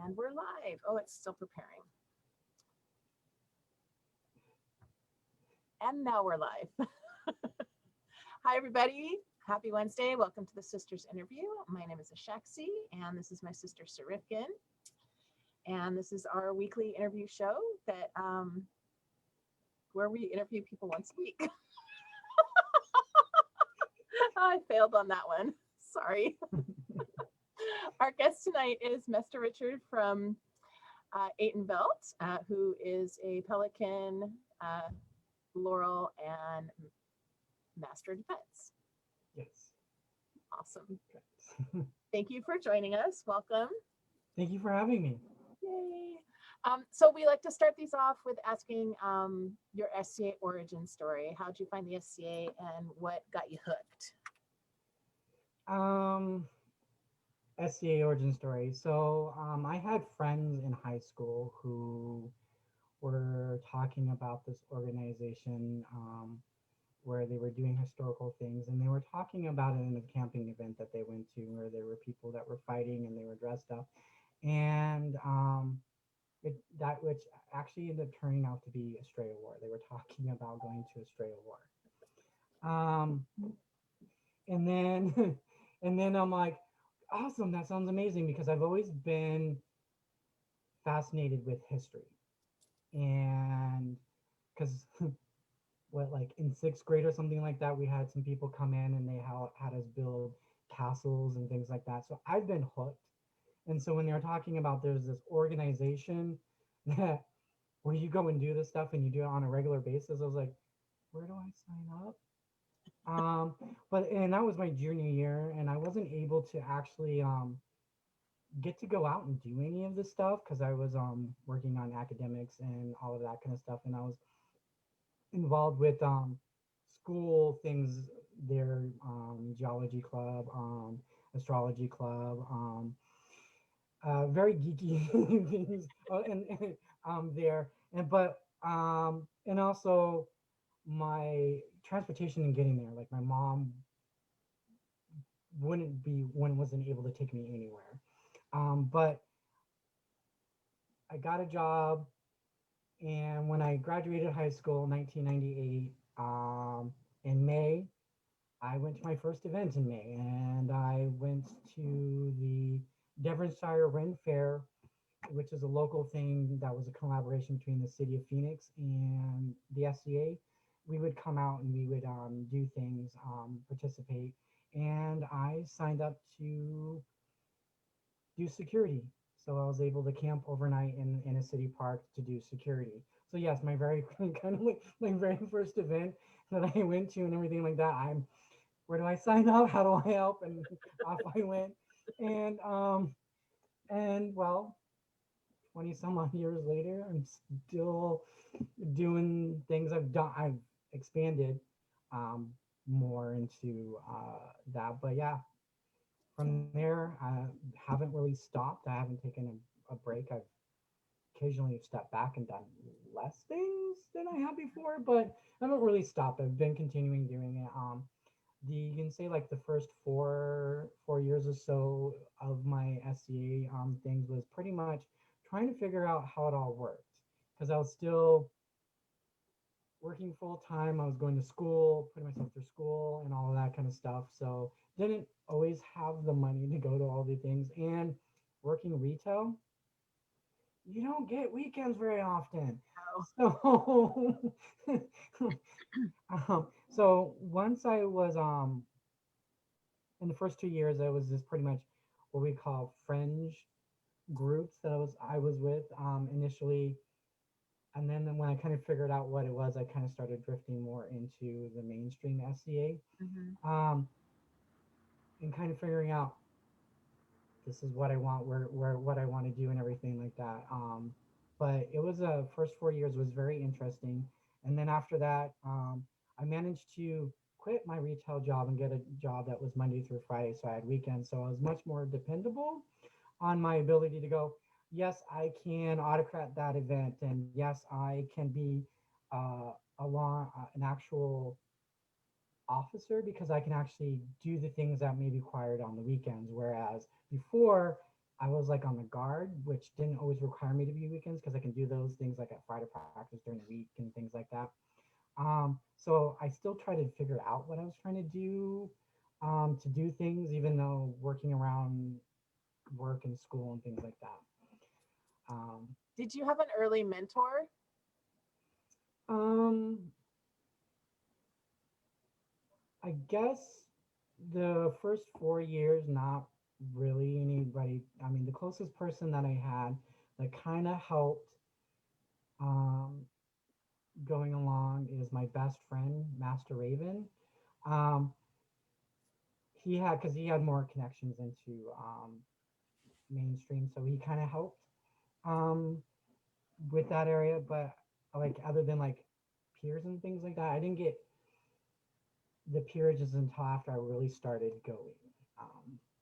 And we're live. Oh, it's still preparing. And now we're live. Hi, everybody. Happy Wednesday. Welcome to the Sisters Interview. My name is Ashaksi, and this is my sister, Sarifkin. And this is our weekly interview show that where we interview people once a week. I failed on that one. Sorry. Our guest tonight is Mr. Ritchyrd from Atenveldt, who is a Pelican, Laurel, and Master of Defense. Yes. Awesome. Thank you for joining us. Welcome. Thank you for having me. Yay. So we like to start these off with asking your SCA origin story. How'd you find the SCA and what got you hooked? SCA origin story. So I had friends in high school who were talking about this organization where they were doing historical things, and they were talking about it in a camping event that they went to where there were people that were fighting and they were dressed up, and that which actually ended up turning out to be Australia War. They were talking about going to Australia War. And then and then I'm like, awesome, that sounds amazing, because I've always been fascinated with history. And because what, like in sixth grade or something like that, we had some people come in and they had us build castles and things like that. So I've been hooked. And so when they were talking about there's this organization that where you go and do this stuff and you do it on a regular basis, I was like, where do I sign up? But and that was my junior year, and I wasn't able to actually get to go out and do any of this stuff because I was working on academics and all of that kind of stuff, and I was involved with school things there, geology club, astrology club, very geeky things, and there, and also my transportation and getting there, like my mom wasn't able to take me anywhere, but I got a job, and when I graduated high school in 1998, in May, I went to my first event in May, and I went to the Devonshire Ren Fair, which is a local thing that was a collaboration between the city of Phoenix and the SCA. We would come out and we would do things, participate, and I signed up to do security. So I was able to camp overnight in a city park to do security. So yes, my very kind of like my very first event that I went to and everything like that. Where do I sign up? How do I help? And off I went. And well, 20 some odd years later, I'm still doing things I've done. I've expanded more into that. But yeah, from there, I haven't really stopped. I haven't taken a break. I've occasionally stepped back and done less things than I have before, but I haven't really stopped. I've been continuing doing it. You can say like the first four years or so of my SCA things was pretty much trying to figure out how it all worked, because I was still working full time. I was going to school, putting myself through school and all of that kind of stuff. So didn't always have the money to go to all the things. And working retail, you don't get weekends very often. Oh. So so once I was in the first 2 years, I was just pretty much what we call fringe groups that I was with initially, and then when I kind of figured out what it was, I kind of started drifting more into the mainstream SCA, Mm-hmm. and kind of figuring out this is what I want, where what I want to do, and everything like that. But it was first 4 years was very interesting, and then after that, I managed to quit my retail job and get a job that was Monday through Friday, so I had weekends, so I was much more dependable on my ability to go, yes, I can autocrat that event, and yes, I can be an actual officer, because I can actually do the things that may be required on the weekends. Whereas before, I was like on the guard, which didn't always require me to be weekends because I can do those things like at fighter practice during the week and things like that. So I still try to figure out what I was trying to do things, even though working around work and school and things like that. Um, Did you have an early mentor? um, I guess the first 4 years, not really anybody. I mean, the closest person that I had that kind of helped um, going along is my best friend, Master Raven. Um, because he had more connections into mainstream, so he kind of helped um, with that area. But like other than like peers and things like that, I didn't get the peerages until after I really started going.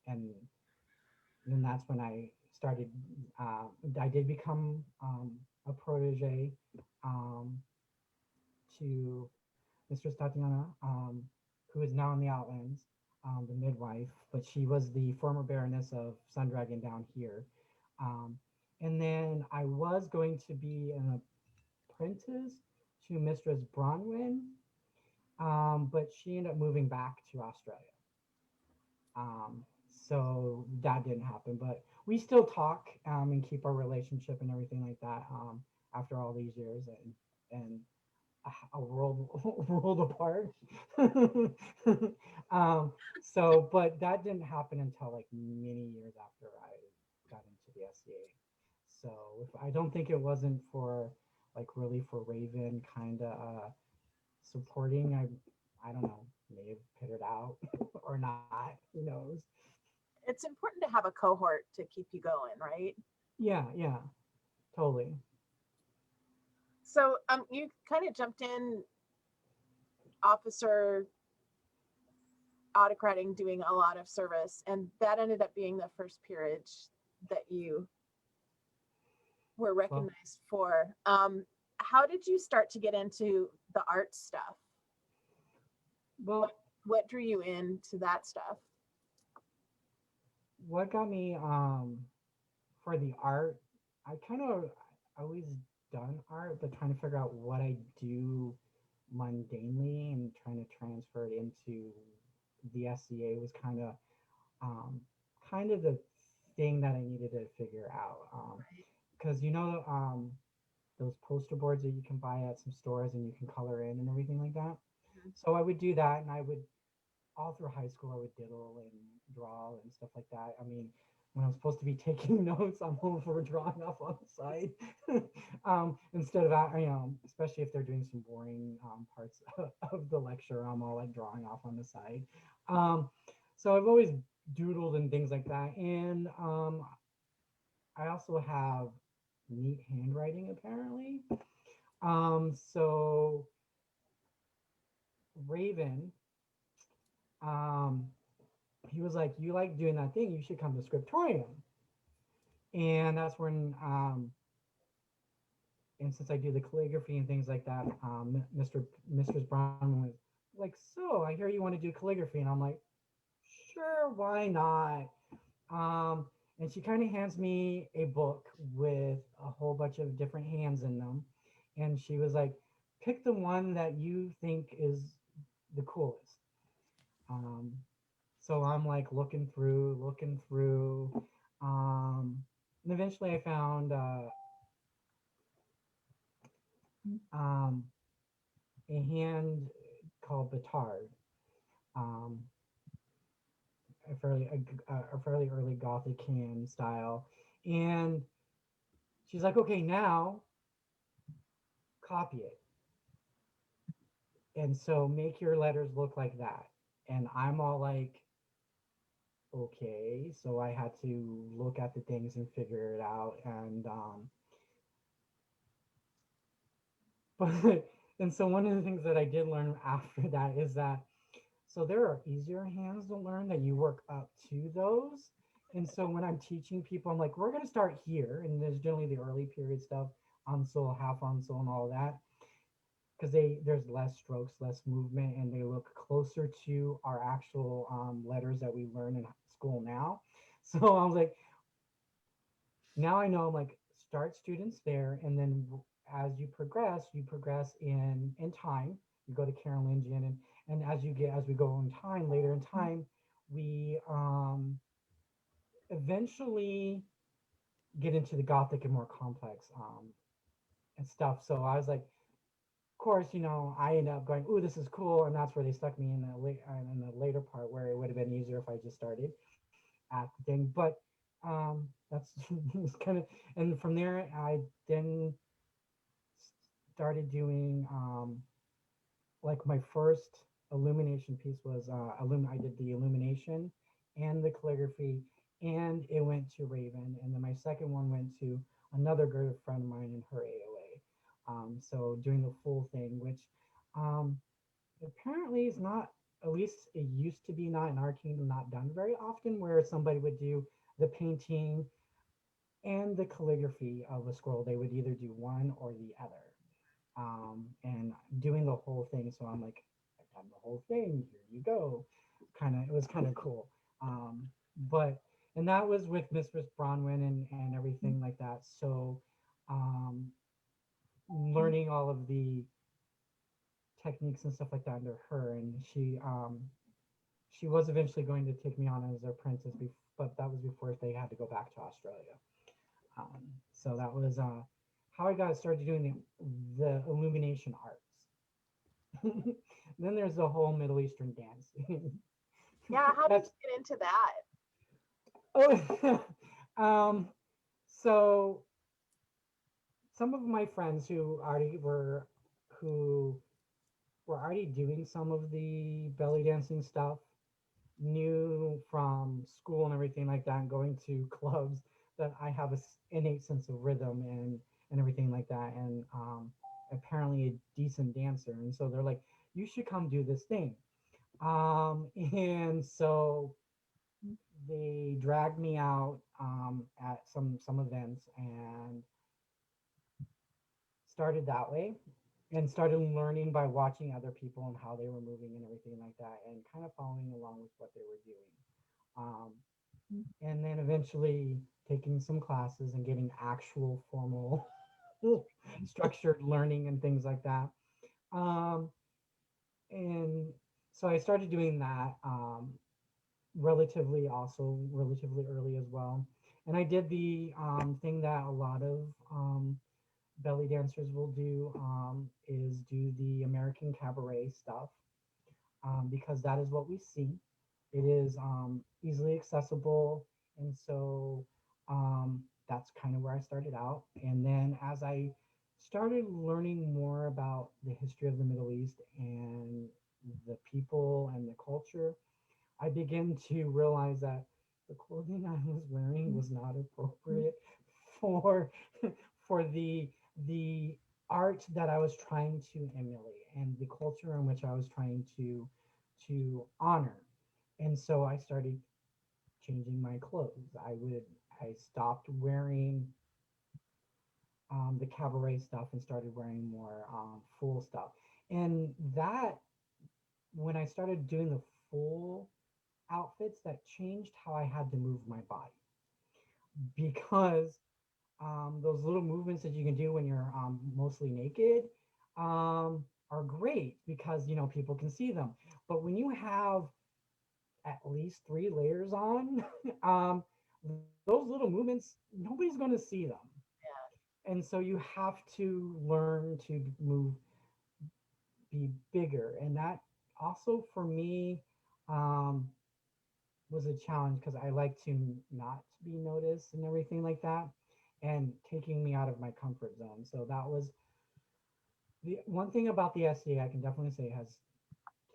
And then that's when I started. I did become a protege um, to Mistress Tatiana, who is now in the Outlands, the midwife, but she was the former Baroness of Sundragon down here. Um, and then I was going to be an apprentice to Mistress Bronwyn, but she ended up moving back to Australia. So that didn't happen, but we still talk and keep our relationship and everything like that after all these years and a world world apart. But that didn't happen until like many years after I got into the SCA. So if, I don't think it wasn't for like really for Raven kind of supporting. I don't know, may have pittered out or not. Who knows? It's important to have a cohort to keep you going, right? Yeah, yeah, totally. So you kind of jumped in officer autocrating, doing a lot of service, and that ended up being the first peerage that you were Well, recognized for. How did you start to get into the art stuff? What well, what drew you into that stuff? what got me for the art, I kind of always done art, but trying to figure out what I do mundanely and trying to transfer it into the SCA was um, kind of the thing that I needed to figure out. Right. Because those poster boards that you can buy at some stores and you can color in and everything like that. Mhm. So I would do that, and I would all through high school, I would diddle and draw and stuff like that. I mean, when I'm supposed to be taking notes, I'm over drawing off on the side instead of especially if they're doing some boring parts of the lecture, I'm all like drawing off on the side. Um, so I've always doodled and things like that, and I also have neat handwriting apparently. So Raven, um, he was like, "You like doing that thing? You should come to Scriptorium." And that's when, and since I do the calligraphy and things like that, Mistress Brown was like, "So I hear you want to do calligraphy," and I'm like, "Sure, why not?" Um, and she kind of hands me a book with a whole bunch of different hands in them, and she was like, "Pick the one that you think is the coolest." Um, so I'm like looking through, and eventually I found um, a hand called Batard, um, a fairly early Gothic hand style, and she's like, "Okay, now copy it, and so make your letters look like that." And I'm all like, "Okay," so I had to look at the things and figure it out, and but and so one of the things that I did learn after that is that so there are easier hands to learn that you work up to those. And so when I'm teaching people, I'm like, we're going to start here. And there's generally the early period stuff, unsole, half unsole, and all that. Because there's less strokes, less movement, and they look closer to our actual letters that we learn in school now. So I was like, now I know, like, start students there, and then as you progress in time. You go to Carolingian, and as we go in time, later in time, we eventually get into the Gothic and more complex and stuff. So I was like, of course, I ended up going, "Ooh, this is cool," and that's where they stuck me in the later part where it would have been easier if I just started at the thing. But that's it's kind of, and from there I then started doing like my first illumination piece was I did the illumination and the calligraphy, and it went to Raven, and then my second one went to another good friend of mine in her AOA. So doing the full thing, which um, apparently is not, at least it used to be, not in our kingdom, not done very often, where somebody would do the painting and the calligraphy of a scroll. They would either do one or the other, and doing the whole thing. So I'm like, I've done the whole thing. Here you go. It was kind of cool. But and that was with Mistress Bronwyn and everything like that. So um, learning all of the techniques and stuff like that under her, and she was eventually going to take me on as their apprentice, but that was before they had to go back to Australia. So that was how I got started doing the illumination arts. Then there's the whole Middle Eastern dance. Yeah, how did That's you get into that? oh, so some of my friends who were already doing some of the belly dancing stuff, knew from school and everything like that, and going to clubs, that I have a innate sense of rhythm and everything like that, and apparently a decent dancer. And so they're like, you should come do this thing. And so they dragged me out at some events and started that way, and started learning by watching other people and how they were moving and everything like that, and kind of following along with what they were doing. And then eventually taking some classes and getting actual formal structured learning and things like that. Um, and so I started doing that relatively early as well. And I did the thing that a lot of belly dancers will do, is do the American cabaret stuff, because that is what we see. It is easily accessible, and so that's kind of where I started out. And then as I started learning more about the history of the Middle East and the people and the culture, I began to realize that the clothing I was wearing was not appropriate for for the art that I was trying to emulate and the culture in which I was trying to honor. And so I started changing my clothes. I stopped wearing the cabaret stuff and started wearing more full stuff. And that, when I started doing the full outfits, that changed how I had to move my body, because those little movements that you can do when you're mostly naked are great, because people can see them. But when you have at least 3 layers on, those little movements, nobody's going to see them. And so you have to learn to move, be bigger. And that also for me um, was a challenge, because I like to not be noticed and everything like that, and taking me out of my comfort zone. So that was the one thing about the SCA I can definitely say has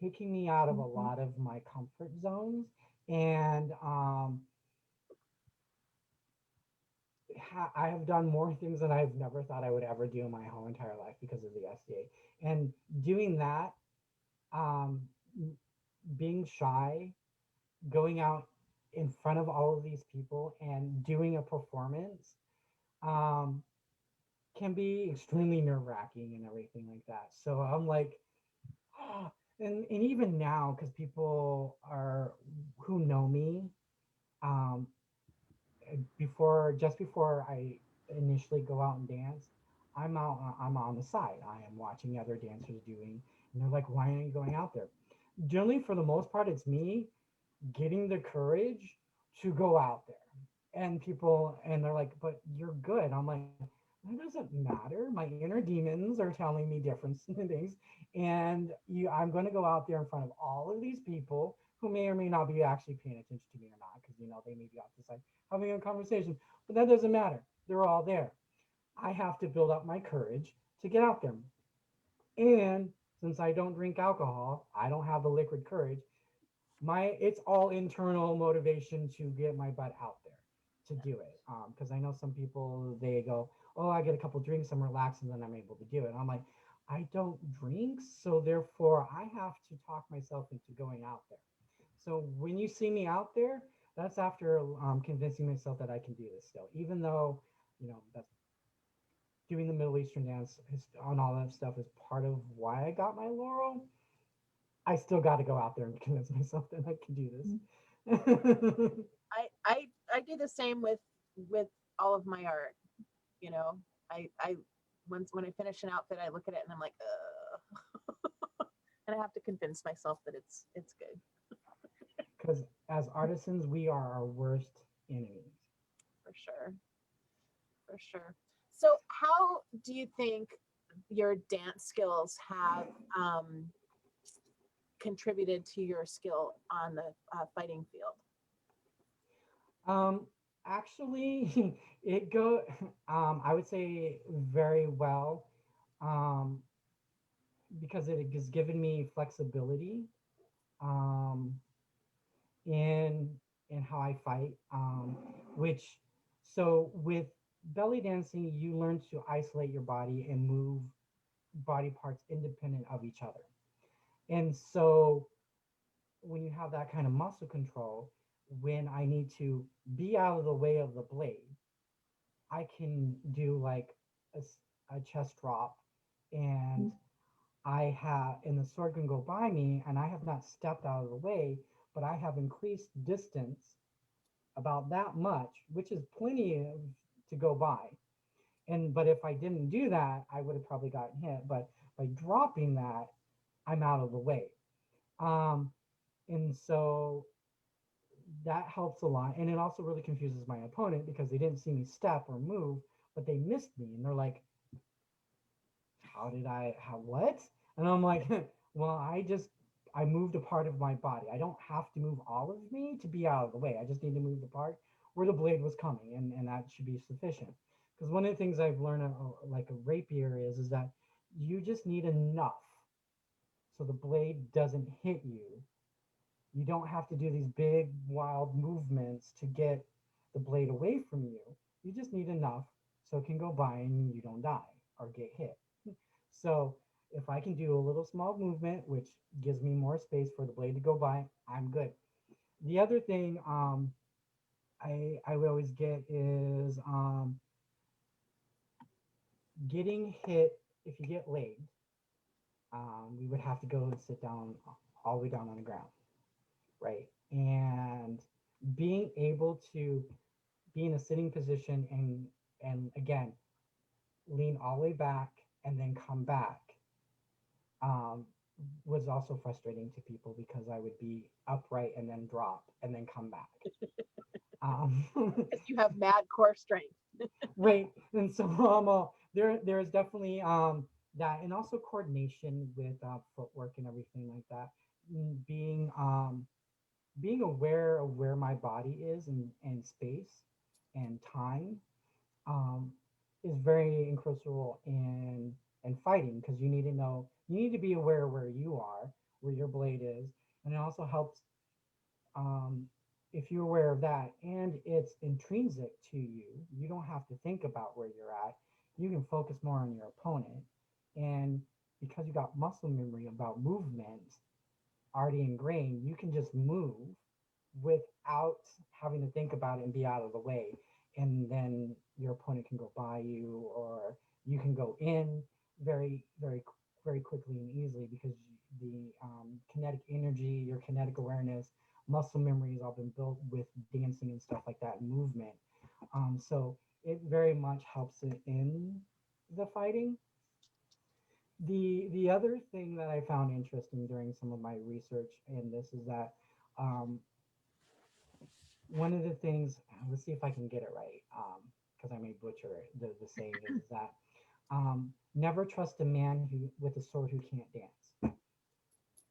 taken me out of a lot of my comfort zones. And I have done more things that I've never thought I would ever do in my whole entire life because of the SCA. And doing that, um, being shy, going out in front of all of these people and doing a performance, um, can be extremely nerve wracking and everything like that. So I'm like, oh, and even now, because people are who know me, um, just before I initially go out and dance, I'm on the side. I am watching other dancers doing, and they're like, "Why aren't you going out there?" Generally, for the most part, it's me getting the courage to go out there. And people, and they're like, "But you're good." I'm like, that doesn't matter. My inner demons are telling me different things. And I'm going to go out there in front of all of these people who may or may not be actually paying attention to me or not, because, they may be off the side having a conversation. But that doesn't matter. They're all there. I have to build up my courage to get out there. And since I don't drink alcohol, I don't have the liquid courage. It's all internal motivation to get my butt out there to do it. Because I know some people, they go, "Oh, I get a couple drinks, I'm relaxed, and then I'm able to do it." And I'm like, I don't drink, so therefore I have to talk myself into going out there. So when you see me out there, that's after convincing myself that I can do this still, even though that's doing the Middle Eastern dance on all that stuff is part of why I got my laurel. I still got to go out there and convince myself that I can do this. I do the same with all of my art. You know, I once when I finish an outfit, I look at it and I'm like, and I have to convince myself that it's good. Because as artisans, we are our worst enemies. For sure, for sure. So, how do you think your dance skills have contributed to your skill on the fighting field? Um, Actually, it go. I would say very well, um, because it has given me flexibility, um, in how I fight. Which so with belly dancing, you learn to isolate your body and move body parts independent of each other. And so when you have that kind of muscle control, when I need to be out of the way of the blade, I can do like a chest drop, and and the sword can go by me, and I have not stepped out of the way, but I have increased distance about that much, which is plenty to go by. But if I didn't do that, I would have probably gotten hit. But by dropping that, I'm out of the way. Um, and so that helps a lot. And it also really confuses my opponent because they didn't see me step or move, but they missed me. And they're like, how, what? And I'm like, well, I moved a part of my body. I don't have to move all of me to be out of the way. I just need to move the part where the blade was coming, and that should be sufficient. Because one of the things I've learned, like a rapier, is that you just need enough so the blade doesn't hit you. You don't have to do these big, wild movements to get the blade away from you. You just need enough so it can go by and you don't die or get hit. So if I can do a little small movement, which gives me more space for the blade to go by, I'm good. The other thing I would always get is getting hit. If you get laid, we would have to go and sit down all the way down on the ground, right? And being able to be in a sitting position and again lean all the way back and then come back, um, was also frustrating to people because I would be upright and then drop and then come back. Because you have mad core strength. Right. And so there's definitely that, and also coordination with footwork and everything like that. Being aware of where my body is and space and time, um, is very crucial in fighting, because you need to be aware where you are, where your blade is, and it also helps, um, if you're aware of that and it's intrinsic to you. You don't have to think about where you're at. You can focus more on your opponent, and because you got muscle memory about movement already ingrained, you can just move without having to think about it and be out of the way. And then your opponent can go by you, or you can go in very, very, very quickly and easily, because the kinetic energy, your kinetic awareness, muscle memory has all been built with dancing and stuff like that, movement. So it very much helps it in the fighting. The other thing that I found interesting during some of my research in this is that um, one of the things, let's see if I can get it right, because I may butcher it, the saying is that never trust a man who with a sword who can't dance.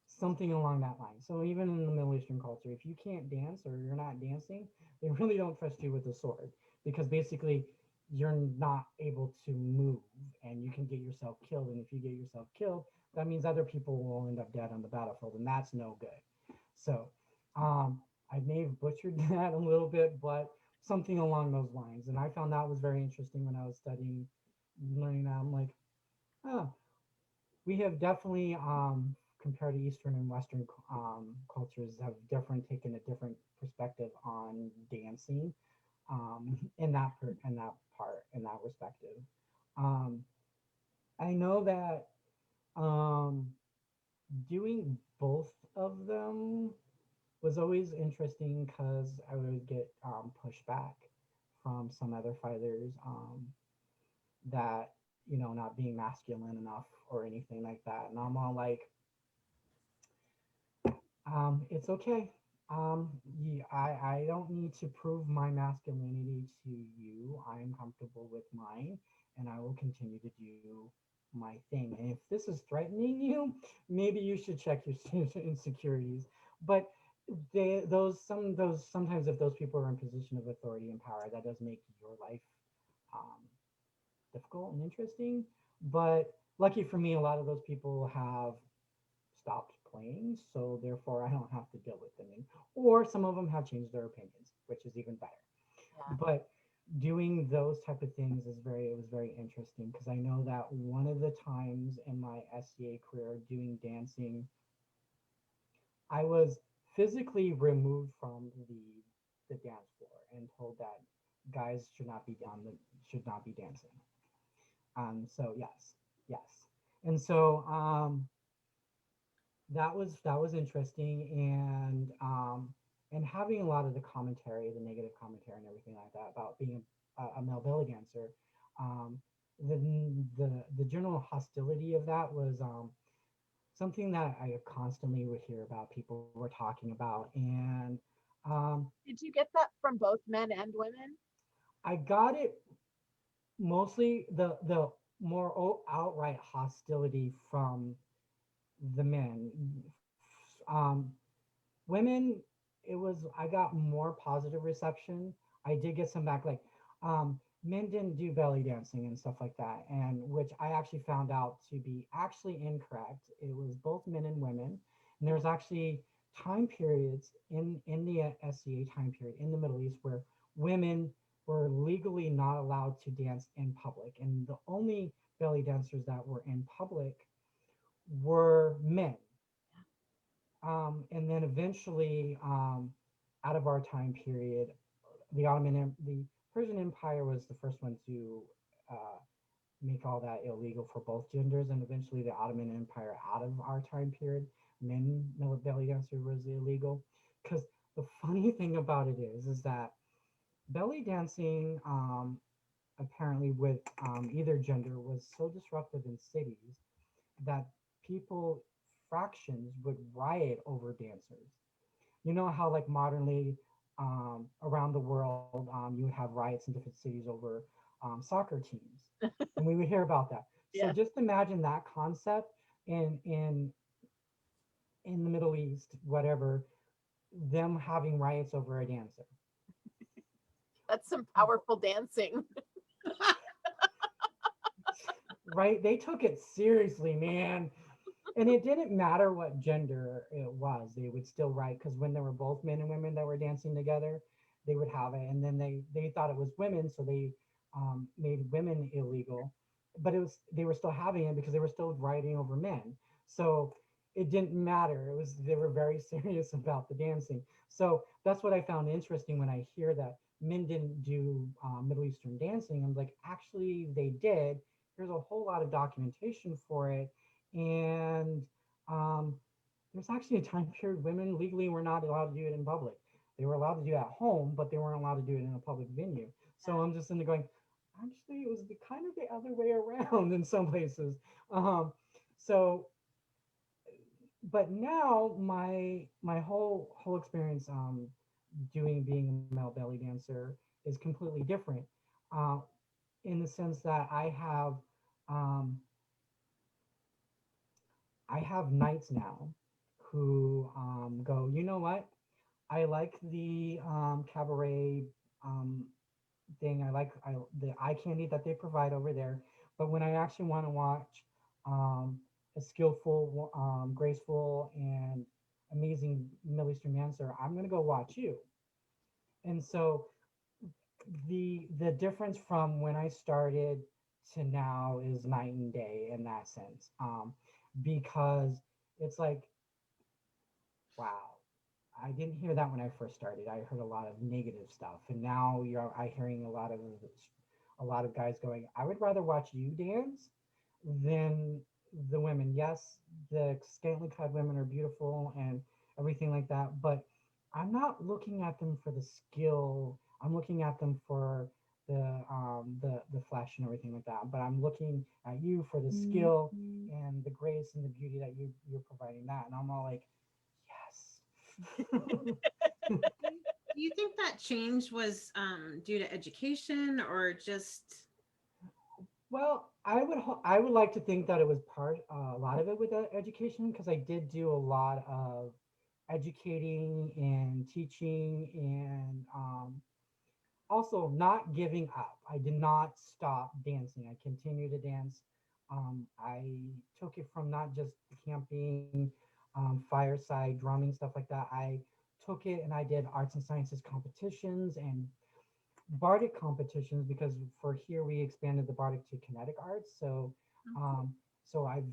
Something along that line. So even in the Middle Eastern culture, if you can't dance or you're not dancing, they really don't trust you with a sword because basically you're not able to move and you can get yourself killed. And if you get yourself killed, that means other people will end up dead on the battlefield, and that's no good. So I may have butchered that a little bit, but something along those lines. And I found that was very interesting when I was studying, learning that. I'm like, oh, we have definitely compared to Eastern and Western cultures have different taken a different perspective on dancing in that part in that perspective. Um, I know that um, doing both of them was always interesting because I would get pushback from some other fighters that not being masculine enough or anything like that, and I'm all like, it's okay. Yeah, I don't need to prove my masculinity to you. I'm comfortable with mine, and I will continue to do my thing. And if this is threatening you, maybe you should check your insecurities. But those sometimes if those people are in position of authority and power, that does make your life um, difficult and interesting. But lucky for me, a lot of those people have stopped playing, so therefore I don't have to deal with them. Or some of them have changed their opinions, which is even better. Yeah. But doing those type of things it was very interesting because I know that one of the times in my SCA career doing dancing, I was physically removed from the dance floor and told that guys should not be dancing. So yes, and so that was interesting, and having a lot of the commentary, the negative commentary and everything like that about being a male belly dancer, um, the, the general hostility of that was something that I constantly would hear about. People were talking about, and um, Did you get that from both men and women? I got it mostly the more outright hostility from the men. Um, Women, it was I got more positive reception. I did get some back like men didn't do belly dancing and stuff like that, and which I actually found out to be actually incorrect. It was both men and women, and there's actually time periods in the SCA time period in the Middle East where women were legally not allowed to dance in public, and the only belly dancers that were in public were men. And then eventually, out of our time period, the Persian Empire was the first one to uh, make all that illegal for both genders, and eventually the Ottoman Empire, out of our time period, men belly dancer was illegal. Because the funny thing about it is that belly dancing, apparently with either gender, was so disruptive in cities that people fractions would riot over dancers. You know how like modernly around the world you would have riots in different cities over soccer teams, and we would hear about that. So Yeah. just imagine that concept in the Middle East, whatever, them having riots over a dancer. That's some powerful dancing. Right? They took it seriously, man. And it didn't matter what gender it was, they would still write, because when there were both men and women that were dancing together, they would have it. And then they thought it was women, so they made women illegal, but it was they were still having it because they were still writing over men. So it didn't matter. It was they were very serious about the dancing. So that's what I found interesting when I hear that men didn't do Middle Eastern dancing. I'm like, actually, they did. There's a whole lot of documentation for it, and um, there's actually a time period women legally were not allowed to do it in public. They were allowed to do it at home, but they weren't allowed to do it in a public venue. So I'm just in there going, actually, it was the kind of the other way around in some places. Um, so, but now my whole experience doing being a male belly dancer is completely different, uh, in the sense that um, I have knights now who go, you know what? I like the cabaret um, thing. I the eye candy that they provide over there. But when I actually want to watch um, a skillful, graceful, and amazing Middle Eastern dancer, I'm gonna go watch you. And so the difference from when I started to now is night and day in that sense, because it's like, wow, I didn't hear that when I first started. I heard a lot of negative stuff, and now I hearing a lot of guys going, I would rather watch you dance than the women. Yes, the scantily clad women are beautiful and everything like that, but I'm not looking at them for the skill. I'm looking at them for the flesh and everything like that. But I'm looking at you for the skill and the grace and the beauty that you're providing that. And I'm all like, yes. Do you think that change was due to education or just Well, I would like to think that it was a lot of it with education, because I did do a lot of educating and teaching, and also not giving up. I did not stop dancing. I continued to dance. I took it from not just camping, fireside drumming, stuff like that. I took it and I did arts and sciences competitions and bardic competitions, because for here we expanded the bardic to kinetic arts. So I've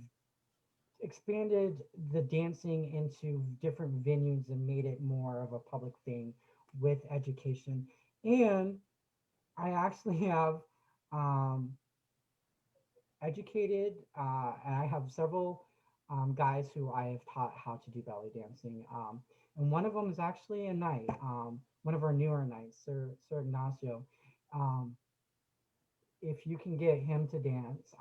expanded the dancing into different venues and made it more of a public thing with education. And I actually have um, educated, and I have several guys who I have taught how to do belly dancing. And one of them is actually a knight, one of our newer knights, Sir Ignacio. Um, if you can get him to dance,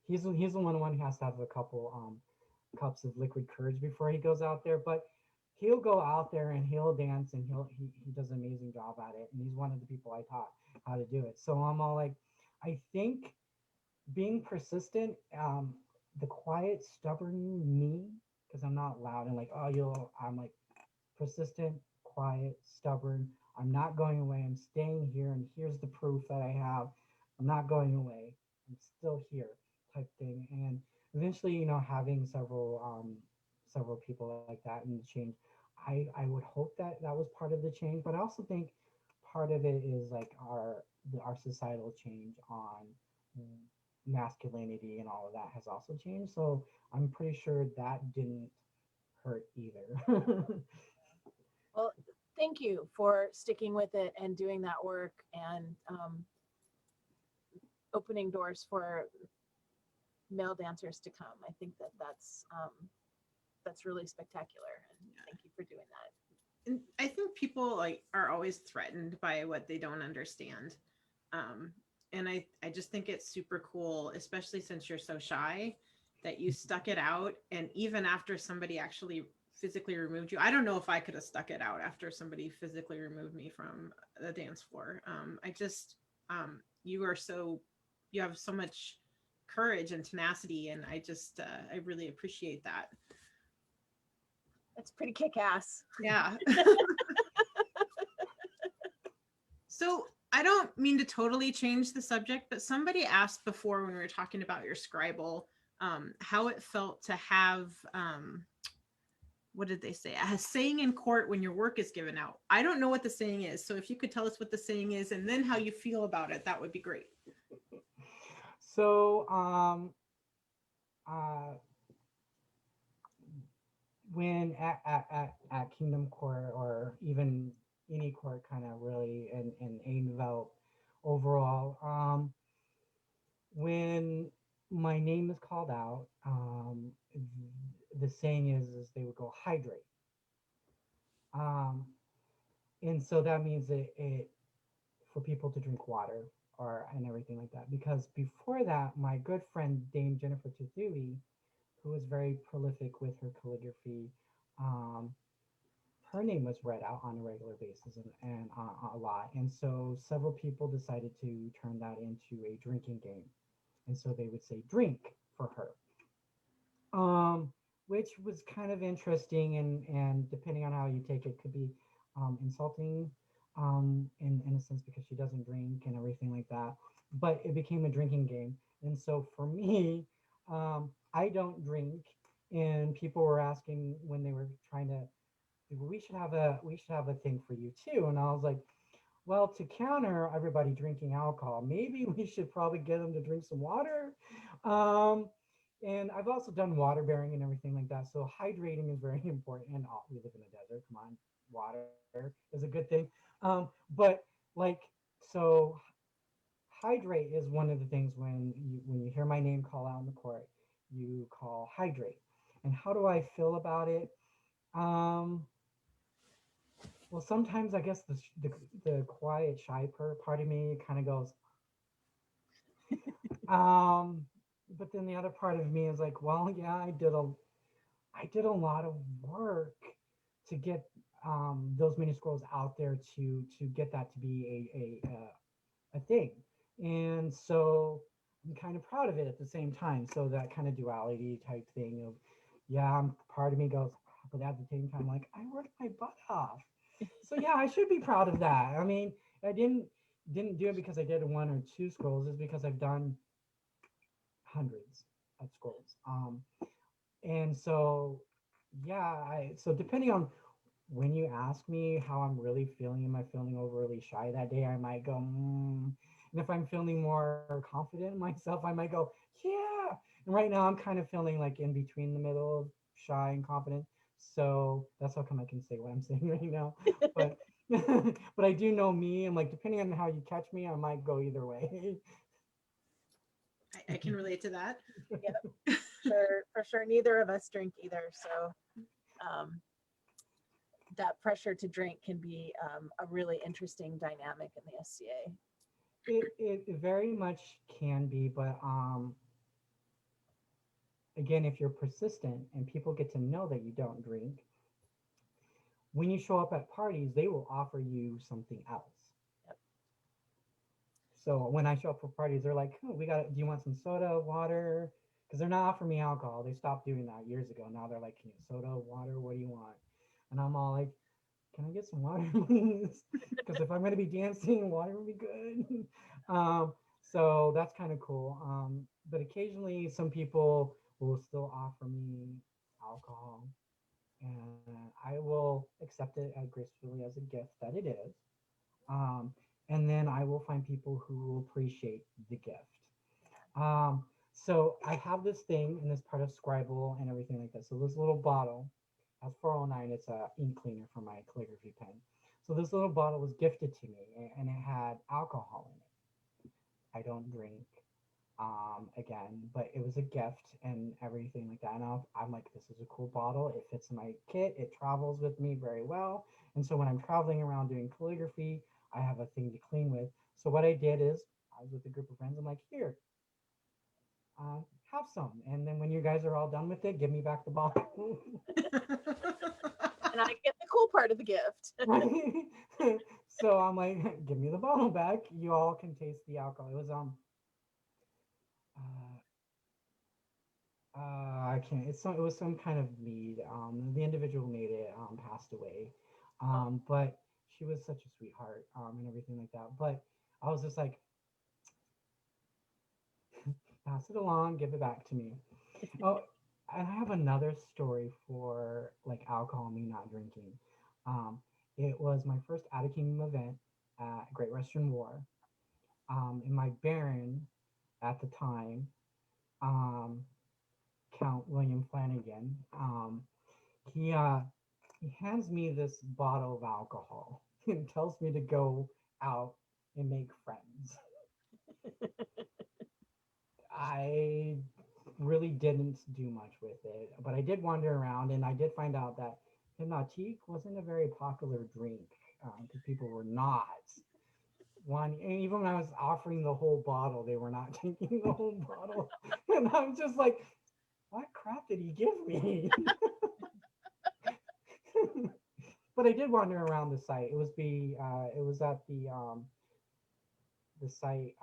he's the one who has to have a couple cups of liquid courage before he goes out there. But he'll go out there and he'll dance, and he does an amazing job at it. And he's one of the people I taught how to do it. So I'm all like, I think being persistent, the quiet, stubborn me, because I'm not loud and like, oh, I'm like persistent, quiet, stubborn. I'm not going away. I'm staying here, and here's the proof that I have. I'm not going away. I'm still here, type thing. And eventually, having several people like that in the change, I would hope that that was part of the change. But I also think part of it is like our societal change on masculinity and all of that has also changed. So I'm pretty sure that didn't hurt either. Well, thank you for sticking with it and doing that work and opening doors for male dancers to come. I think that that's really spectacular, and thank you for doing that. and I think people like are always threatened by what they don't understand. Um, and I just think it's super cool, especially since you're so shy, that you stuck it out. And even after somebody actually physically removed you, I don't know if I could have stuck it out after somebody physically removed me from the dance floor. You are so, you have so much courage and tenacity. And I really appreciate that. That's pretty kick-ass. Yeah. So I don't mean to totally change the subject, but somebody asked before when we were talking about your scribble, how it felt to have, what did they say? A saying in court when your work is given out. I don't know what the saying is. So if you could tell us what the saying is and then how you feel about it, that would be great. So, uh, when at Kingdom Court, or even any court, kind of really in Atenveldt overall, when my name is called out, the saying is they would go hydrate. Um, and so that means it for people to drink water or and everything like that. Because before that, my good friend Dame Jennifer Tuthui, who was very prolific with her calligraphy, um, her name was read out on a regular basis and a lot. And so several people decided to turn that into a drinking game. And so they would say drink for her, um, which was kind of interesting. And depending on how you take it, could be insulting in a sense because she doesn't drink and everything like that. But it became a drinking game. And so for me, I don't drink. And people were asking when they were trying to we should have a thing for you too. And I was like, well, to counter everybody drinking alcohol, maybe we should probably get them to drink some water. Um, and I've also done water bearing and everything like that. So hydrating is very important. And we live in a desert. Come on, water is a good thing. But like, so hydrate is one of the things when you hear my name call out in the court, you call hydrate. And how do I feel about it? Um, well, sometimes I guess the quiet, shy part of me kind of goes, um, but then the other part of me is like, well, yeah, I did a lot of work to get those mini scrolls out there to get that to be a thing, and so I'm kind of proud of it at the same time. So that kind of duality type thing of, yeah, part of me goes, but at the same time, like I worked my butt off. So yeah, I should be proud of that. I mean, I didn't do it because I did one or two scrolls. It's because I've done hundreds of scrolls. And so yeah, so depending on when you ask me how I'm really feeling, am I feeling overly shy that day? I might go, and if I'm feeling more confident in myself, I might go, yeah. And right now, I'm kind of feeling like in between the middle of shy and confident. So that's how come I can say what I'm saying right now. But but I do know me, and like depending on how you catch me, I might go either way. I can relate to that. Yep, sure, for sure. Neither of us drink either, so um, that pressure to drink can be a really interesting dynamic in the SCA. It very much can be, but again, if you're persistent and people get to know that you don't drink, when you show up at parties, they will offer you something else. Yep. So when I show up for parties, they're like, oh, we got, do you want some soda, water? Because they're not offering me alcohol. They stopped doing that years ago. Now they're like, can you soda, water? What do you want? And I'm all like, can I get some water, please? Because if I'm going to be dancing, water would be good. So that's kind of cool. But occasionally, some people will still offer me alcohol, and I will accept it as gracefully as a gift that it is. Um, and then I will find people who will appreciate the gift. So I have this thing in this part of Scribble and everything like that. So this little bottle has 409. It's a ink cleaner for my calligraphy pen. So this little bottle was gifted to me, and it had alcohol in it. I don't drink, again, but it was a gift and everything like that. And I'm like, this is a cool bottle. It fits in my kit. It travels with me very well. And so when I'm traveling around doing calligraphy, I have a thing to clean with. So what I did is I was with a group of friends. I'm like, here, have some. And then when you guys are all done with it, give me back the bottle. And I get the cool part of the gift. So I'm like, give me the bottle back. You all can taste the alcohol. It was uh, I can't. It was some kind of mead. The individual who made it passed away, Oh, but she was such a sweetheart and everything like that. But I was just like, pass it along, give it back to me. Oh, and I have another story for like alcohol, me not drinking. Um, it was my first Out of Kingdom event at Great Western War. And my Baron at the time, um, Count William Flanagan, he he hands me this bottle of alcohol and tells me to go out and make friends. I really didn't do much with it, but I did wander around and I did find out that Hypnotique wasn't a very popular drink because people were not wanting, and even when I was offering the whole bottle, they were not taking the whole bottle. And I'm just like, what crap did he give me? But I did wander around the site. It was at the site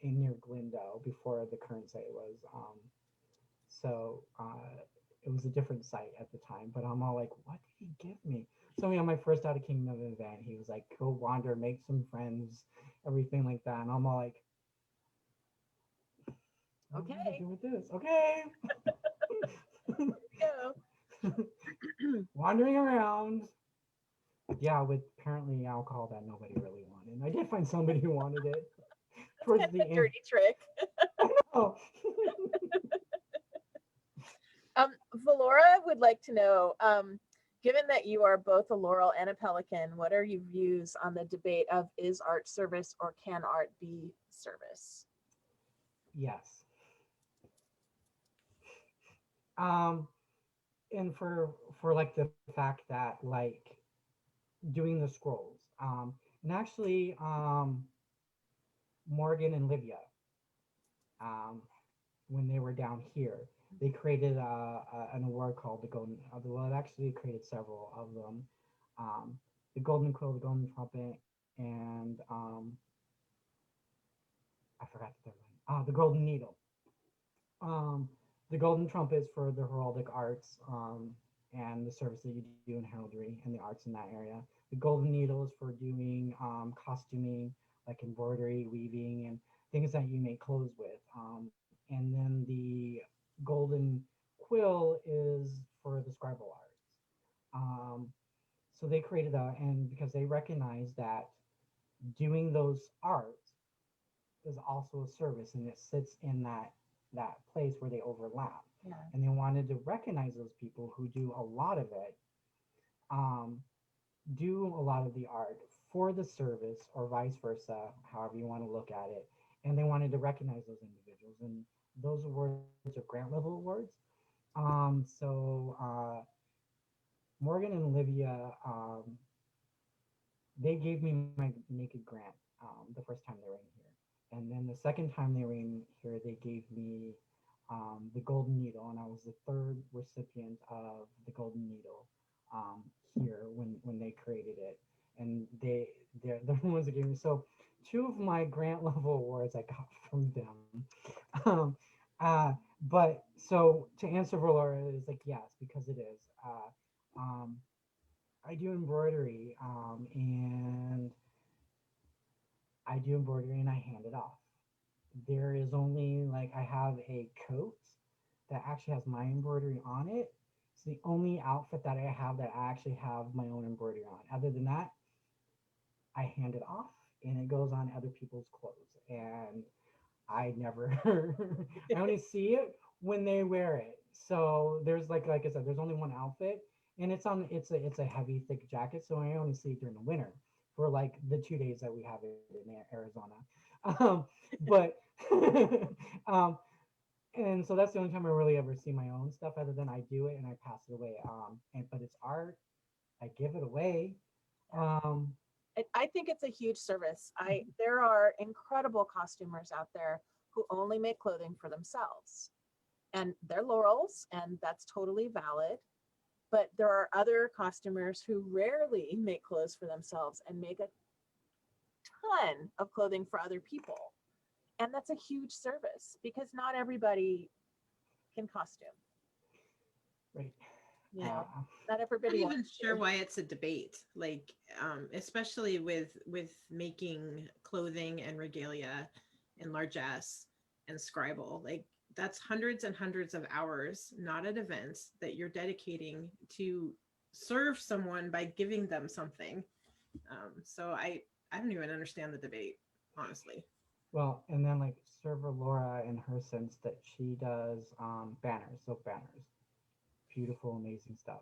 in near Glendale before the current site was. So it was a different site at the time. But I'm all like, what did he give me? So on my first Out of Kingdom event, he was like, go wander, make some friends, everything like that. And I'm all like, what am I gonna Okay. do with this? Okay. Go. Wandering around. Yeah, with apparently alcohol that nobody really wanted. I did find somebody who wanted it That's towards kind of the a end. dirty trick. Oh, Valora would like to know, given that you are both a Laurel and a Pelican, what are your views on the debate of is art service or can art be service? yes. Um, and for like the fact that like doing the scrolls, and actually, Morgan and Livia, um, when they were down here, they created an award called the Golden. Well, it actually created several of them. Um, the Golden Quill, the Golden Trumpet, and I forgot the third one. The Golden Needle. Um, the Golden Trumpet is for the heraldic arts and the service that you do in heraldry and the arts in that area. The Golden Needle is for doing costuming, like embroidery, weaving, and things that you make clothes with. And then the Golden Quill is for the scribal arts. Um, so they created a, and because they recognize that doing those arts is also a service and it sits in that place where they overlap, Yeah. and they wanted to recognize those people who do a lot of it, um, do a lot of the art for the service or vice versa, however you want to look at it. And they wanted to recognize those individuals, and those awards are grant level awards. So Morgan and Olivia, they gave me my naked grant the first time they were in here. And then the second time they were in here, they gave me the Golden Needle, and I was the third recipient of the Golden Needle here when they created it. And they're the ones that gave me. So two of my grant level awards I got from them. Um, but so to answer Valora is like yes, because it is. Um, I do embroidery, and I do embroidery and I hand it off. There is only like I have a coat that actually has my embroidery on it. It's the only outfit that I have that I actually have my own embroidery on. Other than that, I hand it off and it goes on other people's clothes. And I never, I only see it when they wear it. So there's like I said, there's only one outfit, and it's a heavy thick jacket, so I only see it during the winter for like the 2 days that we have it in Arizona. But um, and so that's the only time I really ever see my own stuff, other than I do it and I pass it away. And but it's art. I give it away. Um, I think it's a huge service. There are incredible costumers out there who only make clothing for themselves. And they're Laurels, and that's totally valid. But there are other costumers who rarely make clothes for themselves and make a ton of clothing for other people. And that's a huge service because not everybody can costume. right. You know, Uh, not I'm everybody not even wants sure to. why it's a debate, like especially with making clothing and regalia and largesse and scribal. Like that's hundreds and hundreds of hours, not at events, that you're dedicating to serve someone by giving them something. So I don't even understand the debate, honestly. Well, and then like Server Laura in her sense that she does banners, silk banners, beautiful, amazing stuff.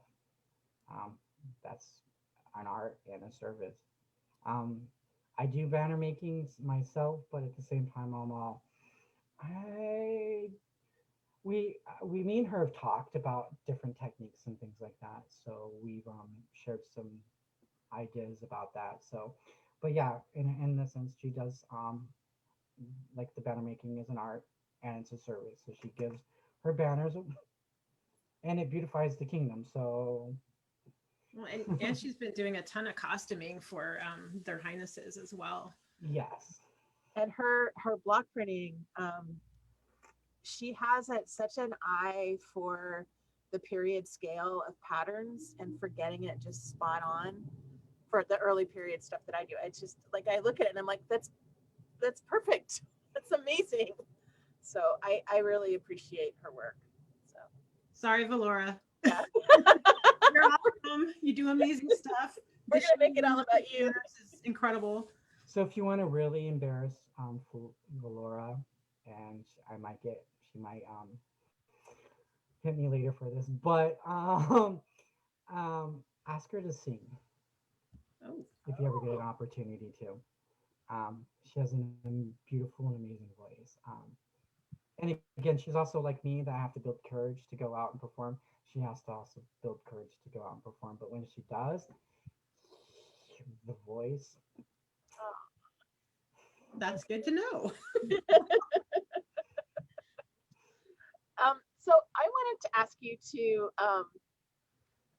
Um, that's an art and a service. Um, I do banner makings myself, but at the same time, I'm all I we me and her have talked about different techniques and things like that. So we've shared some ideas about that. So but yeah, in the sense she does like the banner making is an art and it's a service. So she gives her banners and it beautifies the kingdom. So Well, and she's been doing a ton of costuming for their highnesses as well. yes. And her block printing, she has such an eye for the period scale of patterns and for getting it just spot on for the early period stuff that I do. It's just like I look at it and I'm like, that's perfect. That's amazing. So I really appreciate her work. So Sorry, Valora. yeah, You're awesome. You do amazing stuff. we're gonna make it all about you. This is incredible. So if you want to really embarrass Valora, and she might hit me later for this, but ask her to sing Oh, if you ever get an opportunity to. She has a beautiful and amazing voice. And again, she's also like me that I have to build courage to go out and perform. She has to also build courage to go out and perform. But when she does, the voice. that's good to know. So I wanted to ask you to.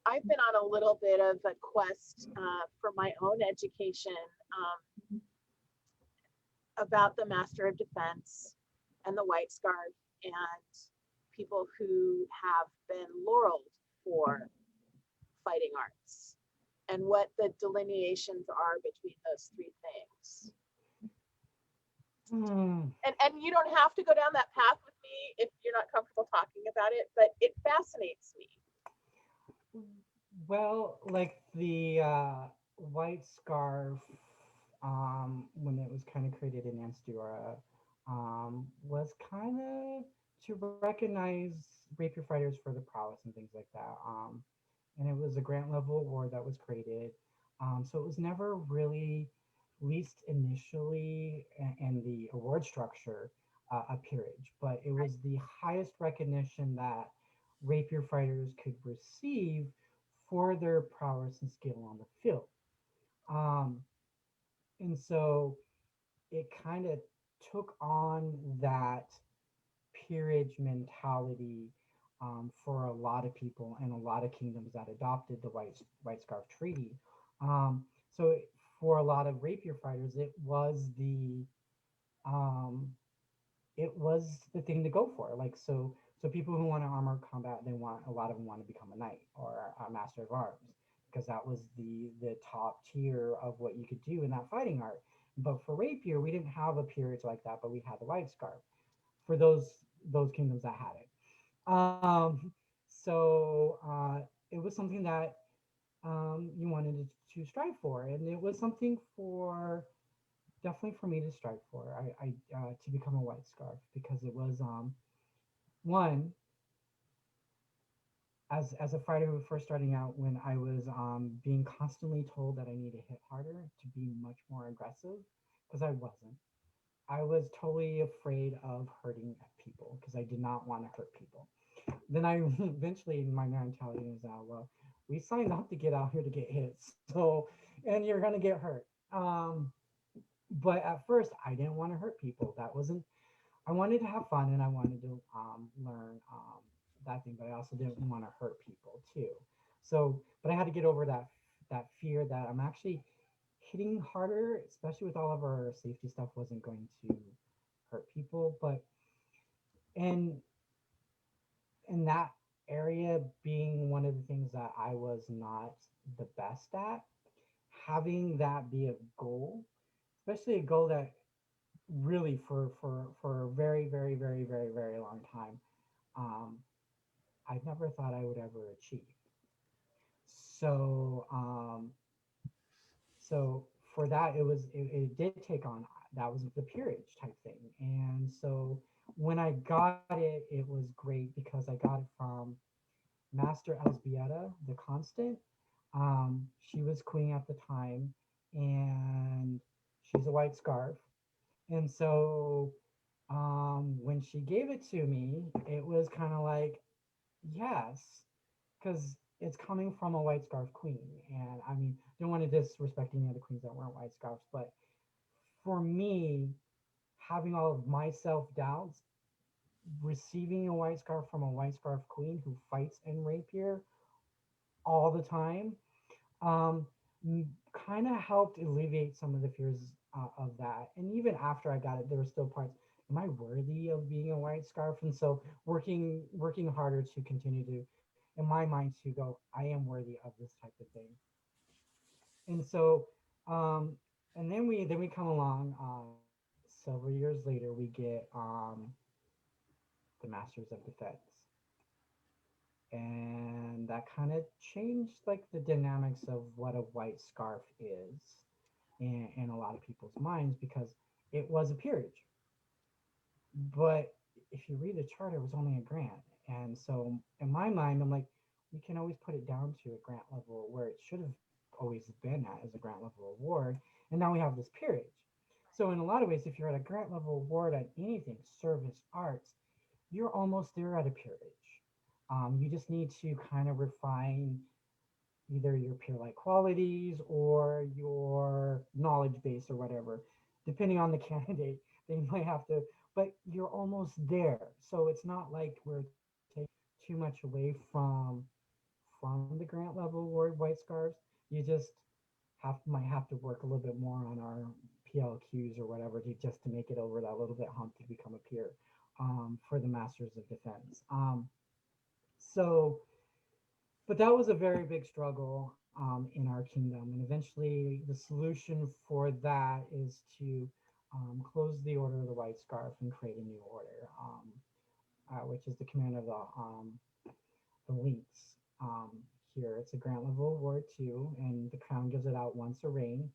I've been on a little bit of a quest for my own education about the Master of Defense and the White Scarf and people who have been laureled for fighting arts and what the delineations are between those three things. And you don't have to go down that path with me if you're not comfortable talking about it, but it fascinates me. Well, like the white scarf, when it was kind of created in Anstura, was kind of to recognize rapier fighters for the prowess and things like that. And it was a grant level award that was created. So it was never really, least initially in the award structure, a peerage, but it was the highest recognition that rapier fighters could receive for their prowess and skill on the field. Um, and so it kind of took on that peerage mentality for a lot of people and a lot of kingdoms that adopted the White Scarf Treaty. So for a lot of rapier fighters, um, it was the thing to go for. Like so people who want to armor combat, a lot of them want to become a knight or a master of arms because that was the top tier of what you could do in that fighting art. But for rapier, we didn't have a peerage like that, but we had the white scarf for those kingdoms that had it. So it was something that you wanted to strive for, and it was something for definitely for me to strive for. I to become a white scarf because it was one as a fighter who was first starting out when I was being constantly told that I need to hit harder to be much more aggressive because I wasn't. I was totally afraid of hurting people because I did not want to hurt people. Then I eventually my mentality was out, well, we signed up to get out here to get hit, so and you're gonna get hurt. But at first I didn't want to hurt people. That wasn't I wanted to have fun and I wanted to learn that thing, but I also didn't want to hurt people too. So, but I had to get over that fear that I'm actually hitting harder, especially with all of our safety stuff, wasn't going to hurt people. But and in that area being one of the things that I was not the best at, having that be a goal, especially a goal that really for a very very long time um I never thought I would ever achieve. So um so for that it did take on that was the peerage type thing. And so when I got it, it was great because I got it from Master Elsbieta the Constant. She was queen at the time, and she's a white scarf. And so when she gave it to me, it was kind of like, yes, because it's coming from a white scarf queen. And I mean, don't want to disrespect any of the queens that weren't white scarves, but for me, having all of my self doubts, receiving a white scarf from a white scarf queen who fights in rapier all the time, um, kind of helped alleviate some of the fears of that. And even after I got it, there were still parts. Am I worthy of being a white scarf? And so working harder to continue to, in my mind, to go, I am worthy of this type of thing. And so, um, and then we come along. Several years later, we get the Masters of Defense, and that kind of changed like the dynamics of what a white scarf is in a lot of people's minds because it was a peerage. But if you read the charter, it was only a grant. And so in my mind, I'm like, we can always put it down to a grant level where it should have always been at as a grant level award. And now we have this peerage. So in a lot of ways, if you're at a grant level award at anything, service, arts, you're almost there at a peerage. You just need to kind of refine either your peer-like qualities or your knowledge base or whatever, depending on the candidate. They might have to, but you're almost there. So it's not like we're taking too much away from the grant level award white scarves. You just might have to work a little bit more on our PLQs or whatever to just to make it over that little bit hump to become a peer for the Masters of Defense. So but that was a very big struggle in our kingdom. And eventually, the solution for that is to close the Order of the White Scarf and create a new order, which is the command of the Links. Here, it's a grant level award too, and the crown gives it out once a reign.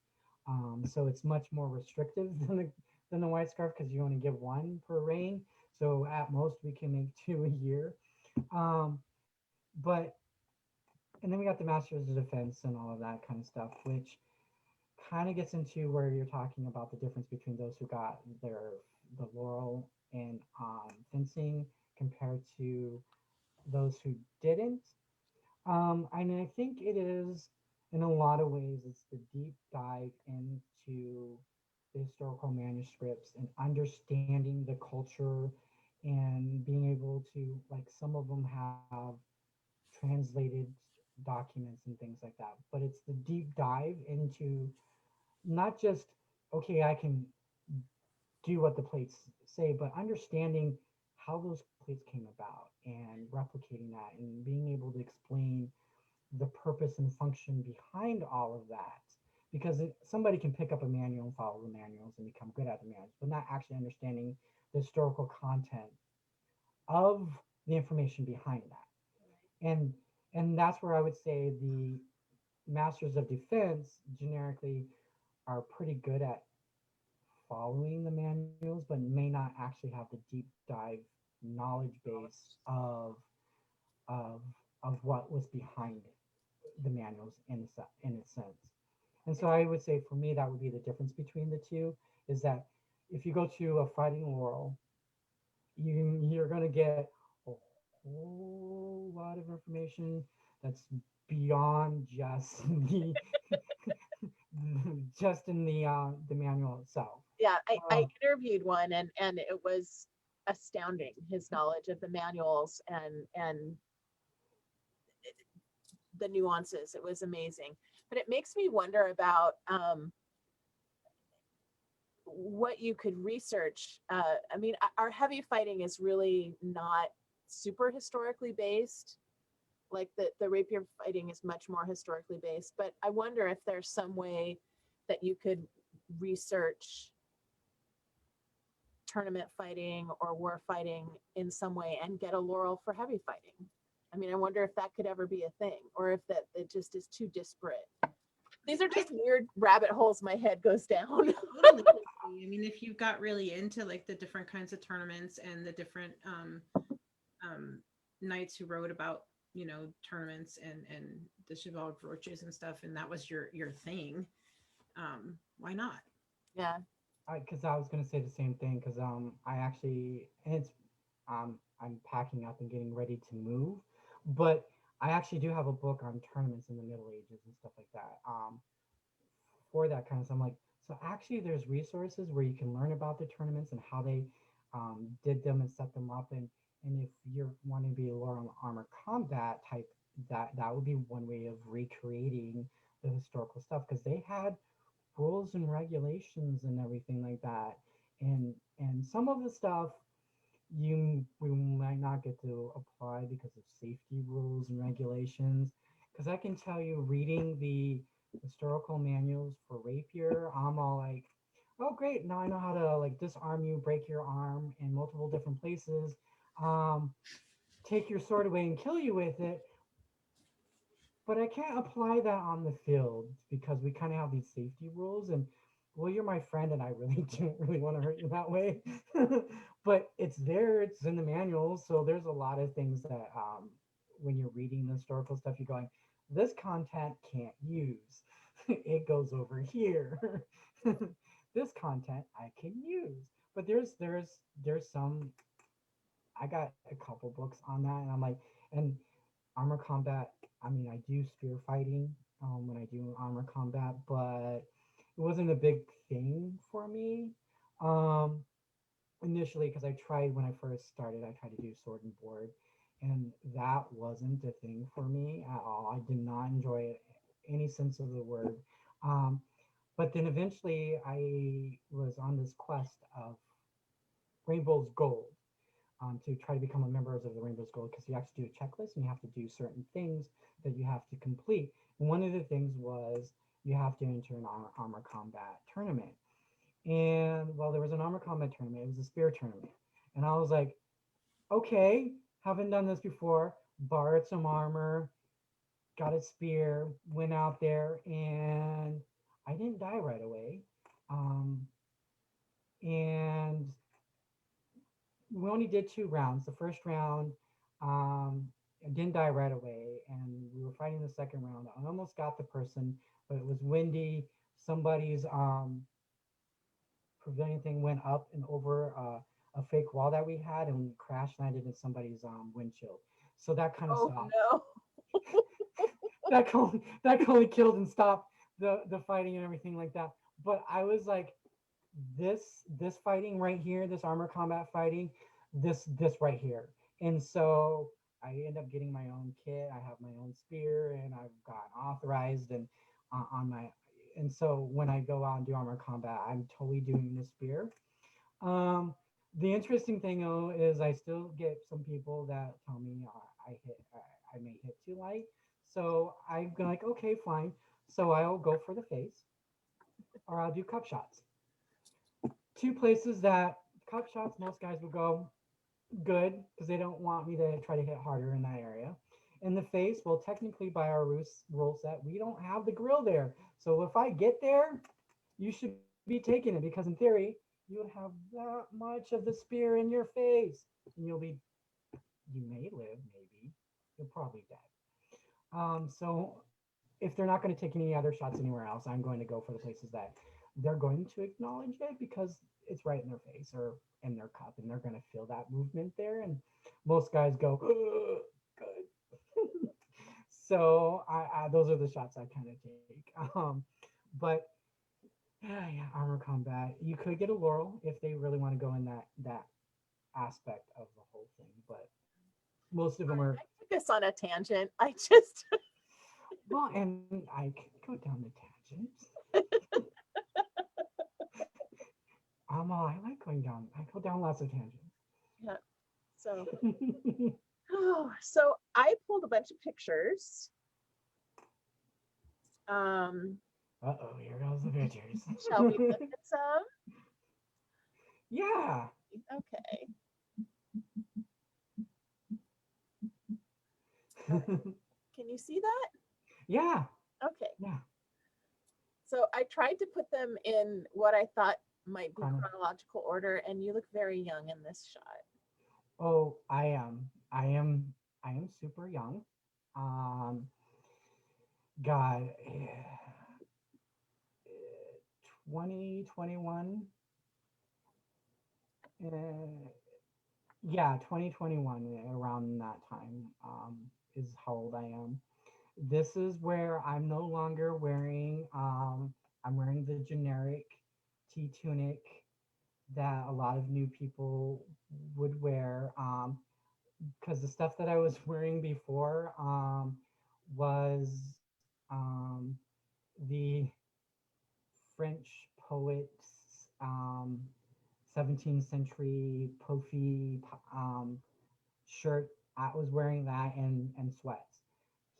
So it's much more restrictive than the White Scarf because you only give one per reign. So at most, we can make two a year. But and then we got the Masters of Defense and all of that kind of stuff, which kind of gets into where you're talking about the difference between those who got the laurel in fencing compared to those who didn't. And I think it is, in a lot of ways, it's the deep dive into the historical manuscripts and understanding the culture and being able to, like, some of them have translated documents and things like that. But it's the deep dive into not just, okay, I can do what the plates say, but understanding how those plates came about and replicating that and being able to explain the purpose and function behind all of that. Because somebody can pick up a manual and follow the manuals and become good at the manuals, but not actually understanding the historical content of the information behind that. And that's where I would say the Masters of Defense generically are pretty good at following the manuals, but may not actually have the deep dive knowledge base of of what was behind the manuals in a sense. And so I would say for me that would be the difference between the two is that if you go to a fighting laurel, you're going to get a whole lot of information that's beyond just the just in the manual itself. Yeah, I Um, interviewed one and it was astounding, his knowledge of the manuals and the nuances. It was amazing. But it makes me wonder about what you could research. I mean, our heavy fighting is really not super historically based. Like the rapier fighting is much more historically based. But I wonder if there's some way that you could research tournament fighting or war fighting in some way and get a laurel for heavy fighting. I mean, I wonder if that could ever be a thing or if that it just is too disparate. These are just weird rabbit holes my head goes down. Totally. I mean, if you got really into like the different kinds of tournaments and the different knights who wrote about, you know, tournaments and the chivalric virtues and stuff, and that was your thing, why not? Yeah. because I was gonna say the same thing because I actually and it's I'm packing up and getting ready to move, but I actually do have a book on tournaments in the Middle Ages and stuff like that. for that kind of stuff. I'm like, so actually there's resources where you can learn about the tournaments and how they did them and set them up. And if you're wanting to be a Lord on Armor Combat type, that would be one way of recreating the historical stuff, because they had rules and regulations and everything like that. And some of the stuff we might not get to apply because of safety rules and regulations. Because I can tell you, reading the historical manuals for rapier, I'm all like, oh great, now I know how to like disarm you, break your arm in multiple different places, um, take your sword away and kill you with it. But I can't apply that on the field because we kind of have these safety rules. And well, you're my friend, and I really don't really want to hurt you that way. But it's there; it's in the manual. So there's a lot of things that when you're reading the historical stuff, you're going, this content can't use. It goes over here. This content I can use. But there's some. I got a couple books on that, and I'm like, and armor combat. I mean, I do spear fighting when I do armor combat, but it wasn't a big thing for me initially, because I tried when I first started. I tried to do sword and board, and that wasn't a thing for me at all. I did not enjoy it any sense of the word. Um, but then eventually, I was on this quest of Rainbow's Gold, to try to become a member of the Rainbow's Gold, because you have to do a checklist and you have to do certain things that you have to complete. And one of the things was you have to enter an armor combat tournament. And well, there was an armor combat tournament. It was a spear tournament. And I was like, okay, haven't done this before. Borrowed some armor, got a spear, went out there, and I didn't die right away. And we only did 2 rounds. The first round, I didn't die right away, and we were fighting the second round. I almost got the person, but it was windy. Somebody's pavilion thing went up and over a fake wall that we had, and crash landed in somebody's windshield. So that kind of Oh stopped. no. That only killed and stopped the fighting and everything like that. But I was like, this fighting right here, this armor combat fighting, this right here. And so I end up getting my own kit. I have my own spear, and I've got authorized and on my. And so when I go out and do armor combat, I'm totally doing the spear. Um, the interesting thing though is I still get some people that tell me I may hit too light. So I'm like, okay, fine. So I'll go for the face, or I'll do cup shots. 2 places that cup shots, most guys will go good because they don't want me to try to hit harder in that area. In the face, well, technically by our rule set, we don't have the grill there. So if I get there, you should be taking it, because in theory, you would have that much of the spear in your face, and you may live, maybe, you're probably dead. So if they're not going to take any other shots anywhere else, I'm going to go for the places that they're going to acknowledge it, because it's right in their face or in their cup, and they're going to feel that movement there. And most guys go, good. So those are the shots I kind of take. But yeah, armor combat. You could get a laurel if they really want to go in that aspect of the whole thing, but most of them are. I took us on a tangent. I just Well, and I could go down the tangents. I like going down. I go down lots of tangents. yeah. So so I pulled a bunch of pictures. Uh-oh, here goes the pictures. Shall we look at some? Yeah. Okay. Can you see that? Yeah. Okay. Yeah. So I tried to put them in what I thought might be Chrono- chronological order, and you look very young in this shot. Oh, I am. I am super young. Um, God, 2021. Yeah, 2021, around that time, is how old I am. This is where I'm no longer wearing I'm wearing the generic T tunic that a lot of new people would wear. Because the stuff that I was wearing before was the French poet's 17th century poofy shirt. I was wearing that and sweats.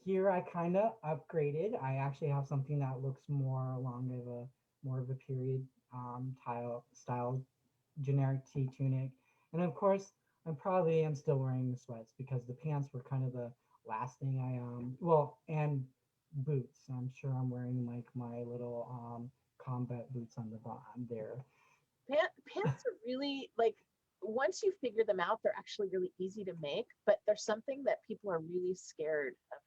Here I kind of upgraded. I actually have something that looks more along of a more of a period style generic T tunic, and of course I'm still wearing the sweats because the pants were kind of the last thing I well, and boots. I'm sure I'm wearing like my little combat boots on the bottom there. Pants are really like, once you figure them out, they're actually really easy to make, but there's something that people are really scared of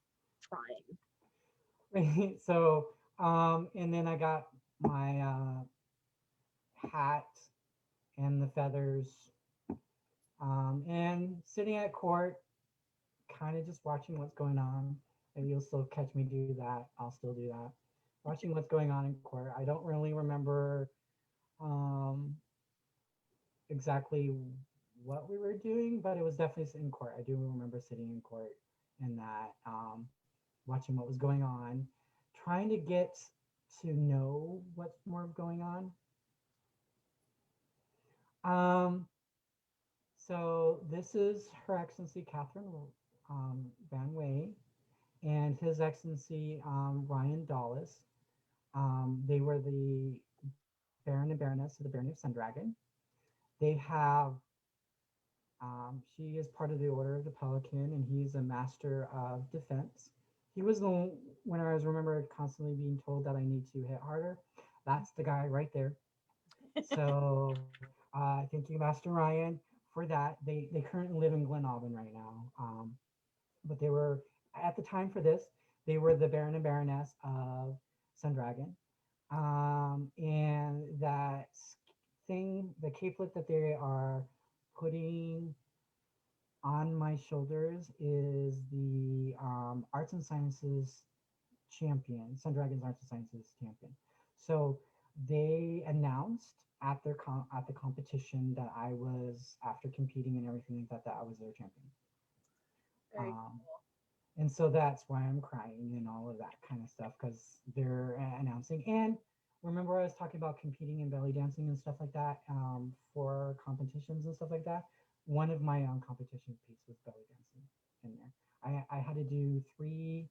trying. So and then I got my hat and the feathers, and sitting at court, kind of just watching what's going on. And you'll still catch me do that. I'll still do that. Watching what's going on in court. I don't really remember um, exactly what we were doing, but it was definitely in court. I do remember sitting in court and that, watching what was going on, trying to get to know what's more going on. Um, so this is Her Excellency Catherine Van Way and His Excellency Ryan Dawes. They were the Baron and Baroness of the Barony of Sundragon. They have, she is part of the Order of the Pelican, and he's a Master of Defense. He was the one, when I was remember constantly being told that I need to hit harder. That's the guy right there. So thank you, Master Ryan, for that. They currently live in Glenavon right now. But they were, at the time for this, they were the Baron and Baroness of Sundragon. And that thing, the capelet that they are putting on my shoulders is the Arts and Sciences champion, Sundragon's Arts and Sciences champion. So they announced at their at the competition that I was, after competing and everything like that, that I was their champion. Very Um, and so that's why I'm crying and all of that kind of stuff, because they're announcing. And remember, I was talking about competing in belly dancing and stuff like that, for competitions and stuff like that. One of my competition piece was belly dancing in there. I had to do three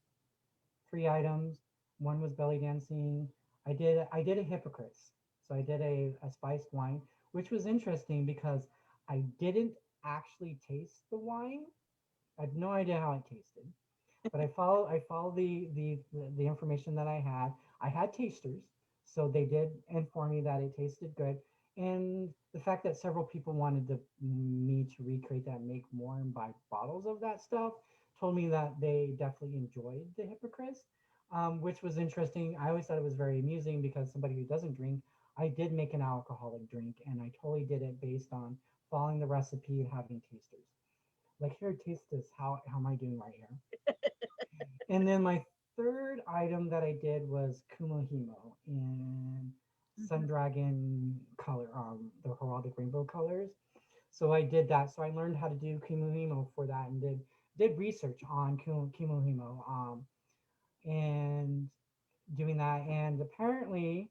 items. One was belly dancing. I did a hypocrites. So I did a spiced wine, which was interesting because I didn't actually taste the wine. I had no idea how it tasted, but I followed the information that I had. I had tasters, so they did inform me that it tasted good, and the fact that several people wanted me to recreate that, make more, and buy bottles of that stuff, told me that they definitely enjoyed the hypocrites, which was interesting. I always thought it was very amusing because somebody who doesn't drink, I did make an alcoholic drink, and I totally did it based on following the recipe and having tasters. Like, here, taste this. How am I doing right here? And then my third item that I did was Kumohimo in Mhm. Sundragon color, the heraldic rainbow colors. So I did that. So I learned how to do Kumohimo for that, and did research on Kumohimo, and doing that. And apparently,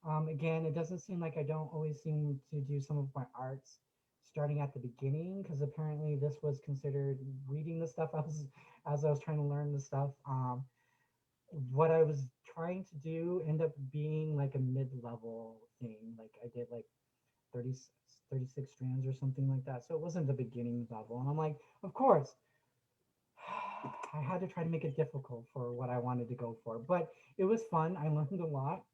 again, it doesn't seem like I don't always seem to do some of my arts starting at the beginning, because apparently this was considered reading the stuff as I was trying to learn the stuff. What I was trying to do end up being like a mid-level thing. Like I did like 30, 36 strands or something like that. So it wasn't the beginning level. And I'm like, of course, I had to try to make it difficult for what I wanted to go for. But it was fun. I learned a lot.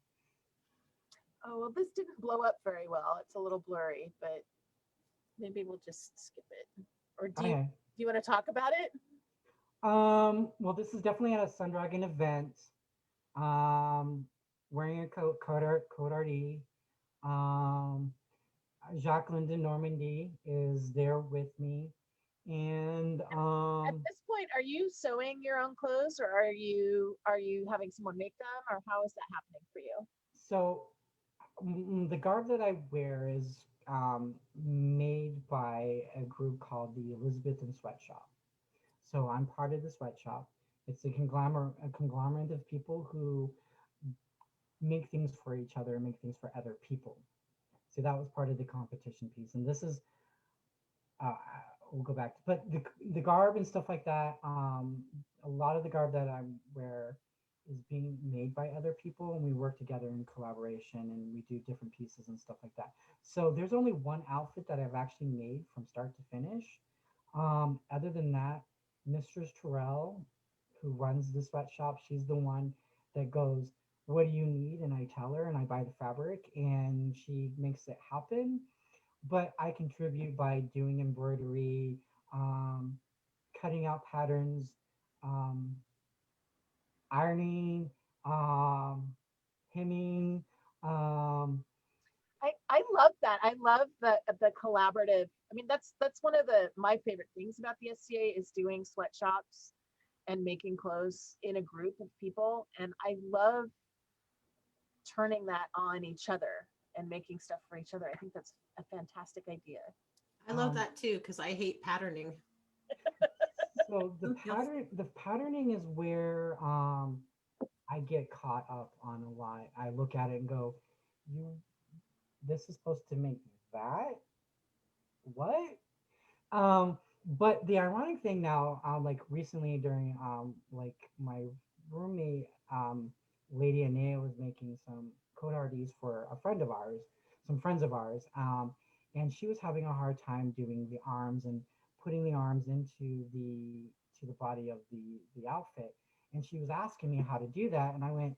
Oh, well, this didn't blow up very well. It's a little blurry, but maybe we'll just skip it. Or Okay. do you want to talk about it? Well, this is definitely at a Sundragon event. Um, wearing a coat arty. Um, Jacqueline de Normandy is there with me, and At this point, are you sewing your own clothes, or are you having someone make them, or how is that happening for you? So the garb that I wear is made by a group called the Elizabethan Sweatshop. So I'm part of the sweatshop. It's a conglomerate of people who make things for each other and make things for other people. So that was part of the competition piece. And this is uh, we'll go back to, but the garb and stuff like that. A lot of the garb that I wear is being made by other people, and we work together in collaboration, and we do different pieces and stuff like that. So there's only one outfit that I've actually made from start to finish. Other than that, Mistress Terrell, who runs the sweatshop, she's the one that goes, "What do you need?" And I tell her, and I buy the fabric, and she makes it happen. But I contribute by doing embroidery, um, cutting out patterns, um, ironing, um, hemming. Um, I love that. I love the collaborative. I mean, that's one of the my favorite things about the SCA is doing sweatshops and making clothes in a group of people. And I love turning that on each other and making stuff for each other. I think that's a fantastic idea. I love um, that too because I hate patterning. so Yes. the patterning is where I get caught up on a lot. I look at it and go, "You, this is supposed to make that what?" Um, but the ironic thing now, like recently during like my roommate, Lady Anea was making some code for a friend of ours, some friends of ours, and she was having a hard time doing the arms and putting the arms into the body of the outfit. And she was asking me how to do that, and I went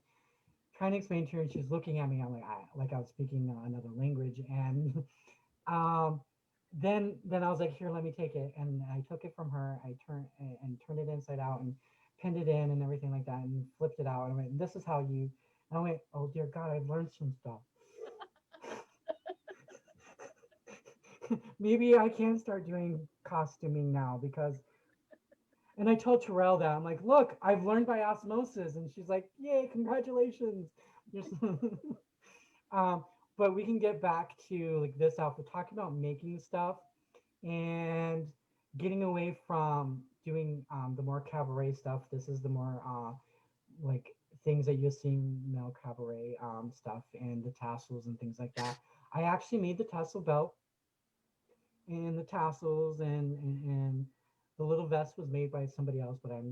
trying to explain to her, and she's looking at me. I'm like I was speaking another language, and um, then I was like, here, let me take it, and I took it from her. I turned it inside out and pinned it in and everything like that, and flipped it out. And I went, this is how you. And I went, oh dear God, I've learned some stuff. Maybe I can start doing costuming now because. And I told Terrell that I'm like, look, I've learned by osmosis, and she's like, yay, congratulations. um, but we can get back to like this outfit, talking about making stuff and getting away from doing the more cabaret stuff. This is the more like things that you'll see in male cabaret stuff and the tassels and things like that. I actually made the tassel belt and the tassels and the little vest was made by somebody else, but I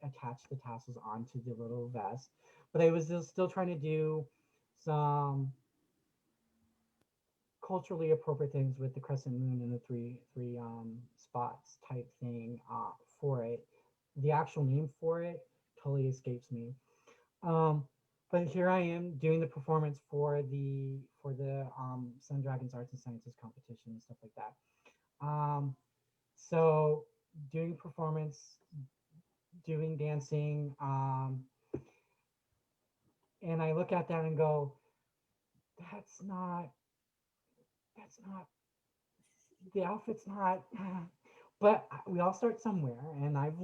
attached the tassels onto the little vest. But I was still trying to do some culturally appropriate things with the crescent moon and the three spots type thing for it. The actual name for it totally escapes me. Um, but here I am doing the performance for the Sun Dragons Arts and Sciences competition and stuff like that. So doing performance, doing dancing, and I look at that and go, that's not that's not the outfit's not. But we all start somewhere, and I've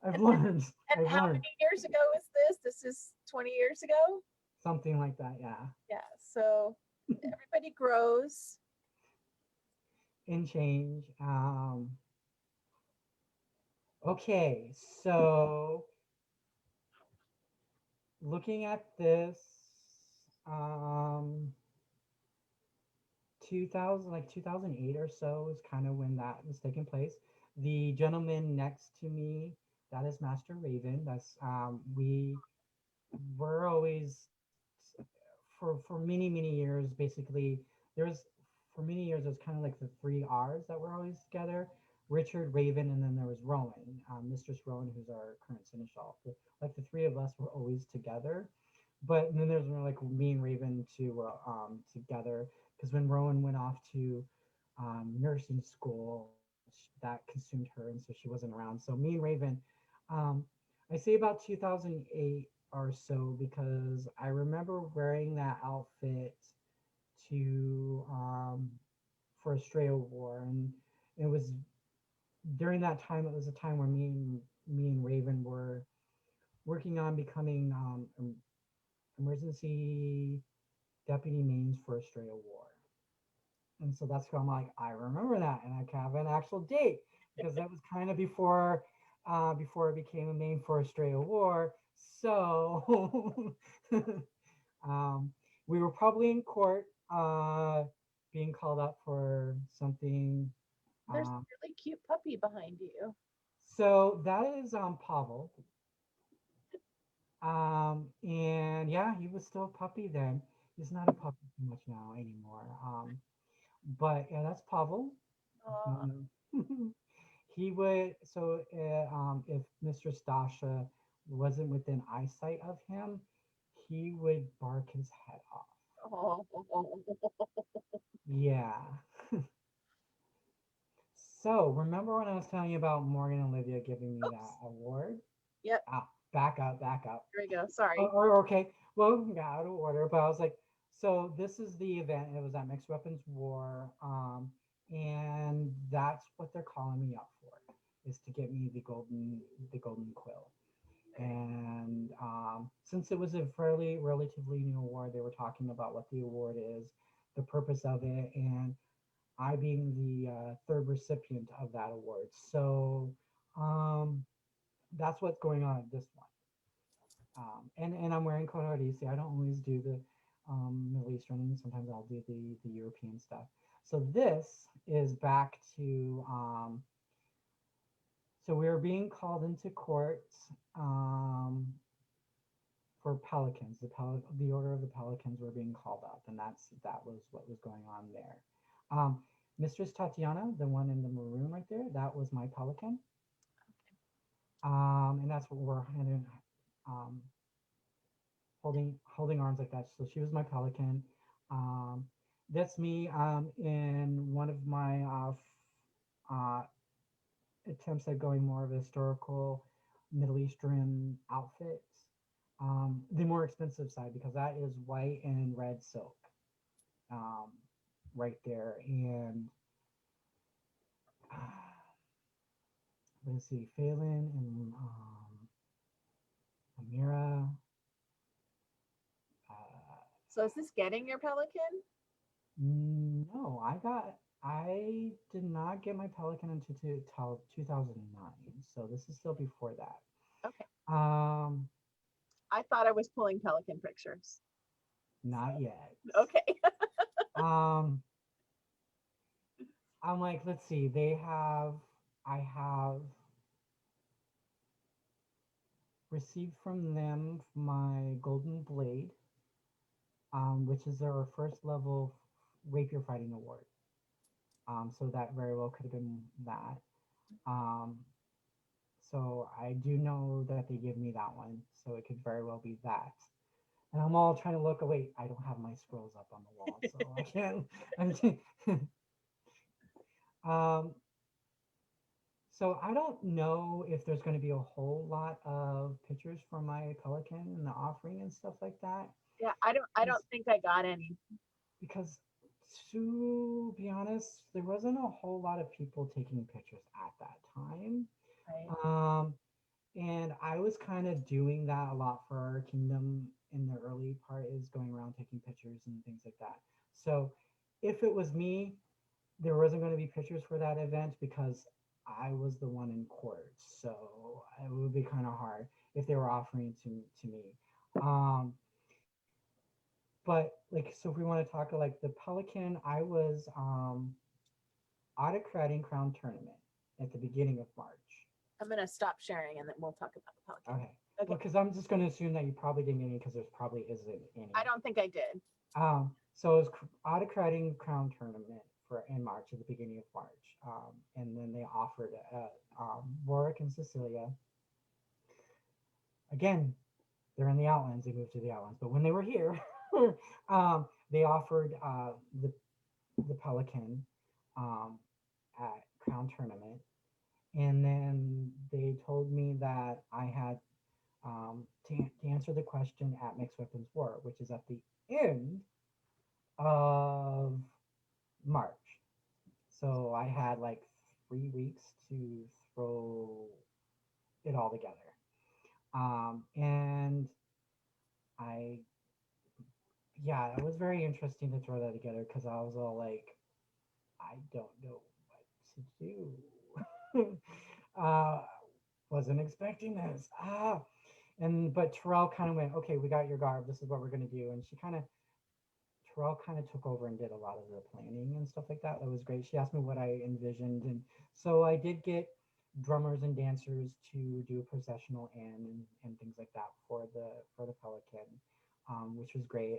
And learned, and I've how learned many years ago is this? This is 20 years ago. something like that, yeah. Yeah. So everybody grows. And change. Okay, so looking at this, um, 2000, like 2008 or so is kind of when that was taking place. The gentleman next to me, that is Master Raven. That's we were always for many years basically there's for many years it was kind of like the three R's that were always together: Ritchyrd, Raven, and then there was Rowan, Mistress Rowan, who's our current seneschal. Like the three of us were always together, but then there's like me and Raven too were together because when Rowan went off to nursing school, that consumed her, and so she wasn't around. So me and Raven, um, I say about 2008 or so because I remember wearing that outfit to for Australia War, and it was during that time. It was a time where me and Raven were working on becoming emergency deputy names for Australia War. And so that's why I'm like, I remember that, and I have an actual date because that was kind of before it became a name for Australia War. So um, we were probably in court, being called up for something. There's a Um, really cute puppy behind you. so that is Pavel. And yeah, he was still a puppy then. He's not a puppy too much now anymore. But yeah, that's Pavel. If you Aw. wanna- he would, so if Mr. Stasha wasn't within eyesight of him, he would bark his head off. Oh. Yeah. So remember when I was telling you about Morgan and Olivia giving me that Oops. award? Yep. Ah, back up, back up. Here we go. Sorry. Or okay, well, we got out of order, but I was like, so this is the event. It was at Mixed Weapons War, and that's what they're calling me up for, is to get me the golden quill. And since it was a fairly relatively new award, they were talking about what the award is, the purpose of it, and I being the third recipient of that award. So um, that's what's going on at this one. And I'm wearing Corardisi. I don't always do the Middle Eastern. Sometimes I'll do the European stuff. So this is back to so we were being called into court um, for pelicans. The order of the pelicans were being called up, and that was what was going on there. Mistress Tatiana, the one in the maroon right there, that was my pelican. And that's what we're um, holding arms like that. So she was my pelican. Um, that's me in one of my uh, attempts at going more of a historical Middle Eastern outfits. The more expensive side because that is white and red silk um, right there. And let's see, Phelan and Amira. Uh, So is this getting your pelican? No, I did not get my Pelican until 2009. So this is still before that. Okay. Um, I thought I was pulling pelican pictures. not yet. Okay. Um, I'm like, let's see, I have received from them my Golden Blade, which is their first level rapier fighting award. So that very well could have been that. Um, So I do know that they give me that one, so it could very well be that. And I'm all trying to look. Oh wait, I don't have my scrolls up on the wall, so I can't. I can't. um, so I don't know if there's going to be a whole lot of pictures for my pelican and the offering and stuff like that. Yeah, I don't think I got any. Because to be honest, there wasn't a whole lot of people taking pictures at that time. Right. Um, And I was kind of doing that a lot for our kingdom in the early part is going around taking pictures and things like that. So if it was me, there wasn't going to be pictures for that event because I was the one in court. So it would be kind of hard if they were offering to me. Um, but like, so if we want to talk like the Pelican, I was autocrating crown tournament at the beginning of March. I'm gonna stop sharing and then we'll talk about the pelican. Okay. Okay. Well, because I'm just going to assume that you probably didn't get any because there's probably isn't any. I don't think I did. So it was autocrating crown tournament for in March at the beginning of March, and then they offered Warwick and Cecilia. Again, they're in the Outlands. They moved to the Outlands, but when they were here, they offered the Pelican um, at crown tournament, and then they told me that I had to answer the question at Mixed Weapons War, which is at the end of March. So I had like 3 weeks to throw it all together. And I, yeah, it was very interesting to throw that together because I was all like, I don't know what to do. uh, wasn't expecting this. And but Terrell kind of went, okay, we got your garb. This is what we're gonna do. And Terrell kind of took over and did a lot of the planning and stuff like that. That was great. She asked me what I envisioned, and so I did get drummers and dancers to do a processional and things like that for the Pelican, which was great.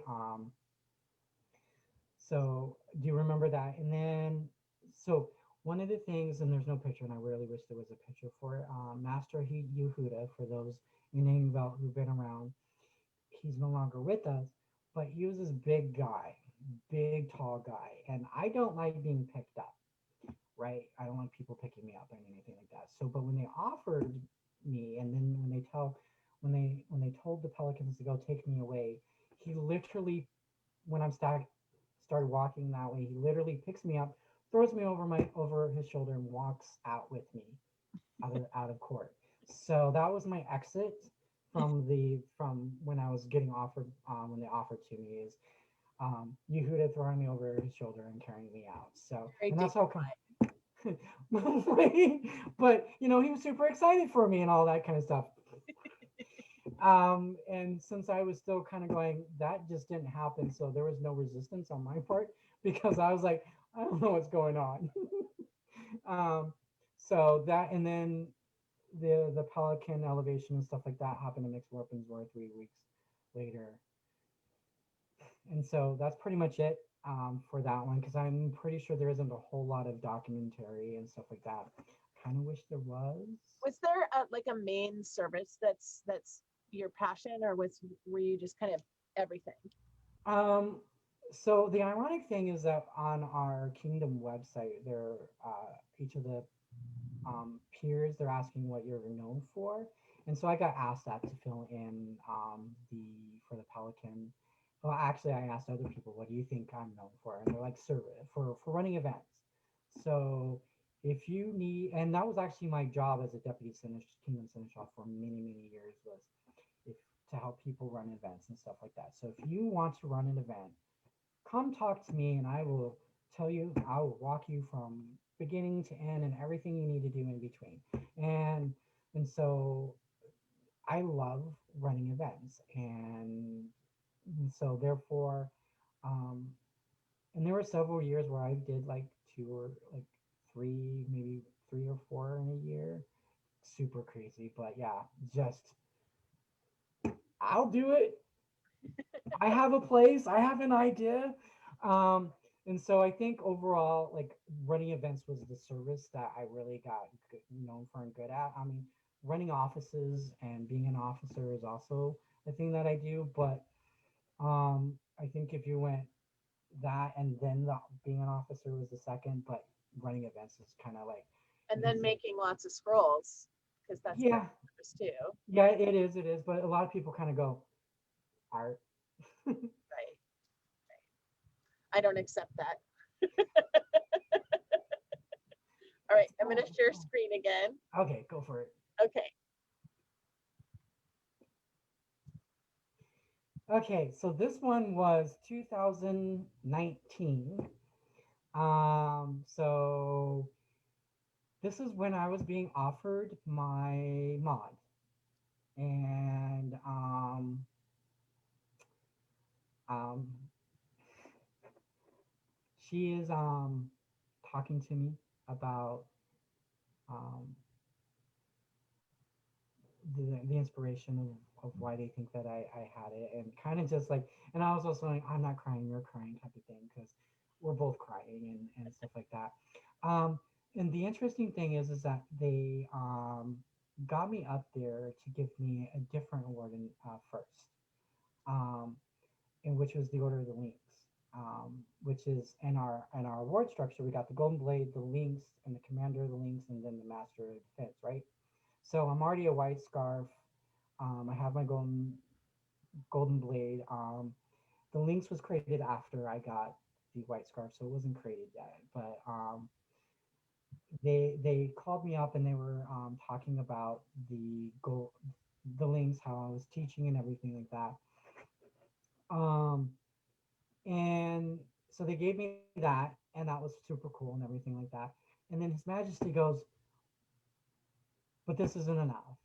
So do you remember that? And then, so one of the things, and there's no picture, and I really wish there was a picture for it. Master Yehuda, for those in Atenveldt who've been around, he's no longer with us, but he was this big guy, big tall guy, and I don't like being picked up, right? I don't like people picking me up and anything like that. So, but when they offered me, and then when they told the Pelicans to go take me away, he literally, when started walking that way, he literally picks me up, throws me over his shoulder, and walks out with me out of court. So that was my exit from when I was getting offered, when they offered to me, is Yehuda throwing me over his shoulder and carrying me out. So, Very and that's how come. dignified. But he was super excited for me and all that kind of stuff. And since I was still kind of going, that just didn't happen. So there was no resistance on my part because I was like, I don't know what's going on. um, so that, and then the Pelican elevation and stuff like that happened in Mixed Weapons War 3 weeks later. And so that's pretty much it, for that one, because I'm pretty sure there isn't a whole lot of documentary and stuff like that. Kind of wish there was. Was there like a main service that's your passion, or were you just kind of everything? Um, so the ironic thing is that on our kingdom website, there, each of the peers, they're asking what you're known for, and so I got asked that to fill in, the for the Pelican. Well, actually, I asked other people, what do you think I'm known for, and they're like, service for running events. So if you need, and that was actually my job as a deputy kingdom seneschal for many years, was if to help people run events and stuff like that. So if you want to run an event, come talk to me and I will tell you, I will walk you from beginning to end and everything you need to do in between. And so I love running events, and so therefore, um, and there were several years where I did like two or like three, maybe 3 or 4 in a year. Super crazy, but yeah, just I'll do it. I have a place, I have an idea. Um, and so I think overall, like running events was the service that I really got known for and good at. I mean, running offices and being an officer is also a thing that I do, but I think if you went that and then being an officer was the second, but running events is kind of like, And then making lots of scrolls, because that's part yeah, of the service too. yeah, it is, but a lot of people kind of go art. Right. I don't accept that. All right, I'm going to share screen again. Okay, go for it. Okay. Okay, so this one was 2019. So this is when I was being offered my mod, and um, she is talking to me about um, the inspiration of why they think that I had it, and kind of just like, and I was also like, I'm not crying, you're crying type of thing, because we're both crying and stuff like that. Um, and the interesting thing is that they got me up there to give me a different award first, um, and which was the Order of the Lynx, which is in our award structure. We got the Golden Blade, the Lynx, and the Commander of the Lynx, and then the Master of Defense, right? So I'm already a white scarf. I have my golden blade. The Lynx was created after I got the white scarf, so it wasn't created yet. But they called me up and they were talking about the links, how I was teaching and everything like that. Um, and so they gave me that, and that was super cool and everything like that. And then His Majesty goes, "But this isn't enough."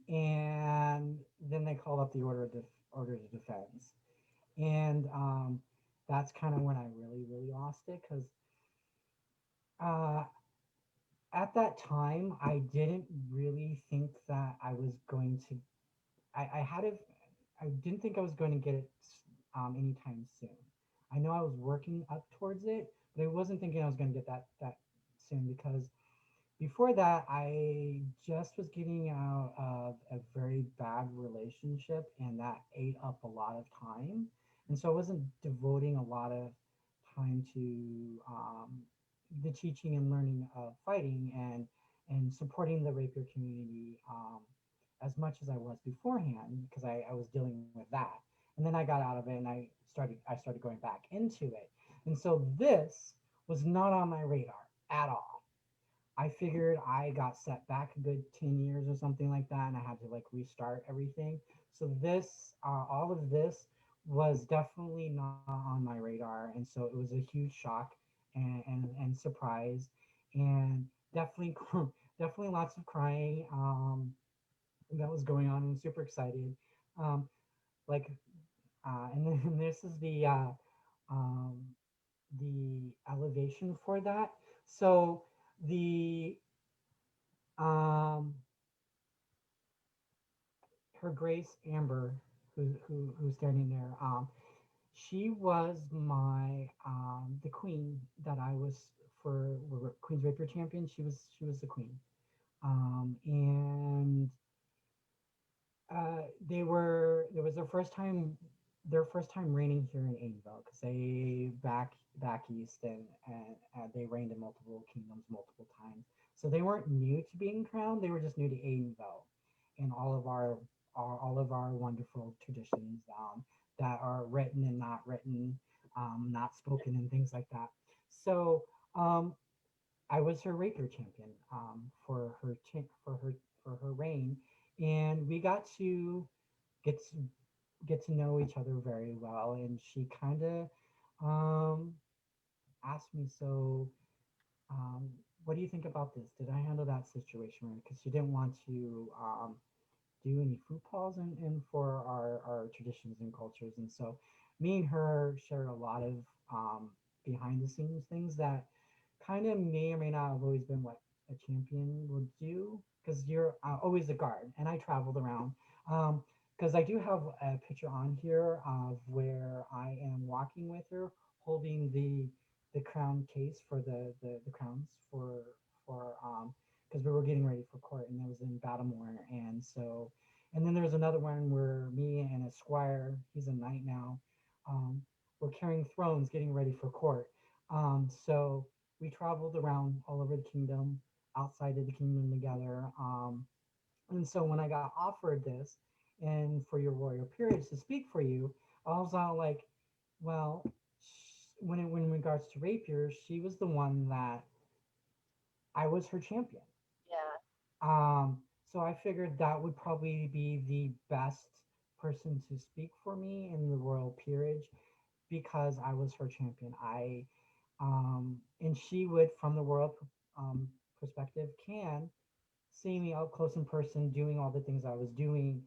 And then they called up the orders of defense, and that's kind of when I really lost it because uh, at that time I didn't really think that I was going to. I had it. I didn't think I was going to get it anytime soon. I know I was working up towards it, but I wasn't thinking I was going to get that soon because before that, I just was getting out of a very bad relationship, and that ate up a lot of time. And so I wasn't devoting a lot of time to the teaching and learning of fighting and supporting the rapier community as much as I was beforehand because I was dealing with that. And then I got out of it and I started going back into it. And so this was not on my radar at all. I figured I got set back a good 10 years or something like that, and I had to like restart everything. So all of this was definitely not on my radar. And so it was a huge shock and surprise, and definitely, definitely lots of crying that was going on, and super excited. Um, like, and then this is um, the elevation for that. So the um, Her Grace Amber, who's standing there, she was my the queen that I was for Queen's Rapier champion. She was the queen, and they were it was their first time reigning here in Atenveldt because they back east and they reigned in multiple kingdoms multiple times. So they weren't new to being crowned; they were just new to Atenveldt and all of our wonderful traditions that are written and not written, not spoken and things like that. So I was her rapier champion for her reign, and we got to get to get to know each other very well. And she kind of um, asked me, "So, um, what do you think about this? Did I handle that situation right?" Because she didn't want to do any food calls in for our traditions and cultures. And so, me and her shared a lot of behind the scenes things that kind of may or may not have always been what a champion would do because you're always a guard, and I traveled around. Because I do have a picture on here of where I am walking with her, holding the crown case for the crowns for because we were getting ready for court, and it was in Baltimore. And so, and then there's another one where me and a squire, he's a knight now, um, we're carrying thrones, getting ready for court. So we traveled around all over the kingdom, outside of the kingdom together. And so when I got offered this, and for your royal periods to speak for you, I was all like, well, when in regards to rapiers, she was the one that I was her champion. Yeah. So I figured that would probably be the best person to speak for me in the royal peerage because I was her champion. And she would, from the royal perspective, can see me up close in person doing all the things I was doing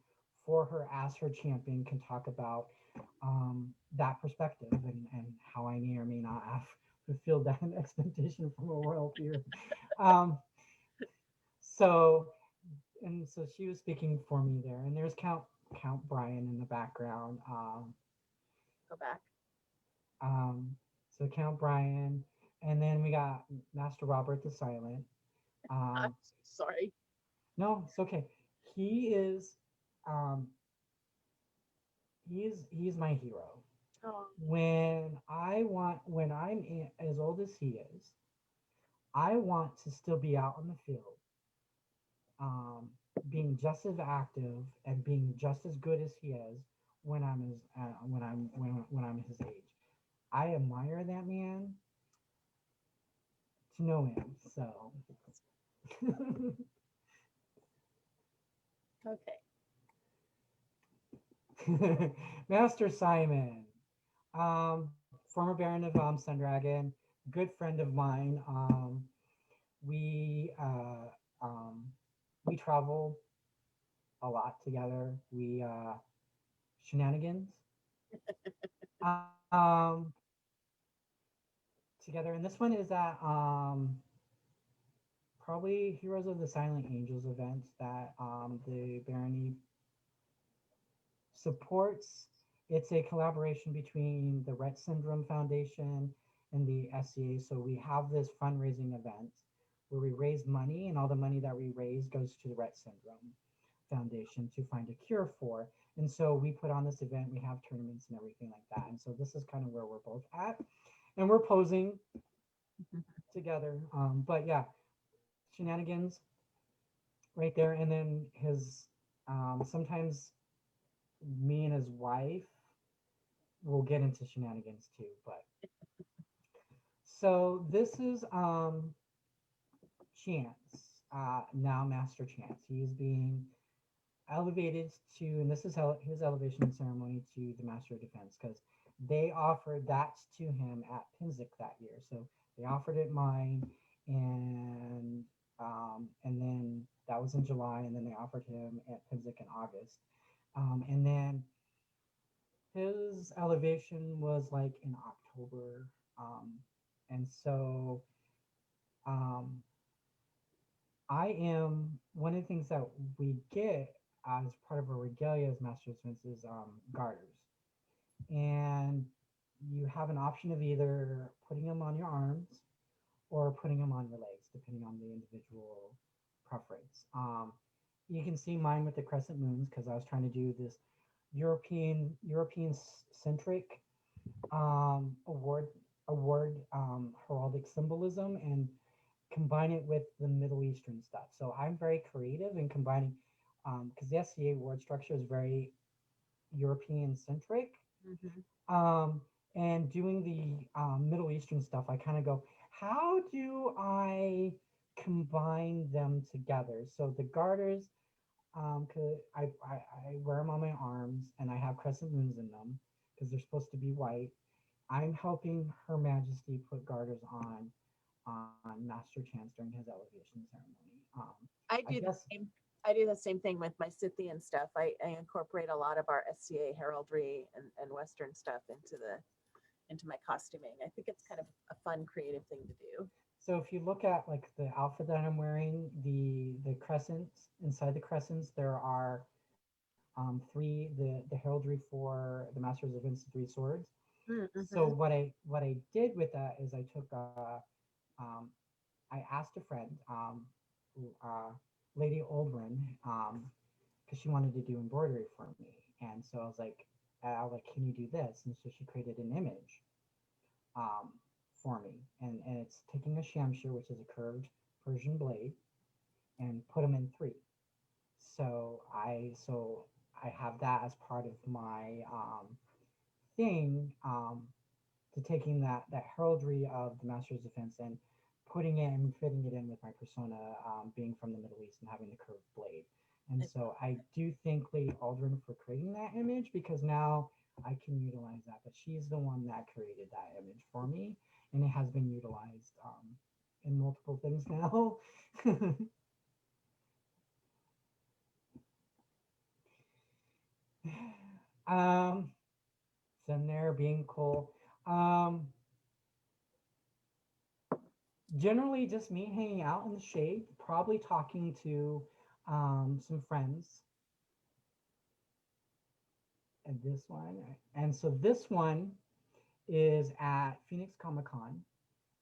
for her as her champion, can talk about that perspective and how I may or may not have fulfilled that expectation from a royal peer. Um, so so she was speaking for me there, and there's Count Brian in the background. Go back. Um, so Count Brian, and then we got Master Robert the Silent. I'm Um, so sorry. no, it's okay. He is, um, he's my hero. Oh, When I'm as old as he is, I want to still be out on the field, um, being just as active and being just as good as he is when I'm his age. I admire that man to know him. So Okay. Master Simon, former Baron of Sundragon, good friend of mine. We we travel a lot together. We shenanigans um, together, and this one is at probably Heroes of the Silent Angels event that the Barony supports. It's a collaboration between the Rett Syndrome Foundation and the SCA. So we have this fundraising event where we raise money, and all the money that we raise goes to the Rett Syndrome Foundation to find a cure for. And so we put on this event, we have tournaments and everything like that. And so this is kind of where we're both at. And we're posing together. But yeah, shenanigans right there. And then his sometimes me and his wife will get into shenanigans too. But so this is Chance, now Master Chance. He is being elevated to, and this is how his elevation ceremony to the Master of Defense, because they offered that to him at Pinzik that year. So they offered it mine, and then that was in July, and then they offered him at Pinzik in August, and then his elevation was like in October, and so um, I am one of the things that we get as part of our regalia as Master of Defense is garters, and you have an option of either putting them on your arms or putting them on your legs, depending on the individual preference. You can see mine with the crescent moons because I was trying to do this European centric award heraldic symbolism and combine it with the Middle Eastern stuff. So I'm very creative in combining because the SCA word structure is very European centric. Um, and doing the Middle Eastern stuff, I kind of go, how do I combine them together? So the garters, cause I wear them on my arms and I have crescent moons in them because they're supposed to be white. I'm helping Her Majesty put garters on Master Chance during his elevation ceremony. I I do the guess same. I do the same thing with my Scythian stuff. I incorporate a lot of our SCA heraldry and Western stuff into my costuming. I think it's kind of a fun, creative thing to do. so. If you look at like the outfit that I'm wearing, the crescents inside the crescents, there are the heraldry for the Masters of Vince three swords. So Mm-hmm. what I did with that is I took um, I asked a friend, Lady Oldrin, because she wanted to do embroidery for me, and so I was like, can you do this? And so she created an image um, for me, and it's taking a shamshir, which is a curved Persian blade, and put them in three. So I have that as part of my thing to taking that heraldry of the Master's Defense and putting it and fitting it in with my persona, being from the Middle East and having the curved blade. And so I do thank Lady Aldrin for creating that image because now I can utilize that. But she's the one that created that image for me, and it has been utilized in multiple things now. um, sitting there being cool. Um, Generally, just me hanging out in the shade, probably talking to some friends. And this one, and so this one is at Phoenix Comic Con.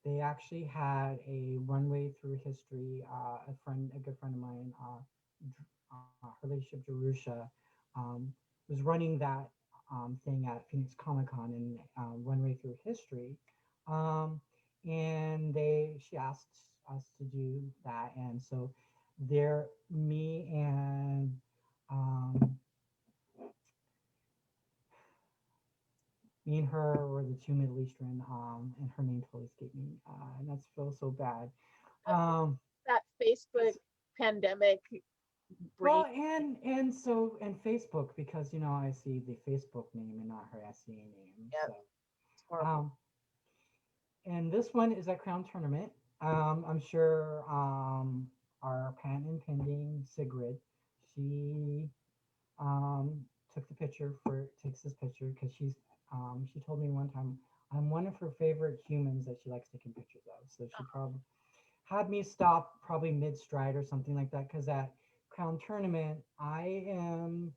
They actually had a runway through history. A good friend of mine, Her Ladyship Jerusha, was running that thing at Phoenix Comic Con and runway through history. Um, and she asked us to do that, and so there, um, me and her were the two Middle Eastern, and her name totally escaped me, and that's feels so bad. That Um, that Facebook pandemic Well, break. and Facebook, because I see the Facebook name and not her SCA name. Yep, So it's horrible. um and this one is at Crown Tournament. I'm sure our patent pending Sigrid, she um took the picture for takes this picture because she told me one time I'm one of her favorite humans that she likes taking pictures of. So she probably had me stop probably mid stride or something like that because at Crown Tournament I'm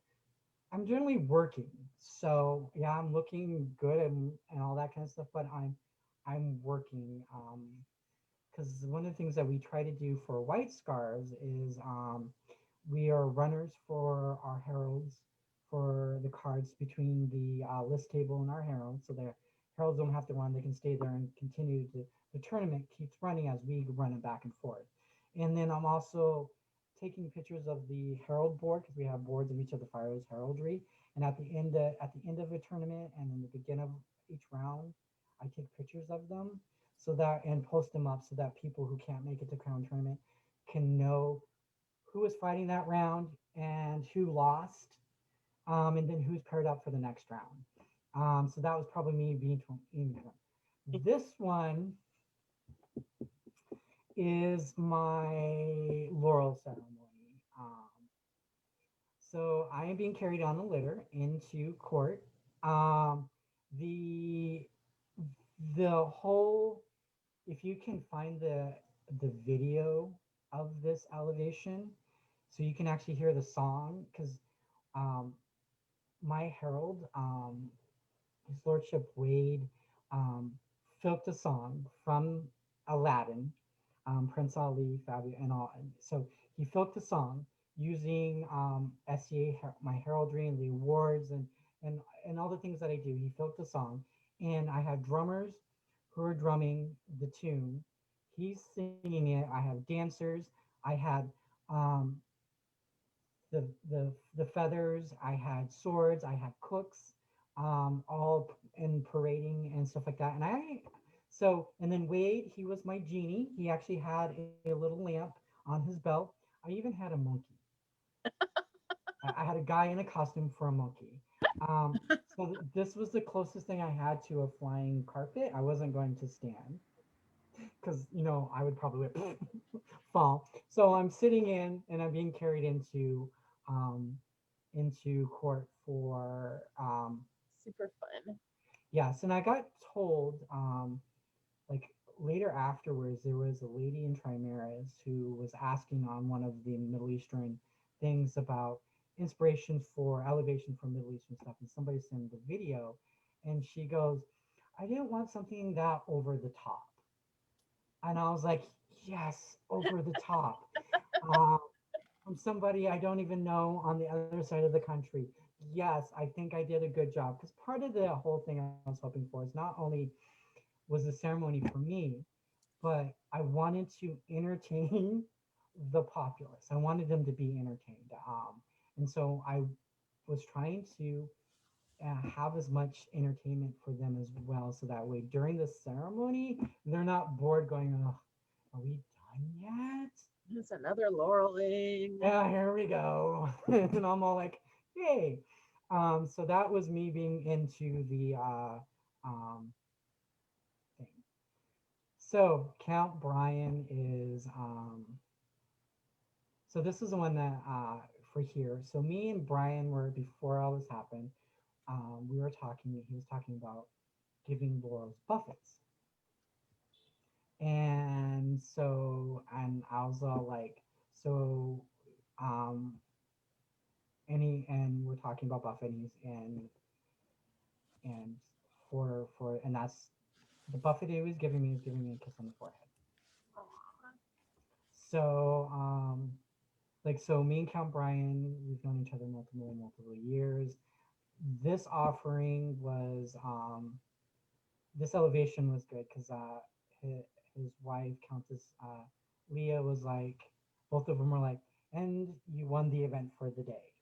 generally working. So yeah, I'm looking good and all that kind of stuff, but I'm working. Because one of the things that we try to do for White Scars is we are runners for our heralds for the cards between the list table and our heralds. So the heralds don't have to run; they can stay there and continue to the tournament keeps running as we run it back and forth. And then I'm also taking pictures of the herald board because we have boards of each of the fires heraldry. And at the end of a tournament and in the beginning of each round, I take pictures of them so that and post them up so that people who can't make it to Crown Tournament can know who was fighting that round and who lost, and then who's paired up for the next round. So that was probably me being this one is my laurel ceremony. So I am being carried on a litter into court. Um, the the whole if you can find the video of this elevation, so you can actually hear the song because um, my herald, His Lordship Wade, um, filked a song from Aladdin, Prince Ali, Fabio, and all. So he filked a song using SCA, my heraldry, and the awards, and all the things that I do. He filked a song, and I had drummers who are drumming the tune. He's singing it. I have dancers. I had um, the feathers. I had swords. I had cooks, all in parading and stuff like that. And then Wade, he was my genie. He actually had a little lamp on his belt. I even had a monkey. I had a guy in a costume for a monkey. Um, this was the closest thing I had to a flying carpet. I wasn't going to stand because I would probably fall. So I'm sitting in and I'm being carried um, into court for Super fun. yes, and I got told like later afterwards there was a lady in Trimaris who was asking on one of the Middle Eastern things about inspiration for elevation for Middle Eastern stuff, and somebody sent the video, and she goes, "I didn't want something that over the top." And I was like, yes, over the top. Uh, from somebody I don't even know on the other side of the country. Yes, I think I did a good job. Because part of the whole thing I was hoping for is not only was the ceremony for me, but I wanted to entertain the populace. I wanted them to be entertained. And so I was trying to have as much entertainment for them as well. So that way during the ceremony, they're not bored going, oh, are we done yet? It's another Laureling. Yeah, here we go. And I'm all like, yay. So that was me being into the um, thing. So Count Brian is so this is the one that for here. So me and Brian were before all this happened. We were talking. He was talking about giving Laurel's buffets, and I was all like, so um, and we're talking about buffeting and and that's the buffet he was giving me is giving me a kiss on the forehead. Aw. So so me and Count Brian, we've known each other multiple years. This offering was this elevation was good because his wife Countess Leah was like, both of them were like, and you won the event for the day.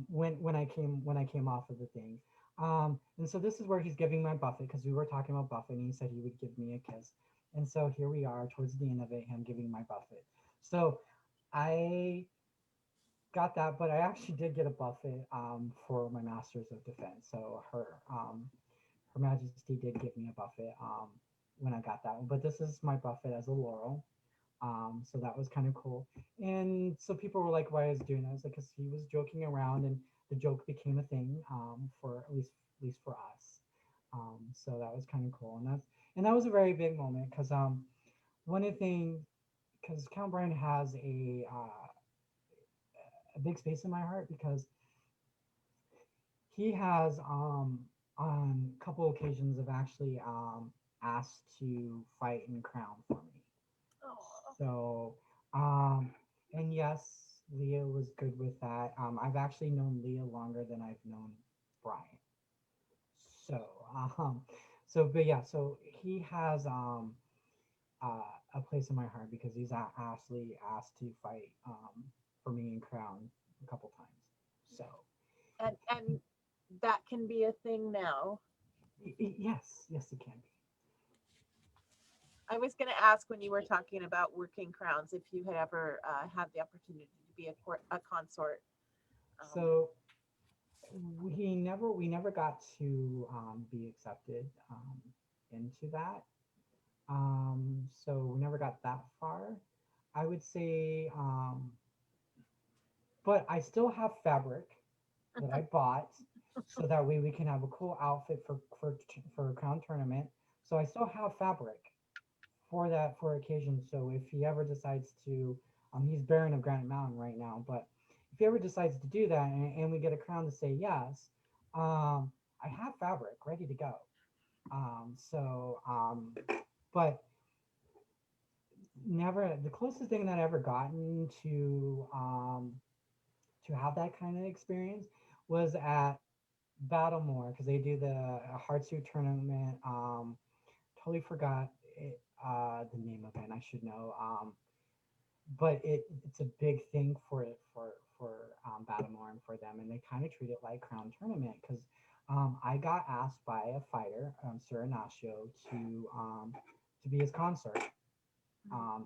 When I came off of the thing. And so this is where he's giving my buffet because we were talking about buffet and he said he would give me a kiss. And so here we are towards the end of it, him giving my buffet. So I got that, but I actually did get a buffet for my Masters of Defense. So Her Majesty did give me a buffet when I got that one. But this is my buffet as a laurel. So that was kind of cool. And so people were like, "Why is he doing that?" I was like, "Because he was joking around, and the joke became a thing for at least for us." So that was kind of cool, and that was a very big moment because one of the things because Count Brian has a big space in my heart because he has on a couple occasions have actually asked to fight in Crown for me. Oh, So um and yes, Leah was good with that. I've actually known Leah longer than I've known Brian. So um but yeah, so he has a place in my heart because he's actually asked to fight for me in Crown a couple times. So and that can be a thing now. yes, yes, it can be. I was going to ask when you were talking about working crowns if you had ever had the opportunity to be a consort. Um, So we never got to be accepted into that. So we never got that far. I would say, but I still have fabric that I bought, so that way we can have a cool outfit for a crown tournament. So I still have fabric for that for occasion. So if he ever decides to, he's Baron of Granite Mountain right now, but if he ever decides to do that and we get a crown to say yes, I have fabric ready to go. So, but never the closest thing that I ever gotten to have that kind of experience was at Battlemore because they do the Heartsuit tournament. Totally forgot the name of it. I should know. But it's a big thing for Battlemore and for them, and they kind of treat it like Crown Tournament because I got asked by a fighter, Sir Ignacio, to be his consort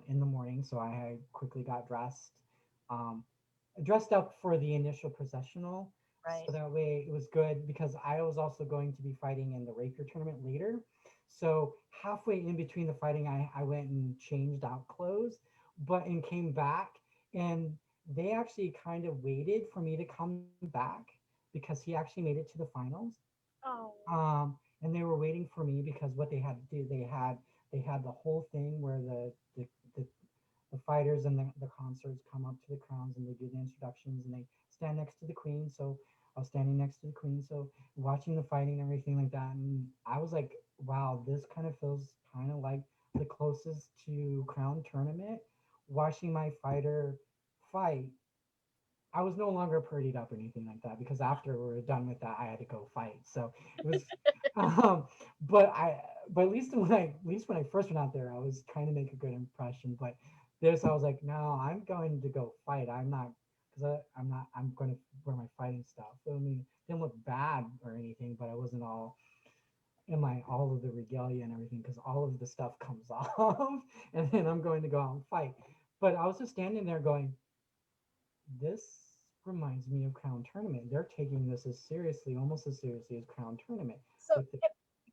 in the morning. So I had quickly got um, dressed up for the initial processional. right. So that way it was good because I was also going to be fighting in the rapier tournament later. So halfway in between the fighting, I went and changed out clothes, but and came back and they actually kind of waited for me to come back because he actually made it to the finals. Oh, And they were waiting for me because what they had to do, they had the whole thing where the the fighters and the consorts come up to the crowns and they do the introductions and they stand next to the queen. So I was standing next to the queen, so watching the fighting and everything like that. And I was like, wow, this kind of feels kind of like the closest to crown tournament. Watching my fighter fight, I was no longer prettied up or anything like that because after we were done with that, I had to go fight. So it was, um, but I, but at least when I first went out there, I was trying to make a good impression. But this, I was like, no, I'm going to go fight. I'm not, because I'm not, I'm going to wear my fighting stuff. So, I mean, it didn't look bad or anything, but I wasn't all in my all of the regalia and everything because all of the stuff comes off, and then I'm going to go out and fight. But I was just standing there going, this reminds me of Crown Tournament. They're taking this as seriously, almost as seriously as Crown Tournament. so With the,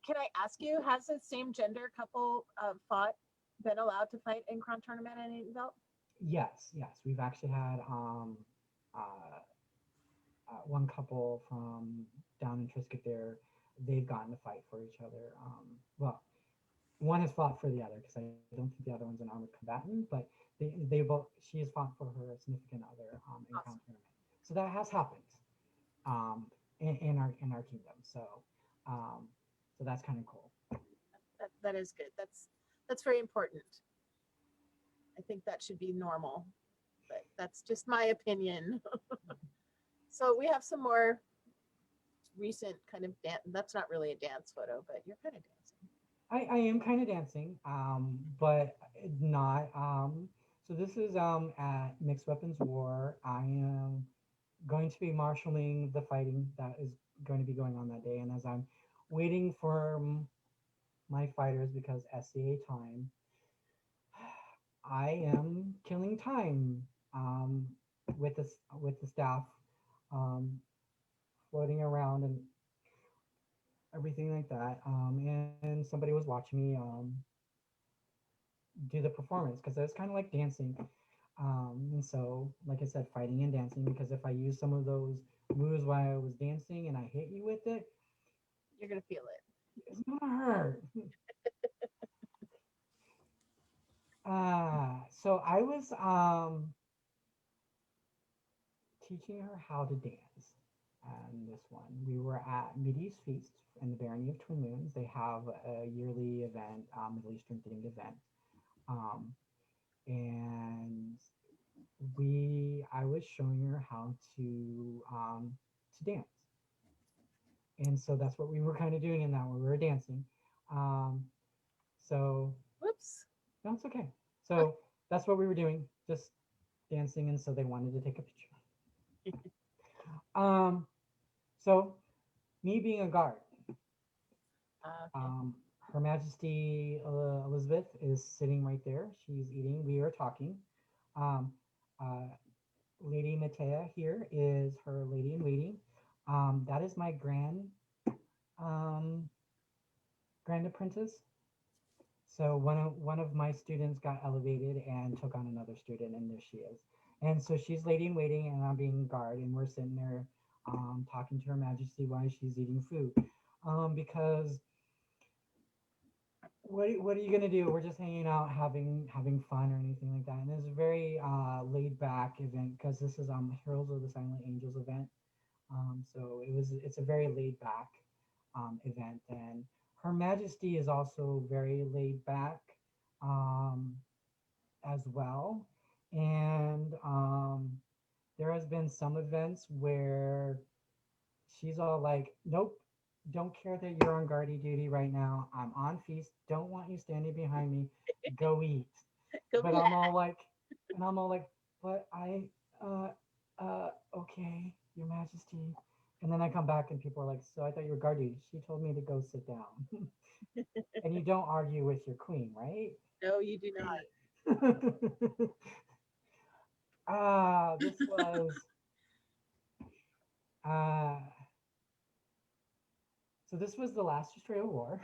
can I ask you, has the same gender couple been allowed to fight in Crown Tournament in Atenveldt? yes, yes, we've actually had uh, one couple from down in Trisket there. They've gotten to fight for each other. Well, one has fought for the other because I don't think the other one's an armored combatant, but they both she has fought for her significant other in Crown Awesome. Tournament. So that has happened in our kingdom. Um, so that's kind of cool. That is good. That's very important. I think that should be normal, but that's just my opinion. So we have some more recent kind of dance. That's not really a dance photo, but you're kind of dancing. I am kind of dancing, but not. So this is at Mixed Weapons War. I am going to be marshaling the fighting that is going to be going on that day, and as I'm waiting for my fighters because SCA time, I am killing time. with the staff, um, floating around and everything like that. And somebody was watching me do the performance because it was kind of like dancing. And so, like I said, fighting and dancing, because if I use some of those moves while I was dancing and I hit you with it, You're gonna feel it. it's gonna hurt. So I was teaching her how to dance. And this one, we were at Mideast Feast in the Barony of Twin Moons. They have a yearly event, Middle Eastern themed event. Um, and I was showing her how to dance, and so that's what we were kind of doing in that one. We were dancing. Um, so Whoops. no, it's okay. So that's what we were doing, just dancing, and so they wanted to take a picture. Um, so me being a guard, Okay. Her Majesty Elizabeth is sitting right there. She's eating. We are talking. Um, uh, Lady Matea here is her lady in waiting. That is my um, grand apprentice. So one of my students got elevated and took on another student, and there she is. And so she's lady in waiting, and I'm being guard, and we're sitting there talking to Her Majesty while she's eating food, because what are you gonna do? We're just hanging out, having fun or anything like that. And it's a very laid back event because this is Heroes of the Silent Angels event. So it's a very laid back event, and Her Majesty is also very laid back um, as well. And there has been some events where she's all like, "Nope, don't care that you're on guardy duty right now. I'm on feast. Don't want you standing behind me. Go eat." Go But relax. I'm all like, "But uh, okay, Your Majesty." And then I come back and people are like, "So I thought you were guard duty." She told me to go sit down. And you don't argue with your queen, right? No, you do not. This was uh, so this was the last Australia War.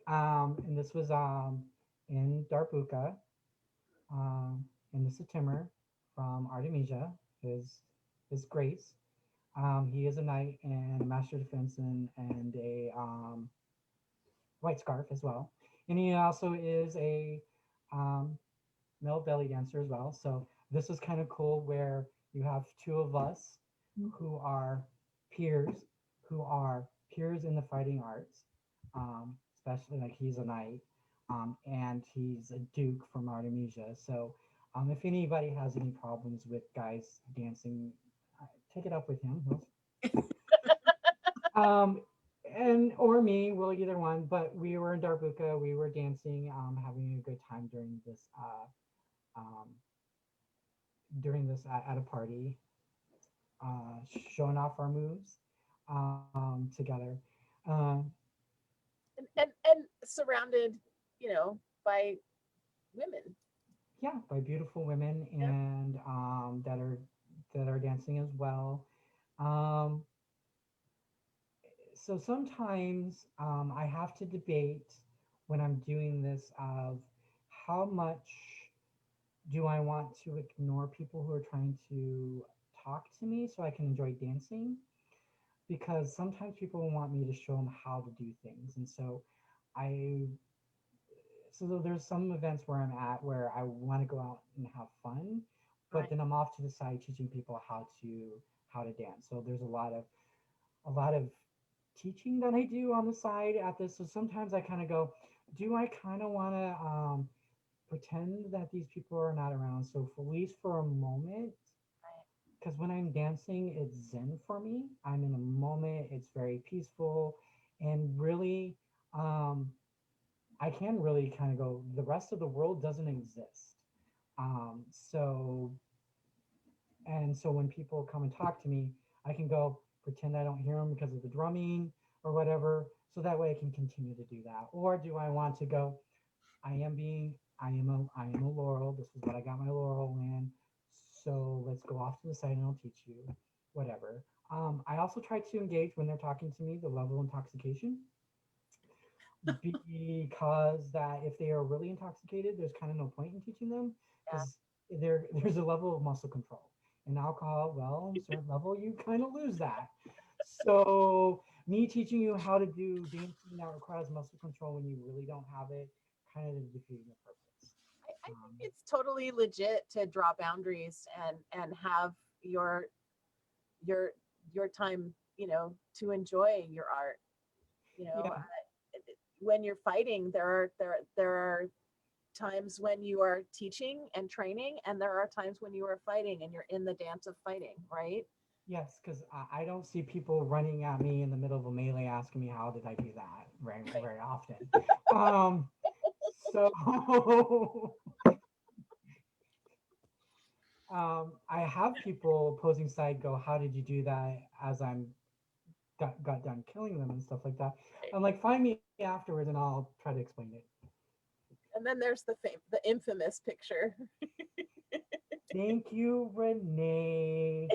And this was in Darbuka, in the September from Artemisia, his grace. He is a knight and a master defense and a white scarf as well. And he also is a um, male belly dancer as well. So this is kind of cool where you have two of us who are peers, who are peers in the fighting arts, especially like he's a knight, and he's a duke from Artemisia. So if anybody has any problems with guys dancing, take it up with him. Um, and or me, well, either one. But we were in Darbuka, we were dancing, having a good time um, during this at a party, showing off our moves together. Um, And surrounded, by women. yeah, by beautiful women Yep. and that are dancing as well. Um, so sometimes I have to debate when I'm doing this of how much do I want to ignore people who are trying to talk to me so I can enjoy dancing? Because sometimes people want me to show them how to do things, and I there's some events where I'm at where I want to go out and have fun, but Right. then I'm off to the side teaching people how to dance. So there's a lot of teaching that I do on the side at this. So sometimes I kind of go, do I kind of want to pretend that these people are not around? So for at least for a moment, Right. because when I'm dancing, it's zen for me. I'm in a moment. It's very peaceful, and really, um, I can really kind of go. The rest of the world doesn't exist. So and so when people come and talk to me, I can go pretend I don't hear them because of the drumming or whatever. So that way I can continue to do that. Or do I want to go? I am a laurel. This is what I got my laurel in. So let's go off to the side and I'll teach you, whatever. I also try to engage when they're talking to me, the level of intoxication, because that if they are really intoxicated, there's kind of no point in teaching them Yeah. because there's a level of muscle control. In alcohol, well, a certain level, you kind of lose that. So me teaching you how to do dancing that requires muscle control when you really don't have it, kind of defeating the purpose. I think it's totally legit to draw boundaries and have your your your time, to enjoy your art. You know, Yeah, when you're fighting, there are times when you are teaching and training, and there are times when you are fighting and you're in the dance of fighting, right? yes, because I don't see people running at me in the middle of a melee asking me how did I do that very, Right. very often. Um, so I have people posing side go, how did you do that as I'm got done killing them and stuff like that. I'm like, find me afterwards and I'll try to explain it. And then there's the infamous picture. Thank you, Renee.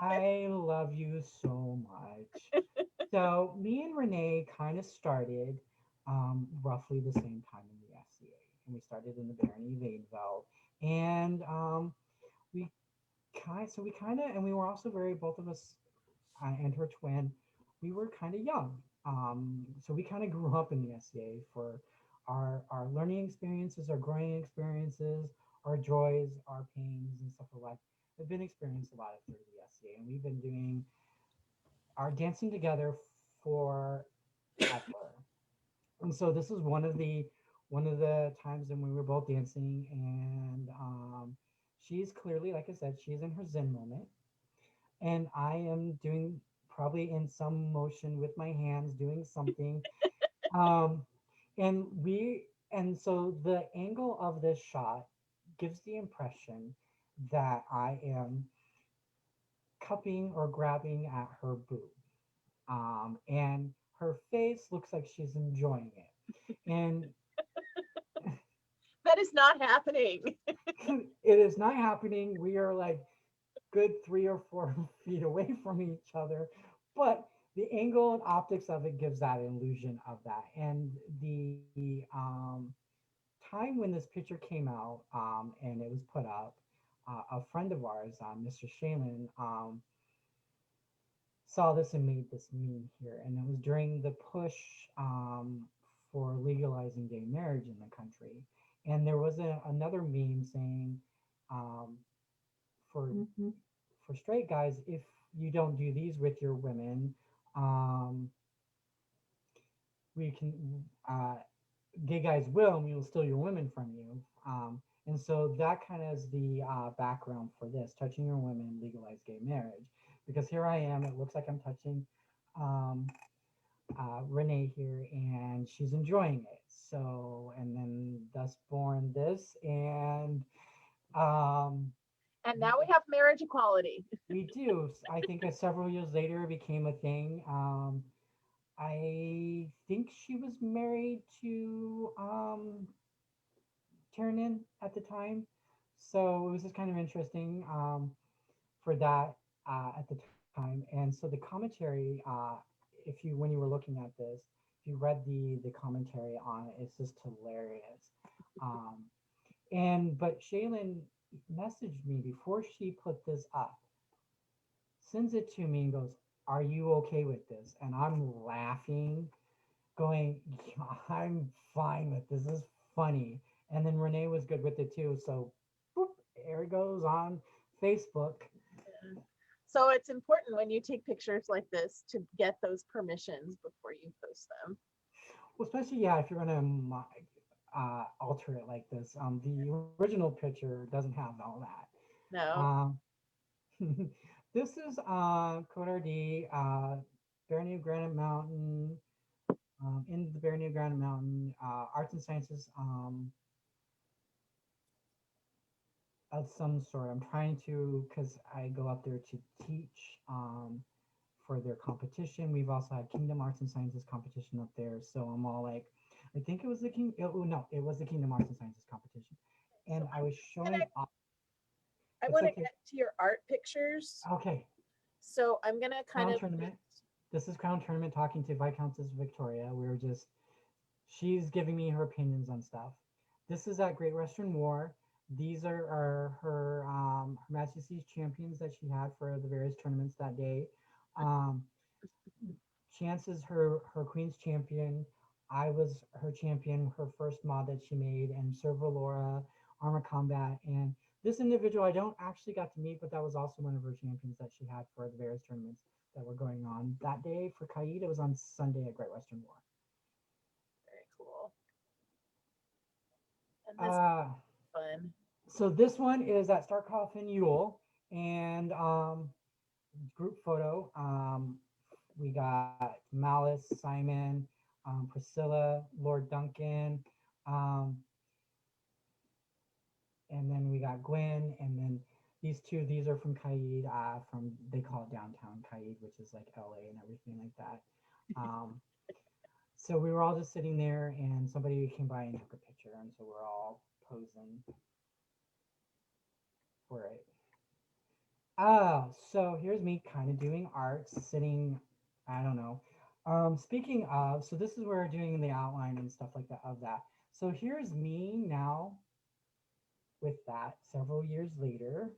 I love you so much. So me and Renee kind of started roughly the same time in the SCA, and we started in the Barony of Atenveldt, and we we kind of, and we were also very both of us and her twin, we were kind of young. So we kind of grew up in the SCA for our learning experiences, our growing experiences, our joys, our pains, and stuff like that. We've been experienced a lot of through the SCA, and we've been doing our dancing together for ever. And so this is one of the times when we were both dancing, and she's clearly, like I said, she's in her Zen moment, and I am doing probably in some motion with my hands doing something. Um, and so the angle of this shot gives the impression that I am cupping or grabbing at her boob. And her face looks like she's enjoying it. And That is not happening. it is not happening. We are like good 3 or 4 feet away from each other, but the angle and optics of it gives that illusion of that. And the time when this picture came out and it was put up, a friend of ours, Mr. Shalen, saw this and made this meme here. And it was during the push for legalizing gay marriage in the country. And there was another meme saying, um, for for straight guys, if you don't do these with your women, um, we can gay guys will, and we will steal your women from you. And so that kind of is the background for this: touching your women, legalize gay marriage. Because here I am, it looks like I'm touching um, Renee here, and she's enjoying it. So, and then thus born this, and um, And now we have marriage equality. we do. I think several years later it became a thing. I think she was married to Tiernan at the time. So it was just kind of interesting for that at the time. And so the commentary, if you when you were looking at this, if you read the commentary on it, it's just hilarious. Um, and but Shaylin messaged me before she put this up, sends it to me and goes, "Are you okay with this?" And I'm laughing, going, "Yeah, I'm fine with this. This is funny." And then Renee was good with it too. So, boop, there it goes on Facebook. So it's important when you take pictures like this to get those permissions before you post them. Well, especially yeah, if you're gonna alter it like this. The original picture doesn't have all that. No. This is Code RD, Barony of Granite Mountain, in the Barony of Granite Mountain, arts and sciences of some sort. I'm trying to, because I go up there to teach for their competition. We've also had Kingdom Arts and Sciences competition up there. So I'm all like, I think it was oh, no, it was the Kingdom Arts and Sciences competition. So And I was can I showing off. I It's want to okay. get to your art pictures. Okay. So I'm gonna kind Crown of Tournament. This is Crown Tournament talking to Viscountess Victoria. She's giving me her opinions on stuff. This is at Great Western War. These are Her Majesty's champions that she had for the various tournaments that day. Um, Chance is her queen's champion. I was her champion, her first mod that she made, and Sir Valora, Armor Combat, and this individual I don't actually got to meet, but that was also one of her champions that she had for the various tournaments that were going on that day for Kaid. It was on Sunday at Great Western War. very cool. And this Uh, fun. so this one is at Starkhoff and Yule, and group photo. We got Malice, Simon, Priscilla, Lord Duncan, um, and then we got Gwen, and then these are from Kaid, from they call it downtown Kaid, which is like LA and everything like that. Um, so we were all just sitting there, and somebody came by and took a picture, and so we're all posing for it. So here's me kind of doing art, sitting, I don't know. Speaking of, so this is where we're doing the outline and stuff like that of that. So here's me now with that several years later.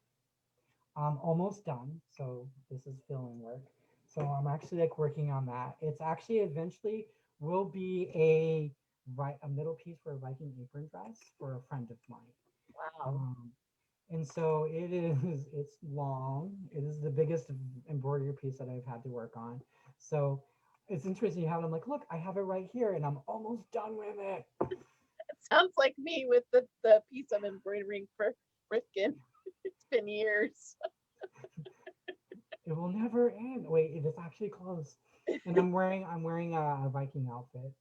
I'm almost done. So this is fill-in work. So I'm actually like working on that. It's actually eventually will be a middle piece for a Viking apron dress for a friend of mine. Wow. Um, and so it's long. It is the biggest embroidery piece that I've had to work on. So it's interesting how I'm like, look, I have it right here and I'm almost done with it. It sounds like me with the piece I'm embroidering for Rifkin. It's been years. It will never end. Wait, it is actually close. And I'm wearing a Viking outfit.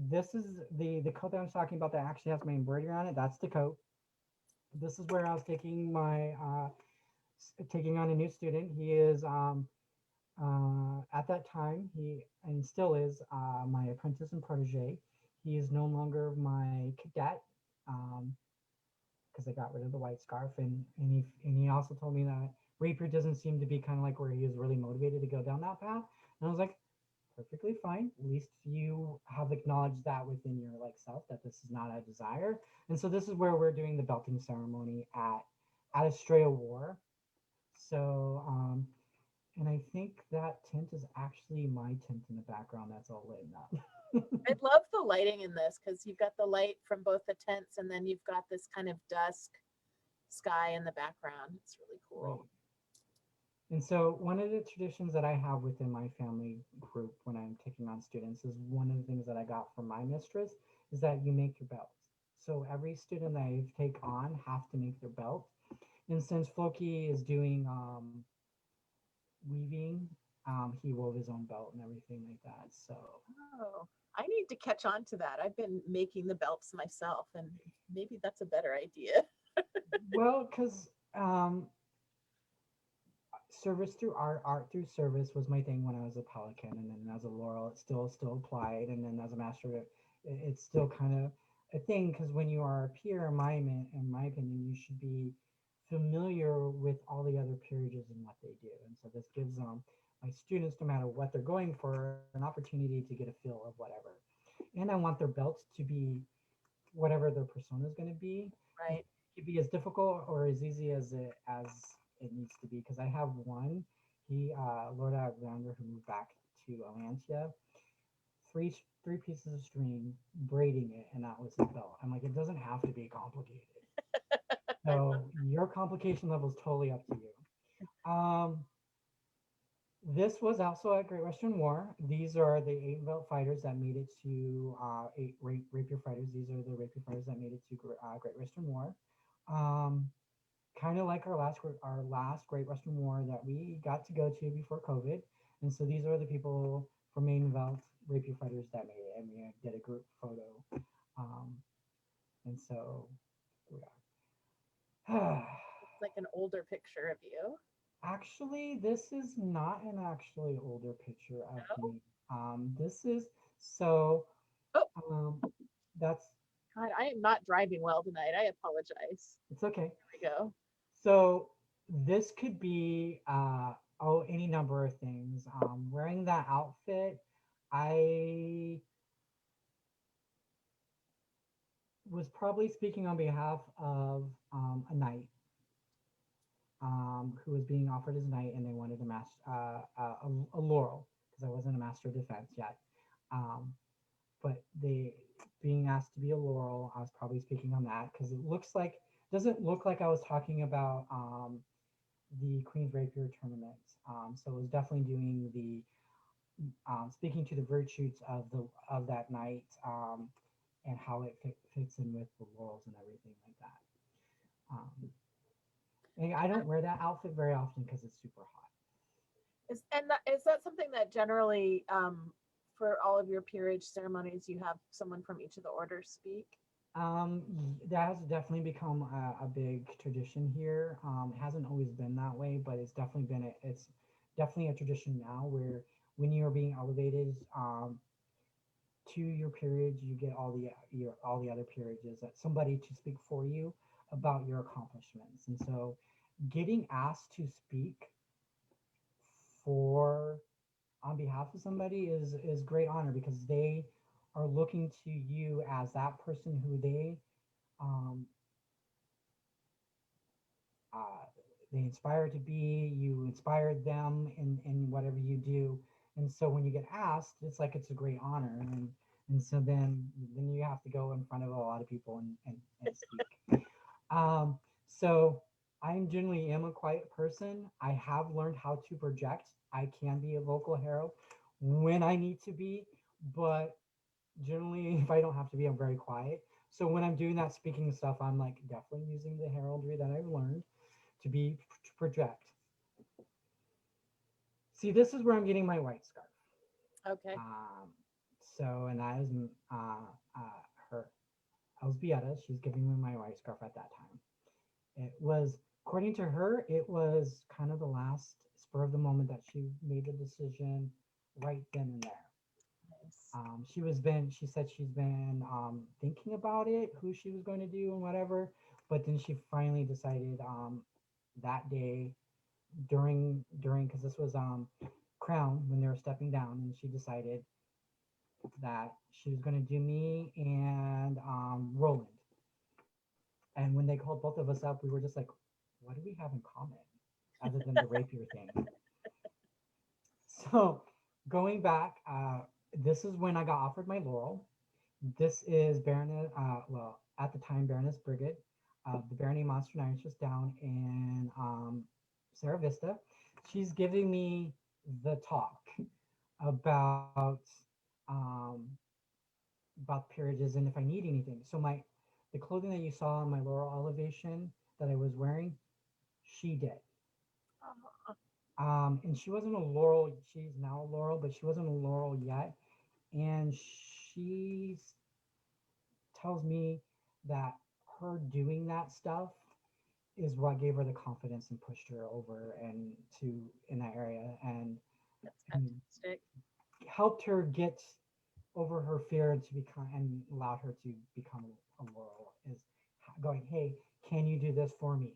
This is the coat that I'm talking about that actually has my embroidery on it. That's the coat. This is where I was taking on a new student. He is at that time, he and still is my apprentice and protege. He is no longer my cadet because I got rid of the white scarf, and he also told me that rapier doesn't seem to be kind of like where he is really motivated to go down that path. And I was like, perfectly fine. At least you have acknowledged that within your like self that this is not a desire. And so this is where we're doing the belting ceremony at Estrella War. So and I think that tent is actually my tent in the background that's all lit up. I love the lighting in this because you've got the light from both the tents and then you've got this kind of dusk sky in the background. It's really Right. cool. And so one of the traditions that I have within my family group when I'm taking on students is one of the things that I got from my mistress is that you make your belts. So every student that I take on have to make their belt. And since Floki is doing weaving, he wove his own belt and everything like that. So Oh, I need to catch on to that. I've been making the belts myself, and maybe that's a better idea. well, because service through art through service was my thing when I was a Pelican, and then as a Laurel, it still applied, and then as a Master, it's still kind of a thing because when you are a peer, in my opinion, you should be familiar with all the other peerages and what they do, and so this gives my students, no matter what they're going for, an opportunity to get a feel of whatever, and I want their belts to be whatever their persona is going to be. It Right. could be as difficult or as easy as it needs to be because I have one. Lord Alexander, who moved back to Atlantia, three pieces of string, braiding it, and that was his belt. I'm like, it doesn't have to be complicated. I love. So your complication level is totally up to you. This was also at Great Western War. These are the Atenveldt fighters that made it to rapier fighters. These are the rapier fighters that made it to Great Western War. Um, Kind of like our last Great Western War that we got to go to before COVID. And so these are the people from Atenveldt rapier fighters that made it, and we did a group photo. Um, and so we are. It's like an older picture of you. Actually, this is not an actually older picture of No? me. This is so. Oh, Um, that's God, I am not driving well tonight. I apologize. it's okay. Here we go. So this could be any number of things. Wearing that outfit, I was probably speaking on behalf of a knight who was being offered his knight, and they wanted a a laurel because I wasn't a master of defense yet. Um, but they being asked to be a laurel, I was probably speaking on that because it looks like doesn't look like I was talking about the Queen's Rapier tournament. So it was definitely doing the speaking to the virtues of the of that night and how it fits in with the laurels and everything like that. And I don't wear that outfit very often because it's super hot. Is that something that generally for all of your peerage ceremonies you have someone from each of the orders speak? That has definitely become a big tradition here. It hasn't always been that way, but it's definitely a tradition now where when you are being elevated to your peerage, you get all the other peerages that somebody to speak for you about your accomplishments. And so getting asked to speak for on behalf of somebody is great honor because they are looking to you as that person who um, uh, they inspire to be. You inspired them in whatever you do, and so when you get asked, it's like it's a great honor, and so then you have to go in front of a lot of people and speak. So I generally am a quiet person. I have learned how to project. I can be a vocal herald when I need to be, but generally, if I don't have to be, I'm very quiet. So when I'm doing that speaking stuff, I'm like definitely using the heraldry that I've learned to project. See, this is where I'm getting my white scarf. Okay. Um, so, and that is her, Elsbieta. She's giving me my white scarf at that time. It was, according to her, it was kind of the last spur of the moment that she made the decision right then and there. Nice. She said she's been thinking about it, who she was going to do and whatever, but then she finally decided that day because this was Crown when they were stepping down, and she decided that she was going to do me and Roland. And when they called both of us up, we were just like, what do we have in common other than the rapier thing? So going back, this is when I got offered my laurel. This is Baroness, well, at the time, Baroness Brigid, the Barony Monster Nine, just down in Sarah Vista. She's giving me the talk about um, about peerages and if I need anything. So the clothing that you saw on my laurel elevation that I was wearing, she did. Uh, And she wasn't a laurel. She's now a laurel, but she wasn't a laurel yet. And she tells me that her doing that stuff is what gave her the confidence and pushed her over and to in that area that's and fantastic. helped her get over her fear to become and allowed her to become a laurel is going, hey, can you do this for me?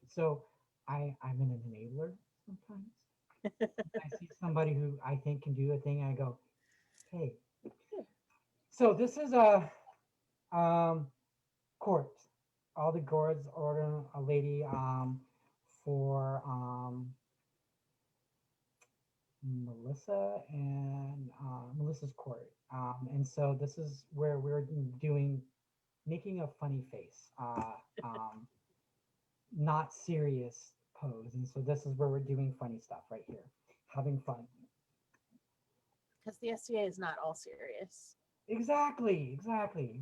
So I'm an enabler sometimes. I see somebody who I think can do a thing, I go, hey. So this is um court. All the guards order a lady for Melissa and Melissa's court. And so this is where we're doing making a funny face, not serious pose. And so this is where we're doing funny stuff right here, having fun. Because the SCA is not all serious. Exactly.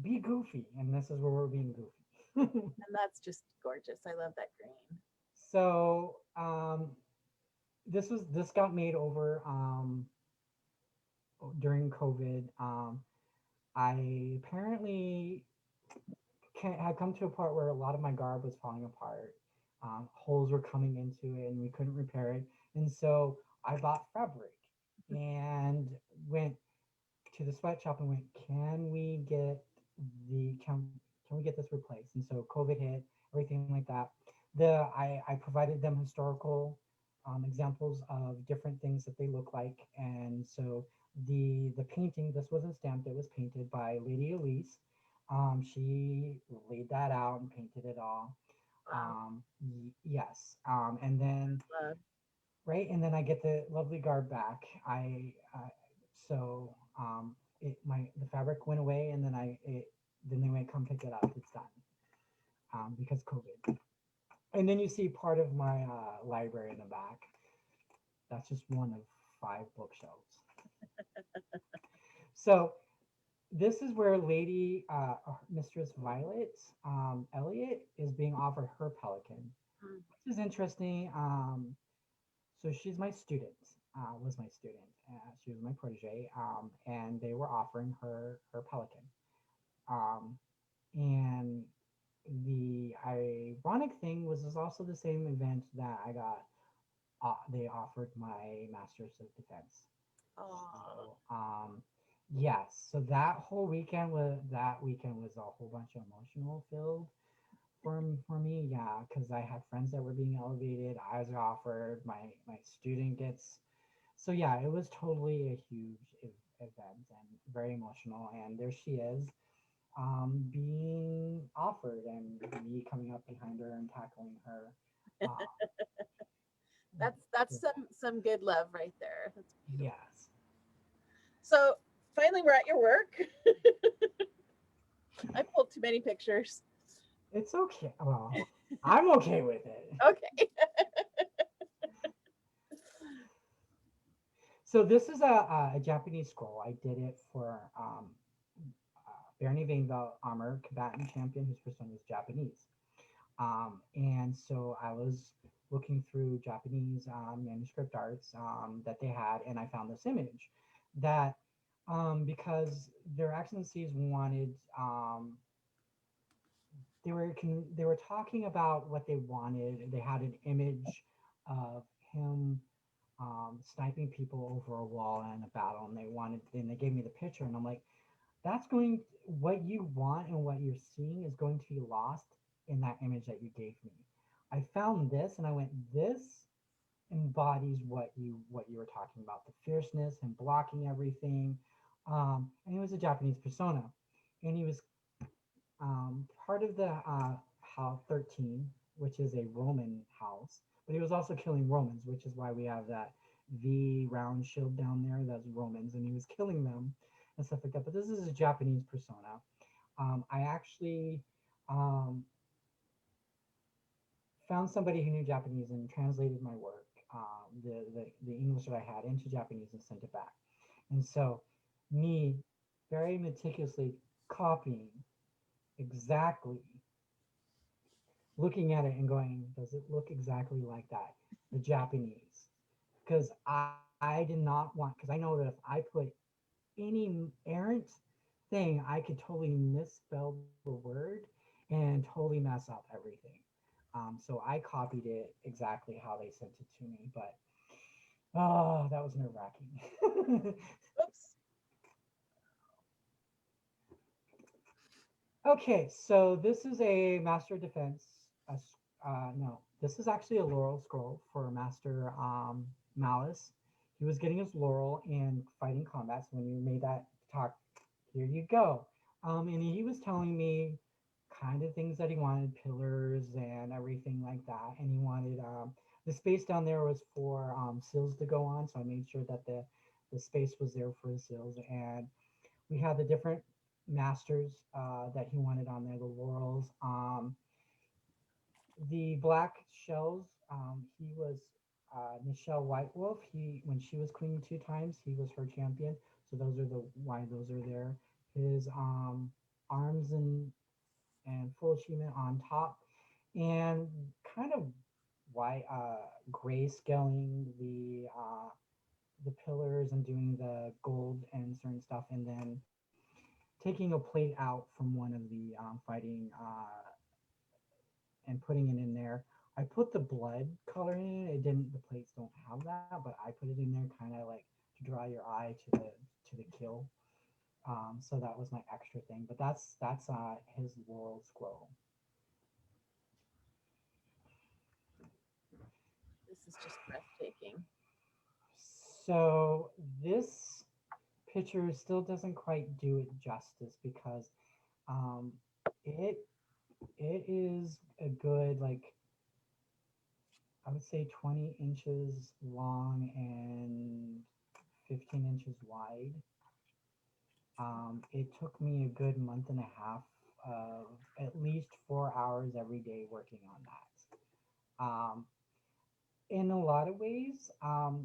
Be goofy. And this is where we're being goofy. And that's just gorgeous. I love that green. So this got made over during COVID. I apparently had come to a part where a lot of my garb was falling apart. Holes were coming into it, and we couldn't repair it. And so I bought fabric and went to the sweatshop and went, can we get this replaced? And so COVID hit, everything like that. I provided them historical examples of different things that they look like, and so the painting, this wasn't stamped, it was painted by Lady Elise. She laid that out and painted it all. Wow. Yes, and then Love. right, and then I get the lovely garb back. So it my the fabric went away, and then then they went come pick it up. It's done because COVID. And then you see part of my library in the back. That's just one of 5 bookshelves. So this is where Lady Mistress Violet Elliot is being offered her pelican, Mm. which is interesting. So she's my student, was my student. She was my protege, and they were offering her pelican. Um, and the ironic thing was is also the same event that I got. They offered my Masters of Defense. Oh, So yes, so that weekend was a whole bunch of emotional filled for me, yeah, because I had friends that were being elevated. I was offered my student gets. So yeah, it was totally a huge event and very emotional. And there she is, being offered, and me coming up behind her and tackling her. Uh, that's some good love right there. That's beautiful. yes, So finally, we're at your work. I pulled too many pictures. it's okay. Well, I'm okay with it. Okay. So this is a Japanese scroll. I did it for Barney Vainveld, armor combatant champion, whose persona is Japanese. And so I was looking through Japanese manuscript arts that they had, and I found this image that because their excellencies wanted, they were talking about what they wanted. They had an image of him sniping people over a wall in a battle, and they gave me the picture, and I'm like, that's going what you want and what you're seeing is going to be lost in that image that you gave me. I found this and I went, this embodies what you were talking about, the fierceness and blocking everything. And he was a Japanese persona, and he was part of the House 13, which is a Roman house, but he was also killing Romans, which is why we have that V round shield down there. That's Romans, and he was killing them and stuff like that. But this is a Japanese persona. I actually um, found somebody who knew Japanese and translated my work, the English that I had, into Japanese and sent it back. And so, me very meticulously copying exactly, looking at it and going, does it look exactly like that? The Japanese. Because I did not want, because I know that if I put any errant thing, I could totally misspell the word and totally mess up everything. So I copied it exactly how they sent it to me, but oh, that was nerve wracking. Oops. Okay, so this is a Master of Defense. No, this is actually a Laurel Scroll for Master Malice. He was getting his Laurel in fighting combats. When you made that talk, here you go. And he was telling me kind of things that he wanted, pillars and everything like that. And he wanted the space down there was for seals to go on, so I made sure that the space was there for the seals. And we had the different masters that he wanted on there, the laurels. The black shells, he was Michelle White Wolf. When she was queen 2 times, he was her champion. So those are the why those are there. His arms and full achievement on top, and kind of why gray scaling the pillars and doing the gold and certain stuff, and then taking a plate out from one of the fighting and putting it in there. I put the blood color in it. It didn't. The plates don't have that, but I put it in there, kind of like to draw your eye to the kill. So that was my extra thing. But that's his laurel scroll. This is just breathtaking. So this picture still doesn't quite do it justice because um, it it is a good like I would say 20 inches long and 15 inches wide. It took me a good month and a half of at least 4 hours every day working on that. In a lot of ways,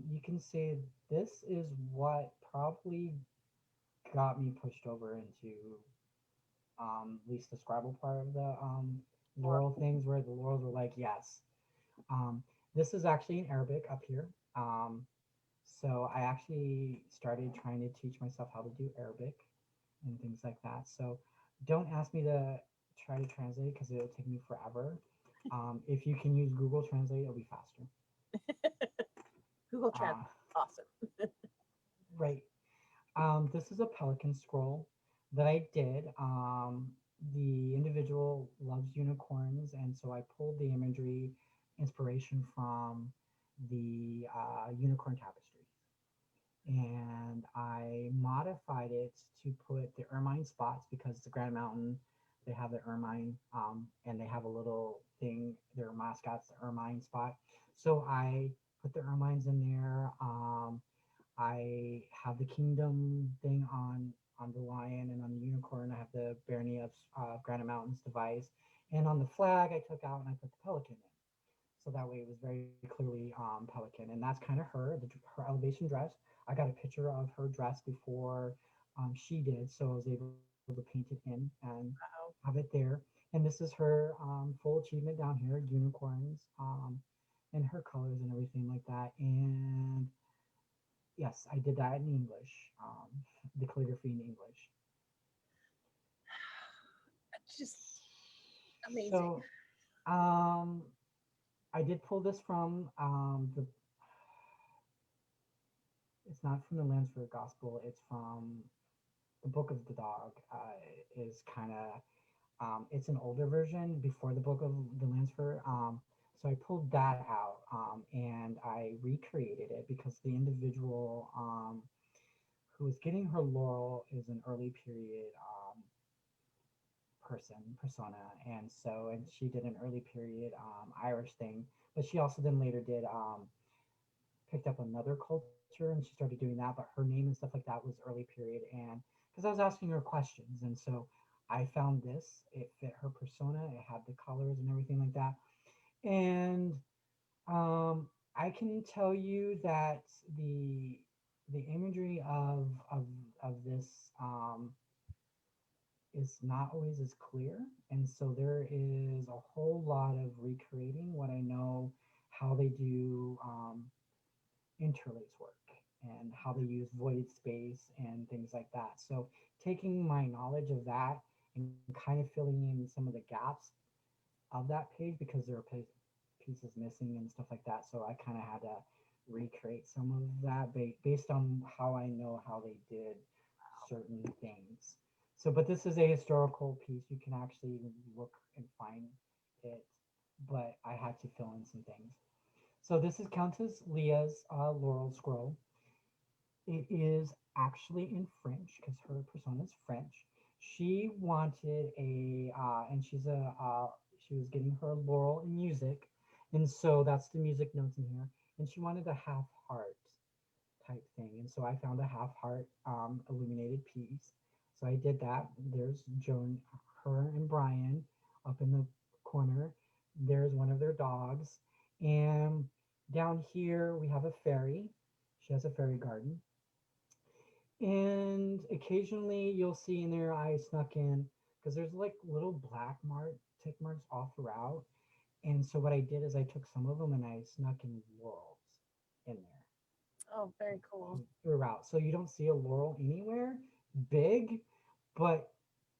you can say this is what probably got me pushed over into at least the Scrabble part of the Laurel things, where the Laurels were like, yes. Um, this is actually in Arabic up here. So I actually started trying to teach myself how to do Arabic and things like that. So don't ask me to try to translate because it'll take me forever. If you can use Google Translate, it'll be faster. Google Translate. Awesome. Right. This is a Pelican Scroll that I did. The individual loves unicorns, and so I pulled the imagery inspiration from the unicorn tapestry. And I modified it to put the ermine spots because the Grand Mountain, they have the ermine, and they have a little thing, their mascots, the ermine spot. So I put the ermines in there. I have the kingdom thing on the lion, and on the unicorn, I have the Barony of Granite Mountains device. And on the flag, I took out and I put the pelican in. So that way it was very clearly pelican. And that's kind of her, her elevation dress. I got a picture of her dress before she did. So I was able to paint it in and Wow. have it there. And this is her full achievement down here, unicorns, and her colors and everything like that. And yes, I did that in English, the calligraphy in English. Just amazing. So um, I did pull this from the. It's not from the Lansford Gospel. It's from the Book of the Dog. Is kind of it's an older version before the Book of the Lansford. So I pulled that out and I recreated it because the individual who is getting her laurel is an early period persona, and so and she did an early period Irish thing, but she also then later did picked up another culture and she started doing that, but her name and stuff like that was early period. And because I was asking her questions, and so I found this, it fit her persona, it had the colors and everything like that. And I can tell you that the imagery of this is not always as clear. And so there is a whole lot of recreating what I know, how they do interlace work and how they use voided space and things like that. So taking my knowledge of that and kind of filling in some of the gaps of that page because there are pieces missing and stuff like that. So I kind of had to recreate some of that based on how I know how they did certain things. So, but this is a historical piece. You can actually look and find it, but I had to fill in some things. So this is Countess Leah's Laurel Scroll. It is actually in French because her persona is French. She wanted and she was getting her laurel in music, and so that's the music notes in here. And she wanted a half heart type thing, and so I found a half heart illuminated piece. So I did that. There's Joan, her and Brian up in the corner. There's one of their dogs, and down here we have a fairy. She has a fairy garden. And occasionally you'll see in there I snuck in because there's like little tick marks all throughout. And so what I did is I took some of them and I snuck in laurels in there Oh, very cool. throughout. So you don't see a laurel anywhere big, but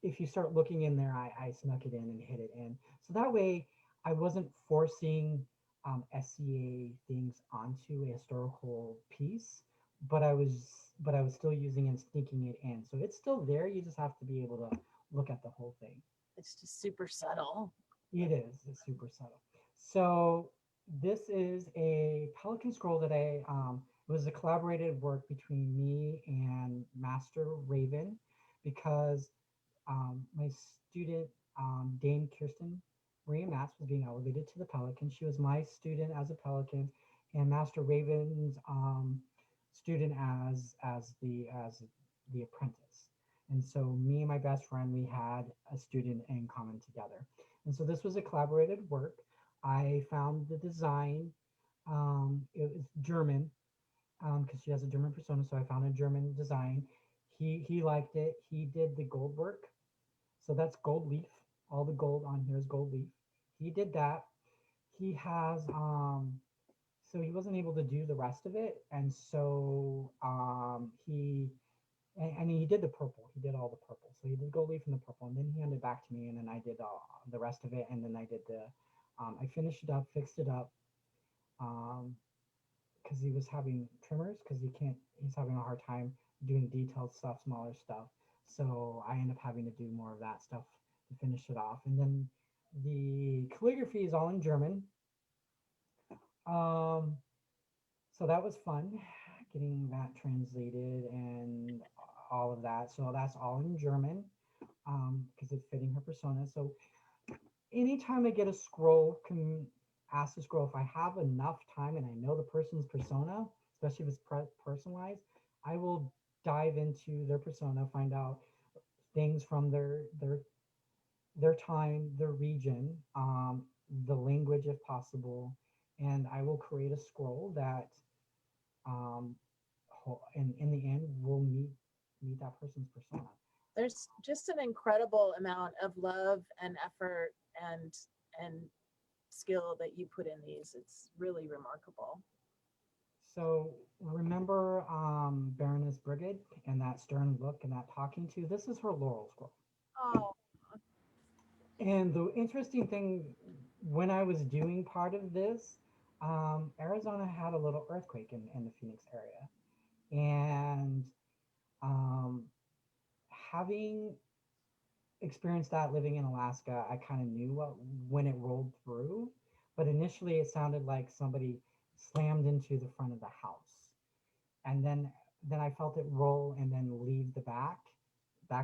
if you start looking in there, I snuck it in and hid it in. So that way I wasn't forcing SCA things onto a historical piece, but I was still using and sneaking it in. So it's still there. You just have to be able to look at the whole thing. It's just super subtle. It is. It's super subtle. So, This is a Pelican Scroll that it was a collaborated work between me and Master Raven because my student, Dame Kirsten Maria Matz, was being elevated to the Pelican. She was my student as a Pelican, and Master Raven's student as the apprentice. And so me and my best friend, we had a student in common together. And so this was a collaborated work. I found the design. It was German because she has a German persona. So I found a German design. He liked it. He did the gold work. So that's gold leaf. All the gold on here is gold leaf. He did that. He has so he wasn't able to do the rest of it, and so and he did the purple. He did all the purple. So he did gold leaf and the purple, and then he handed it back to me, and then I did the rest of it, and then I did the I finished it up, fixed it up, um, because he was having tremors because he's having a hard time doing detailed stuff, smaller stuff. So I end up having to do more of that stuff to finish it off. And then the calligraphy is all in German. Um, so that was fun getting that translated and all of that. So that's all in German because it's fitting her persona. So anytime I get a scroll, can ask the scroll if I have enough time and I know the person's persona, especially if it's personalized, I will dive into their persona, find out things from their time, their region, the language if possible, and I will create a scroll that, um, in the end, will meet that person's persona. There's just an incredible amount of love and effort and skill that you put in these. It's really remarkable. So remember Baroness Brigid and that stern look and that talking to? This is her laurel scroll. Oh, And the interesting thing, when I was doing part of this, Arizona had a little earthquake in the Phoenix area. And um, having experienced that living in Alaska, I kind of knew what when it rolled through. But initially, it sounded like somebody slammed into the front of the house. And then I felt it roll and then leave the back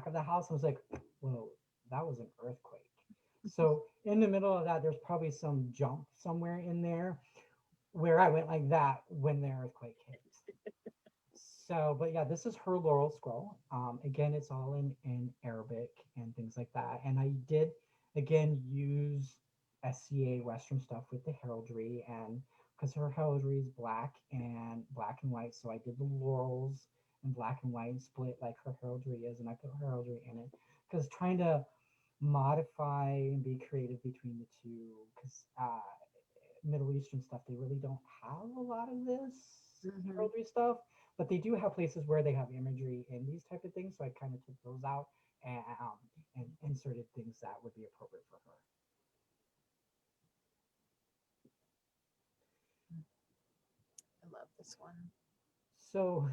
of the house. I was like, whoa, that was an earthquake. So in the middle of that, there's probably some jump somewhere in there where I went like that when the earthquake hit. So, but yeah, this is her laurel scroll. Again, it's all in Arabic and things like that. And I did again use SCA Western stuff with the heraldry, and because her heraldry is black and white, so I did the laurels in black and white, split like her heraldry is, and I put her heraldry in it because trying to modify and be creative between the two because Middle Eastern stuff, they really don't have a lot of this mhm. heraldry stuff, but they do have places where they have imagery in these type of things. So I kind of took those out and inserted things that would be appropriate for her. I love this one. So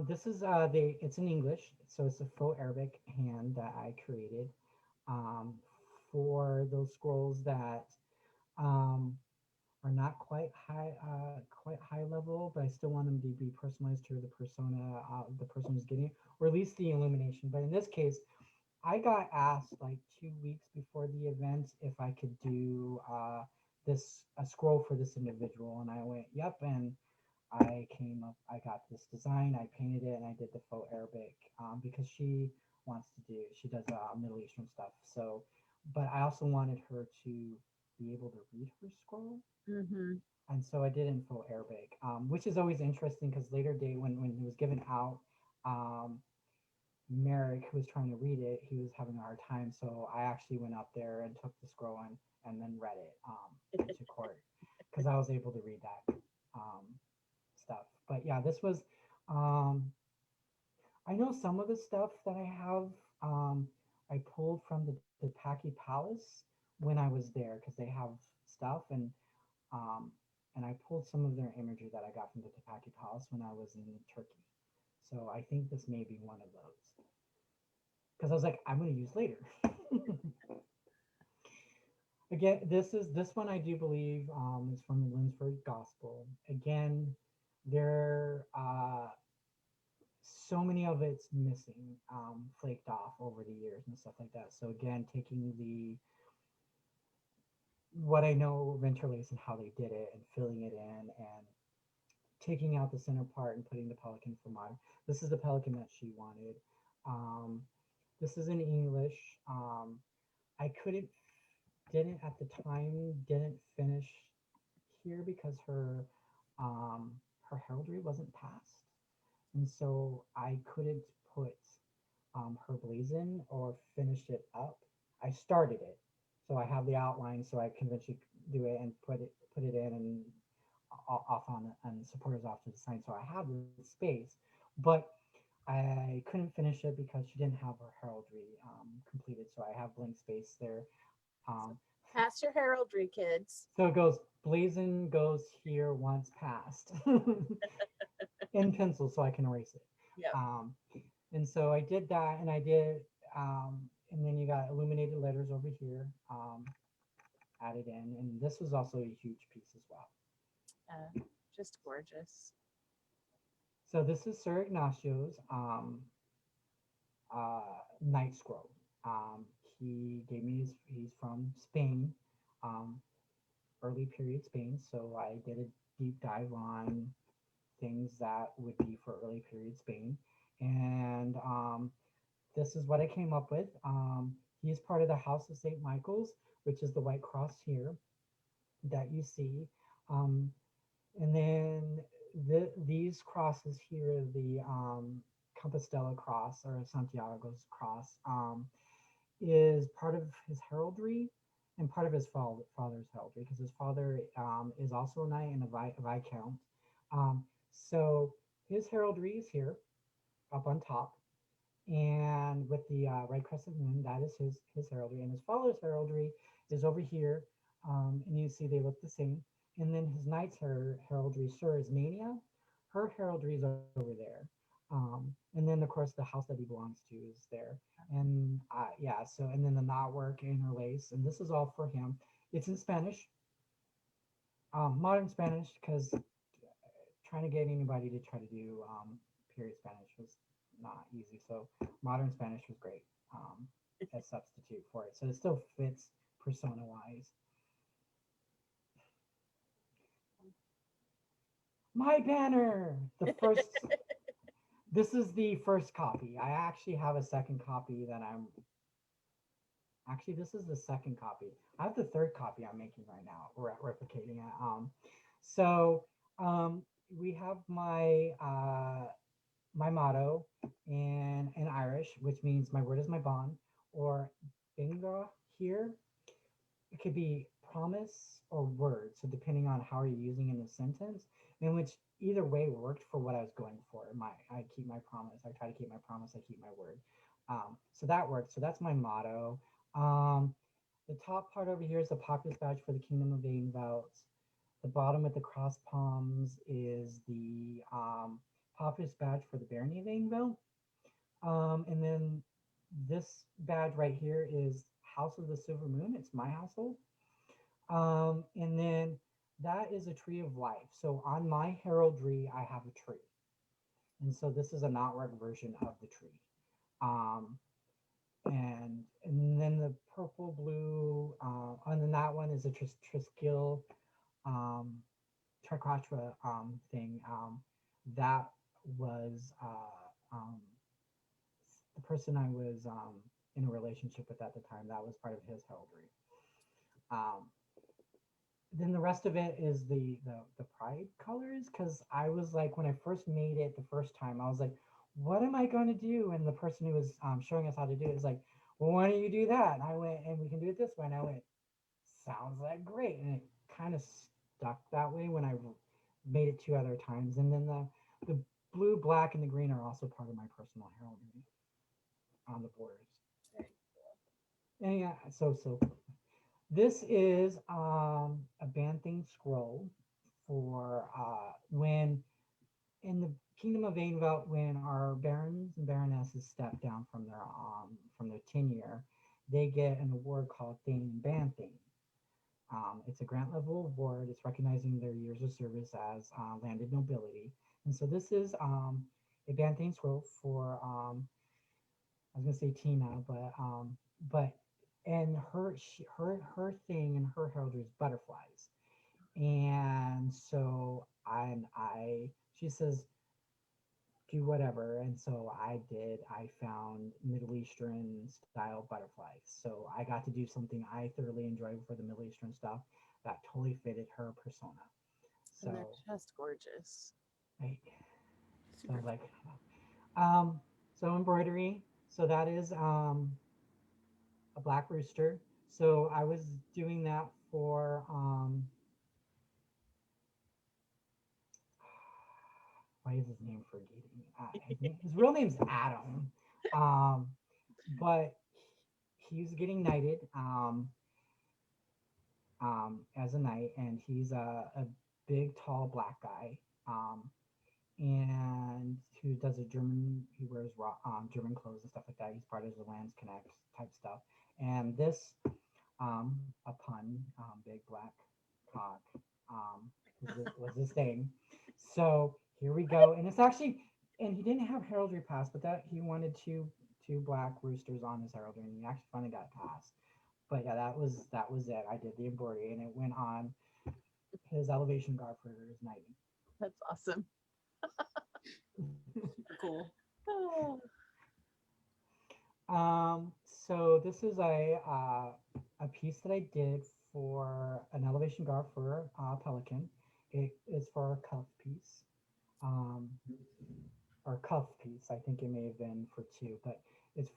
this is it's in English, so it's a faux Arabic hand that I created um, for those scrolls that um, are not quite high level, but I still want them to be personalized to the persona, the person who's getting it, or at least the illumination. But in this case, I got asked like 2 weeks before the event if I could do this a scroll for this individual, and I went, yep, and I got this design, I painted it, and I did the faux Arabic because she does Middle Eastern stuff. So, but I also wanted her to be able to read her scroll, Mm-hmm. and so I did in faux Arabic, which is always interesting because later day when it was given out, um, Merrick, who was trying to read it, he was having a hard time. So I actually went up there and took the scroll and then read it into court because I was able to read that stuff. But yeah, this was, um, I know some of the stuff that I have, I pulled from the Paki Palace when I was there because they have stuff um, and I pulled some of their imagery that I got from the Tapaki Palace when I was in Turkey. So I think this may be one of those because I was like, I'm going to use later. Again, this one I do believe is from the Lunsford Gospel. Again, there so many of it's missing, flaked off over the years and stuff like that. So again, taking the what I know of interlace and how they did it and filling it in and taking out the center part and putting the pelican for modern. This is the pelican that she wanted. Um, this is in English. I didn't at the time, didn't finish here because um, her heraldry wasn't passed. And so I couldn't put her blazon or finish it up. I started it, so I have the outline, so I can eventually do it and put it in and off on and supporters off to the side. So I have the space, but I couldn't finish it because she didn't have her heraldry completed. So I have blank space there. Um, Pass your heraldry, kids. so it goes blazon goes here once passed in pencil, so I can erase it. Yep. And so I did that, and I did, and then you got illuminated letters over here added in, and this was also a huge piece as well. Just gorgeous. So this is Sir Ignacio's night scroll. He gave me he's from Spain, um, early period Spain. So I did a deep dive on things that would be for early period Spain. And this is what I came up with. He is part of the House of St. Michael's, which is the white cross here that you see. And then these crosses here, the Compostela cross or Santiago's cross, is part of his heraldry and part of his father's heraldry because his father is also a knight and a viscount. So his heraldry is here up on top, and with the red crescent moon, that is his heraldry, and his father's heraldry is over here, and you see they look the same. And then his knight's heraldry, Sir Ismania, her heraldry is over there. And then of course the house that he belongs to is there. And yeah, so and then the knotwork interlace, and this is all for him. It's in Spanish, modern Spanish, because trying to get anybody to try to do period Spanish was not easy. So modern Spanish was great as substitute for it. So it still fits persona wise. My banner, the first. This is the first copy. I actually have a second copy that I'm. Actually, this is the second copy. I have the third copy I'm making right now, replicating it. So we have my motto in Irish, which means my word is my bond, or binga here. It could be promise or word. So depending on how you're using in the sentence, in which either way worked for what I was going for. I keep my promise. I try to keep my promise. I keep my word. So that works. So that's my motto. The top part over here is the populous badge for the Kingdom of Atenveldt. The bottom with the cross palms is the populous badge for the Barony of Atenveldt. And then this badge right here is House of the Silver Moon. It's my household. And then that is a tree of life. So on my heraldry, I have a tree. And so this is a knotwork version of the tree. And then the purple, blue, and then that one is a Triskill Triquetra thing. That was the person I was in a relationship with at the time. That was part of his heraldry. Then the rest of it is the pride colors, because I was like, when I first made it the first time, I was like, what am I going to do? And the person who was showing us how to do it is like, well, why don't you do that? And I went, and we can do it this way. And I went, sounds like great. And it kind of stuck that way when I made it two other times. And then the blue, black, and the green are also part of my personal heraldry on the borders. And yeah, so this is a Pelican Scroll for when in the Kingdom of Atenveldt, when our barons and baronesses step down from their tenure, they get an award called Thane and Banthane. It's a grant level award. It's recognizing their years of service as landed nobility. And so this is a Banthane scroll for I was gonna say Tina, but and her thing and her heraldry is butterflies. And so I she says do whatever. And so I did. I found Middle Eastern style butterflies. So I got to do something I thoroughly enjoyed for the Middle Eastern stuff that totally fitted her persona. So And they're just gorgeous. right. So Super. like um so embroidery. So that is a black rooster. So I was doing that for why is his name forgetting me? His real name's Adam. Um but he's getting knighted as a knight, and he's a big, tall, black guy, and who does a German. He wears German clothes and stuff like that. He's part of the Lands Connect type stuff. And this, a pun, big black cock, was this thing. So here we go, and it's actually, and he didn't have heraldry pass, but that he wanted two black roosters on his heraldry, and he actually finally got passed. But yeah, that was it. I did the embroidery, and it went on his elevation guard for his knighting. That's awesome. Super cool. Oh, So this is a piece that I did for an elevation guard for Pelican. It is for a cuff piece, um, or cuff piece. I think it may have been for two, but it's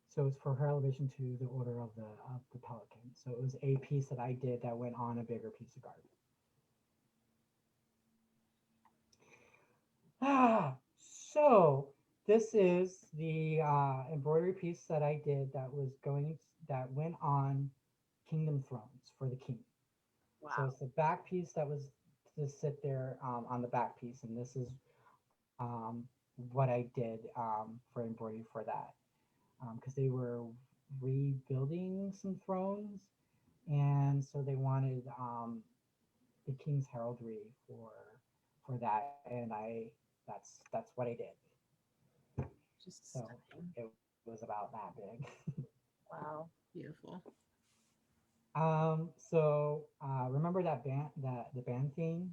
so it's for her elevation to the order of the Pelican. So it was a piece that I did that went on a bigger piece of garb. So this is the embroidery piece that I did that went on Kingdom Thrones for the king. So wow. it's the back piece that was to sit there on the back piece, and this is what I did for embroidery for that, because they were rebuilding some thrones, and so they wanted the king's heraldry for that, and that's what I did. Just So stunning. it was about that big. Wow. Beautiful. Remember that the band thing?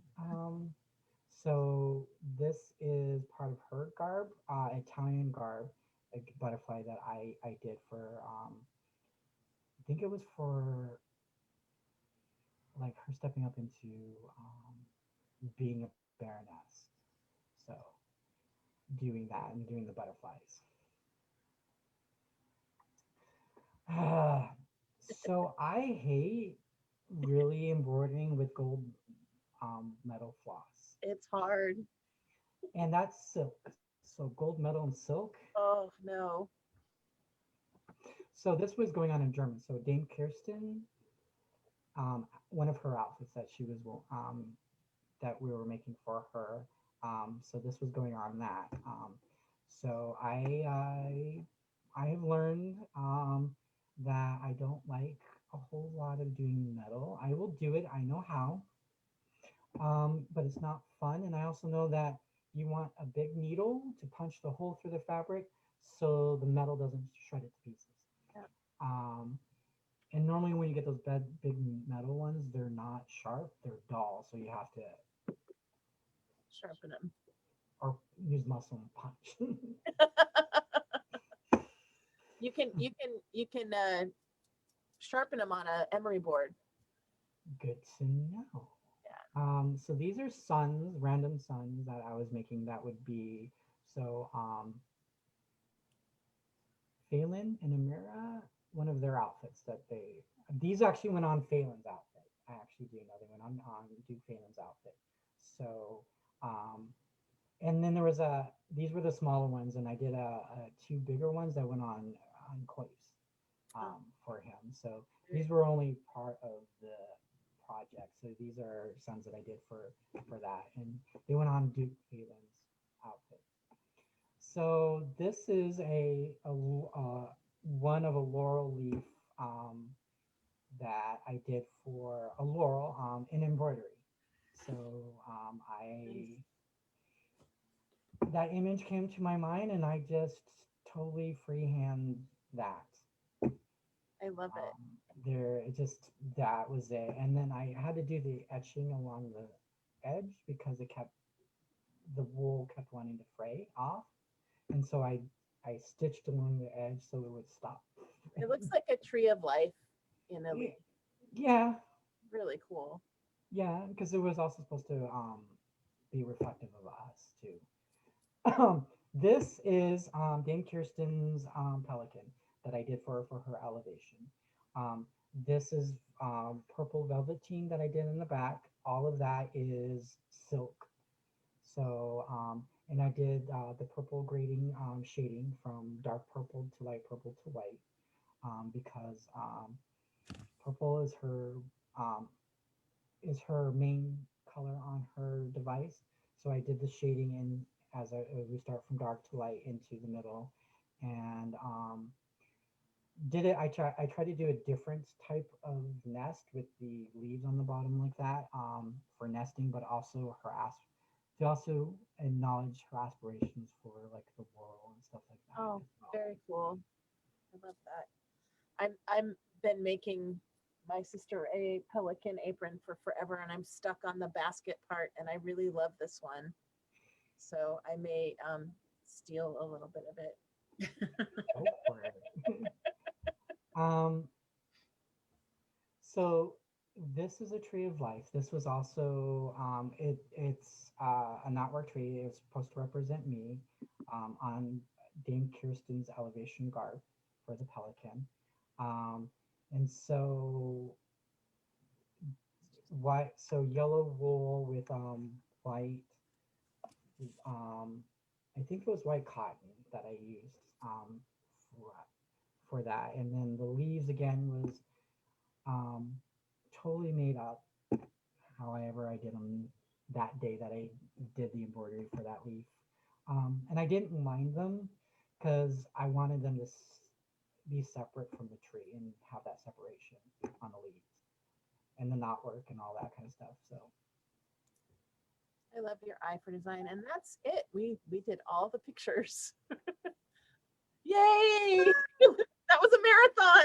So this is part of her garb, Italian garb, a butterfly that I did for I think it was for like her stepping up into being a baroness. So doing that and doing the butterflies. So I hate really embroidering with gold metal floss, It's hard. and that's silk. So gold metal and silk. Oh, no. So this was going on in German. So Dame Kirsten, one of her outfits that she was that we were making for her. So this was going on that. So I have learned that I don't like a whole lot of doing metal. I will do it. I know how, but it's not fun. And I also know that you want a big needle to punch the hole through the fabric so the metal doesn't shred it to pieces. Yeah. And normally when you get those big metal ones, they're not sharp, they're dull. So you have to Sharpen them. or use muscle and punch. You can sharpen them on a emery board. Good to know. So these are suns, random suns that I was making that would be so Phelan and Amira, one of their outfits that these actually went on Phelan's outfit. I actually do know they went on Duke Phelan's outfit. So and then there was these were the smaller ones, and I did a two bigger ones that went on Coy's for him. So these were only part of the project. So these are sons that I did for that, and they went on Duke Phelan's outfit. So this is a one of a laurel leaf that I did for a Laurel in embroidery. So I Nice. that image came to my mind, and I just totally freehand that. I love it. There, it just that was it, and then I had to do the etching along the edge because the wool kept wanting to fray off, and so I stitched along the edge so it would stop. It looks like a tree of life in a leaf. Yeah, Really cool. yeah, because it was also supposed to be reflective of us too. This is Dame Kirsten's pelican that I did for her elevation. Um, this is purple velveteen that I did in the back. All of that is silk. So, and I did the purple grading shading from dark purple to light purple to white because purple um, is her main color on her device. So I did the shading in as we start from dark to light into the middle, and did it. I try to do a different type of nest with the leaves on the bottom like that for nesting, but also to also acknowledge her aspirations for like the world and stuff like that Oh, as well. very cool. I love that. I'm been making my sister a pelican apron for forever, and I'm stuck on the basket part, and I really love this one. So I may steal a little bit of it. Go for it. um, So this is a tree of life. This was also it's a knotwork tree. It was supposed to represent me on Dame Kirsten's elevation garb for the pelican. Um, and so white, so yellow wool with white. Um, I think it was white cotton that I used for for that. And then the leaves again was um, totally made up. However, I did them that day that I did the embroidery for that leaf. And I didn't mind them because I wanted them to be separate from the tree and have that separation on the leaves and the knotwork and all that kind of stuff. So, I love your eye for design, and that's it. We did all the pictures. Yay! That was a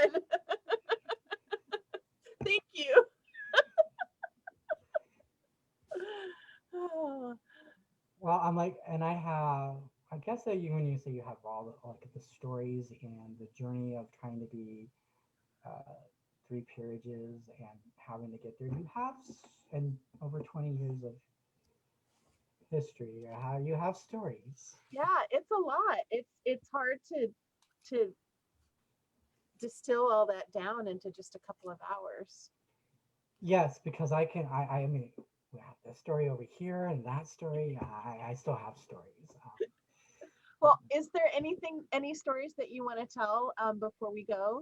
marathon. Thank you. Oh, well, I'm like, and I have, I guess that you, when you say you have all like the stories and the journey of trying to be uh, three peerages and having to get there, you have, and over 20 years of history, how you have stories. yeah, it's a lot. It's hard to distill all that down into just a couple of hours. Yes, because I mean, we have this story over here and that story. I still have stories. Well, is there any stories that you want to tell before we go?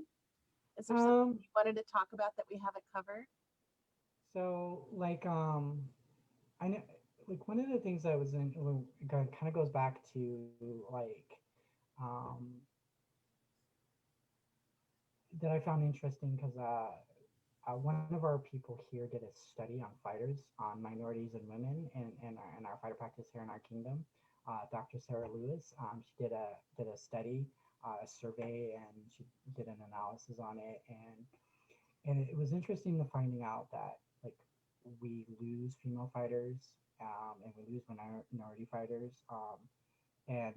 Is there something Um, you wanted to talk about that we haven't covered? so like, I know, like one of the things that was in, kind of goes back to like, um, that I found interesting because one of our people here did a study on fighters, on minorities and women, in our fighter practice here in our kingdom. Dr. Sarah Lewis, she did a study, a survey, and she did an analysis on it, and it was interesting to finding out that like we lose female fighters, and we lose minority fighters, and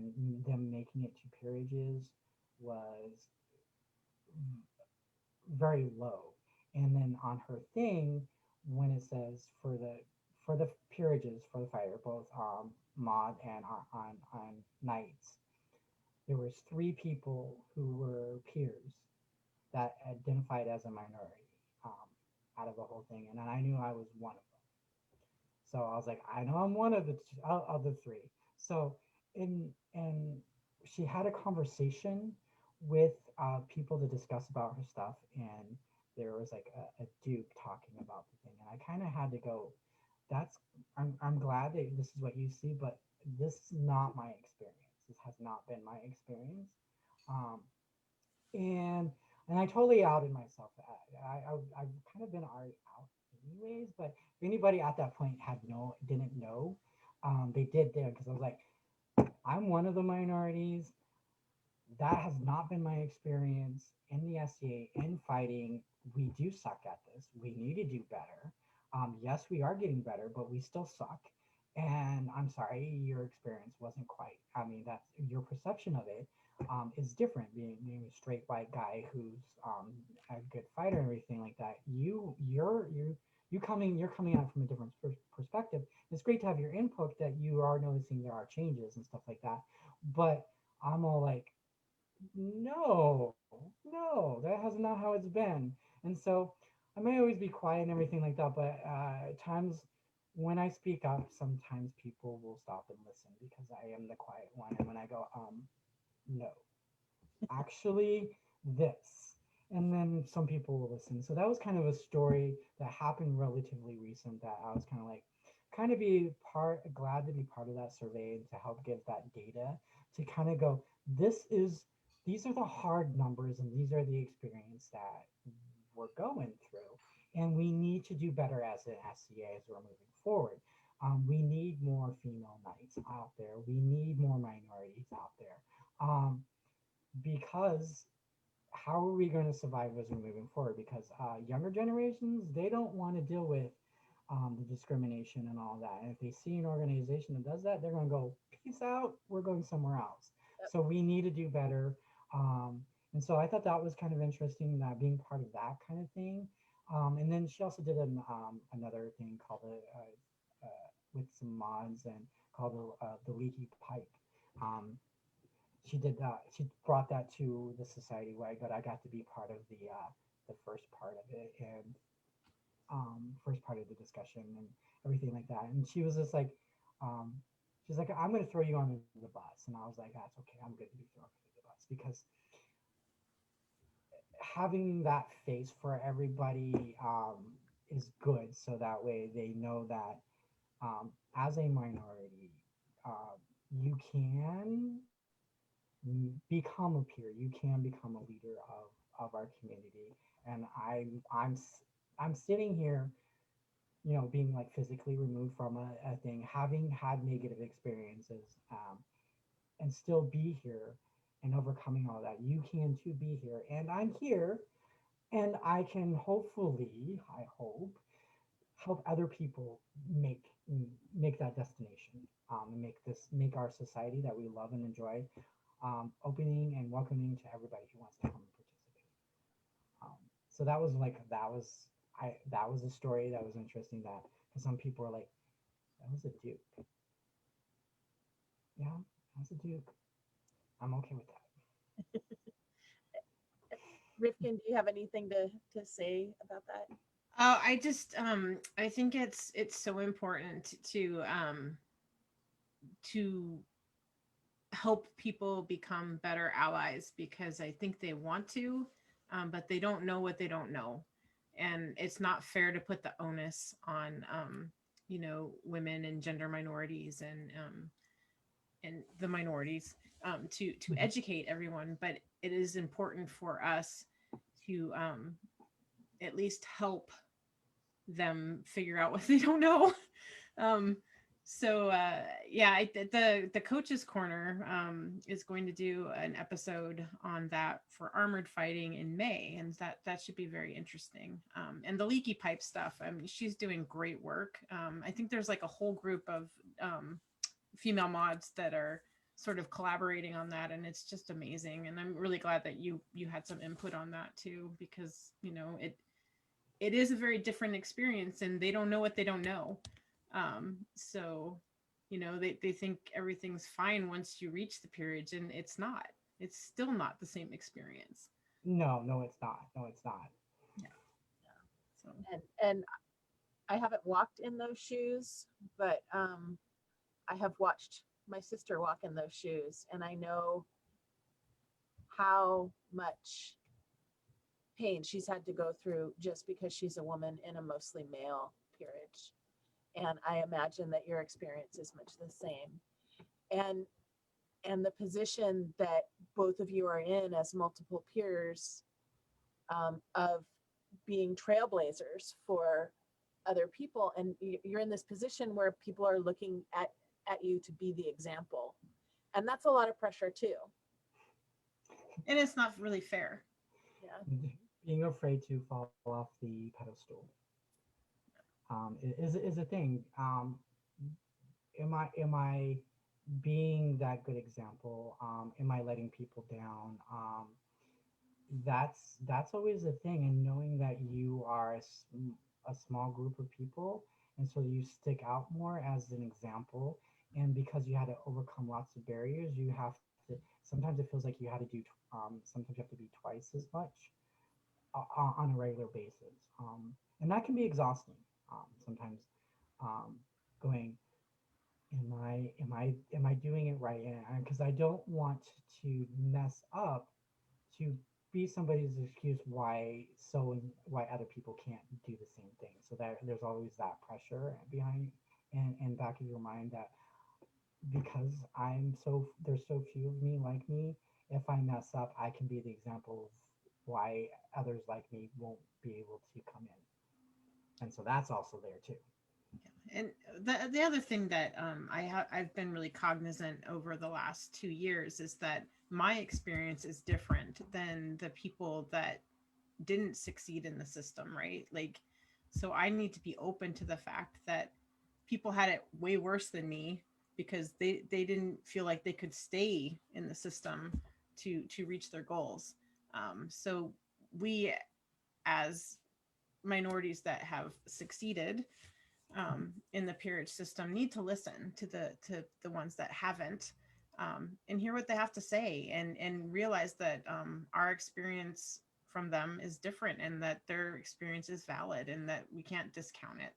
them making it to peerages was very low. And then on her thing, when it says for the peerages for the fighter, both mod and on knights, there was three people who were peers that identified as a minority out of the whole thing, and I knew I was one of them. So I was like, I know I'm one of the three. So and she had a conversation with people to discuss about her stuff, and there was like a duke talking about the thing, and I kind of had to go. That's I'm glad that this is what you see, but this is not my experience. This has not been my experience, um, and and I totally outed myself I've kind of been already out anyways. But if anybody at that point didn't know, they did there because I was like, I'm one of the minorities. That has not been my experience in the SCA in fighting. We do suck at this. We need to do better. Yes, we are getting better, but we still suck. And I'm sorry, your experience wasn't quite. I mean, that's your perception of it is different. Being a straight white guy who's a good fighter and everything like that. You're coming at it from a different perspective. It's great to have your input that you are noticing there are changes and stuff like that. But I'm all like, no, no, that has not how it's been. And so I may always be quiet and everything like that, but at times when I speak up, sometimes people will stop and listen because I am the quiet one. And when I go, no, actually, this. And then some people will listen. So that was kind of a story that happened relatively recent that I was kind of like, kind of glad to be part of that survey and to help give that data to kind of go, these are the hard numbers and these are the experience that we're going through. And we need to do better as an SCA as we're moving forward. We need more female knights out there. We need more minorities out there. Because how are we going to survive as we're moving forward? Because younger generations, they don't want to deal with the discrimination and all that. And if they see an organization that does that, they're going to go, peace out, we're going somewhere else. Yep. So we need to do better. And so I thought that was kind of interesting, that being part of that kind of thing. And then she also did another thing called with some mods and called the leaky pipe. She did that. She brought that to the society where I got to be part of the first part of it and first part of the discussion and everything like that. And she was just like, she's like, I'm going to throw you under the bus. And I was like, that's okay. I'm going to be thrown under the bus because having that face for everybody is good. So that way they know that as a minority, you can become a peer. You can become a leader of our community. And I'm sitting here, being like physically removed from a thing, having had negative experiences, and still be here and overcoming all that. You can too be here, and I'm here, and I can hopefully, I hope, help other people make that destination, and make our society that we love and enjoy opening and welcoming to everybody who wants to come and participate. So that was a story that was interesting. That because some people are like, that was a duke. Yeah, that was a duke. I'm okay with that. Rifkin, do you have anything to say about that? I just I think it's so important to help people become better allies because I think they want to, but they don't know what they don't know. And it's not fair to put the onus on, women and gender minorities and the minorities to educate everyone. But it is important for us to at least help them figure out what they don't know. um, the coaches corner is going to do an episode on that for armored fighting in May, and that should be very interesting. And the leaky pipe stuff, I mean, she's doing great work. I think there's like a whole group of female mods that are sort of collaborating on that, and it's just amazing. And I'm really glad that you had some input on that too, because it is a very different experience and they don't know what they don't know. So they think everything's fine once you reach the peerage, and it's not. It's still not the same experience. No, it's not. No, it's not. Yeah. So And I haven't walked in those shoes, but I have watched my sister walk in those shoes, and I know how much pain she's had to go through just because she's a woman in a mostly male peerage. And I imagine that your experience is much the same. And the position that both of you are in as multiple peers, of being trailblazers for other people, and you're in this position where people are looking at you to be the example, and that's a lot of pressure too. And it's not really fair. Yeah. Being afraid to fall off the pedestal is a thing. Am I being that good example? Am I letting people down? That's always a thing, and knowing that you are a small group of people, and so you stick out more as an example, and because you had to overcome lots of barriers, you have to, sometimes it feels like you had to do sometimes you have to be twice as much on a regular basis, and that can be exhausting sometimes. um, Going, am I doing it right? And because I don't want to mess up, to be somebody's excuse why other people can't do the same thing. So that there's always that pressure behind and back of your mind that because there's so few of me like me, if I mess up, I can be the example of why others like me won't be able to come in. And so that's also there too. And the other thing that I've been really cognizant over the last 2 years is that my experience is different than the people that didn't succeed in the system, right? Like, so I need to be open to the fact that people had it way worse than me because they didn't feel like they could stay in the system to reach their goals. So we, as minorities that have succeeded in the peerage system, need to listen to the ones that haven't, and hear what they have to say, and realize that our experience from them is different, and that their experience is valid, and that we can't discount it.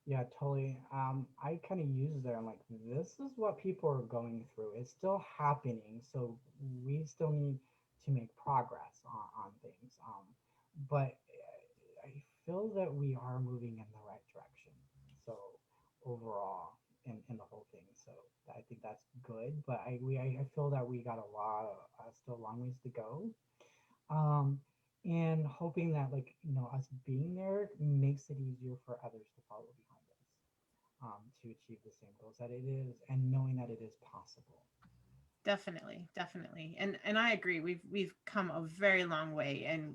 Yeah, totally. I kind of use there. I'm like, this is what people are going through. It's still happening, so we still need to make progress on things. But I feel that we are moving in the right direction. So overall, in the whole thing, so I think that's good. But I feel that we got a lot, still a long ways to go. Um, and hoping that, like, us being there makes it easier for others to follow behind us, to achieve the same goals that it is, and knowing that it is possible. Definitely, definitely. And I agree. We've come a very long way, and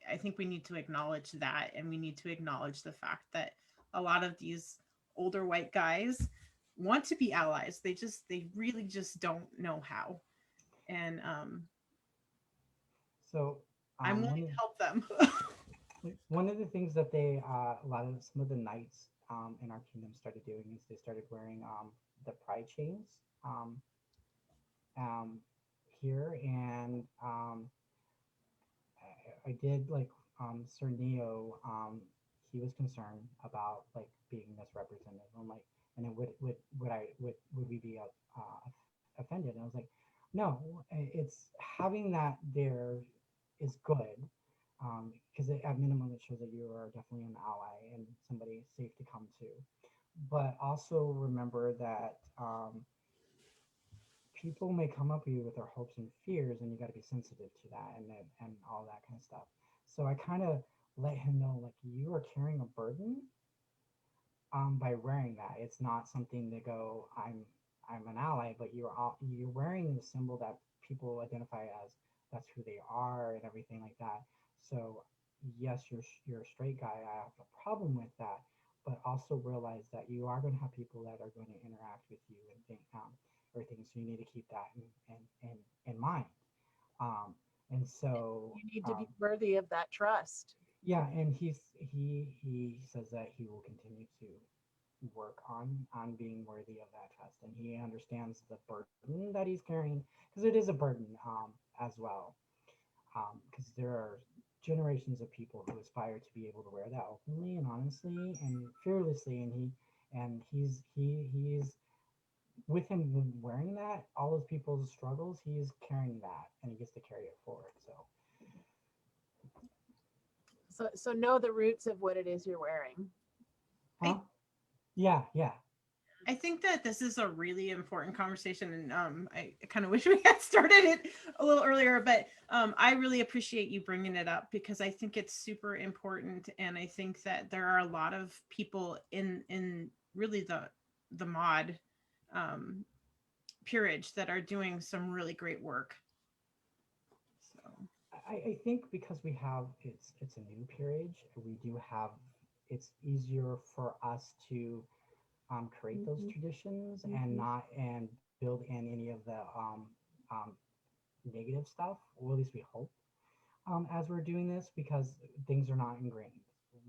I think we need to acknowledge that, and we need to acknowledge the fact that a lot of these older white guys want to be allies. They really just don't know how. And So, I'm willing one to help them. one of the things that they a lot of some of the knights in our kingdom started doing is they started wearing the pride chains um, um, here, and I did like Sir Neo. He was concerned about like being misrepresented. I'm like, and then would we be offended? And I was like, no, it's having that there is good, because at minimum it shows that you are definitely an ally and somebody safe to come to. But also remember that people may come up with you with their hopes and fears, and you got to be sensitive to that, and all that kind of stuff. So I kind of let him know, like, you are carrying a burden by wearing that. It's not something to go, I'm an ally, but you're wearing the symbol that people identify as that's who they are and everything like that. So yes, you're a straight guy. I have a problem with that, but also realize that you are going to have people that are going to interact with you and think everything. So you need to keep that in mind. Um, and so You need to be worthy of that trust. yeah, and he says that he will continue to work on being worthy of that trust, and he understands the burden that he's carrying, because it is a burden as well, because there are generations of people who aspire to be able to wear that openly and honestly and fearlessly, and he's with him when wearing that, all those people's struggles, he's carrying that, and he gets to carry it forward. So So know the roots of what it is you're wearing. huh? Yeah, yeah. I think that this is a really important conversation, and I kind of wish we had started it a little earlier, but I really appreciate you bringing it up because I think it's super important, and I think that there are a lot of people in really the mod peerage that are doing some really great work. So I think because we have it's a new peerage, we do have it's easier for us to create those traditions and not and build in any of the um, negative stuff, or at least we hope, as we're doing this because things are not ingrained.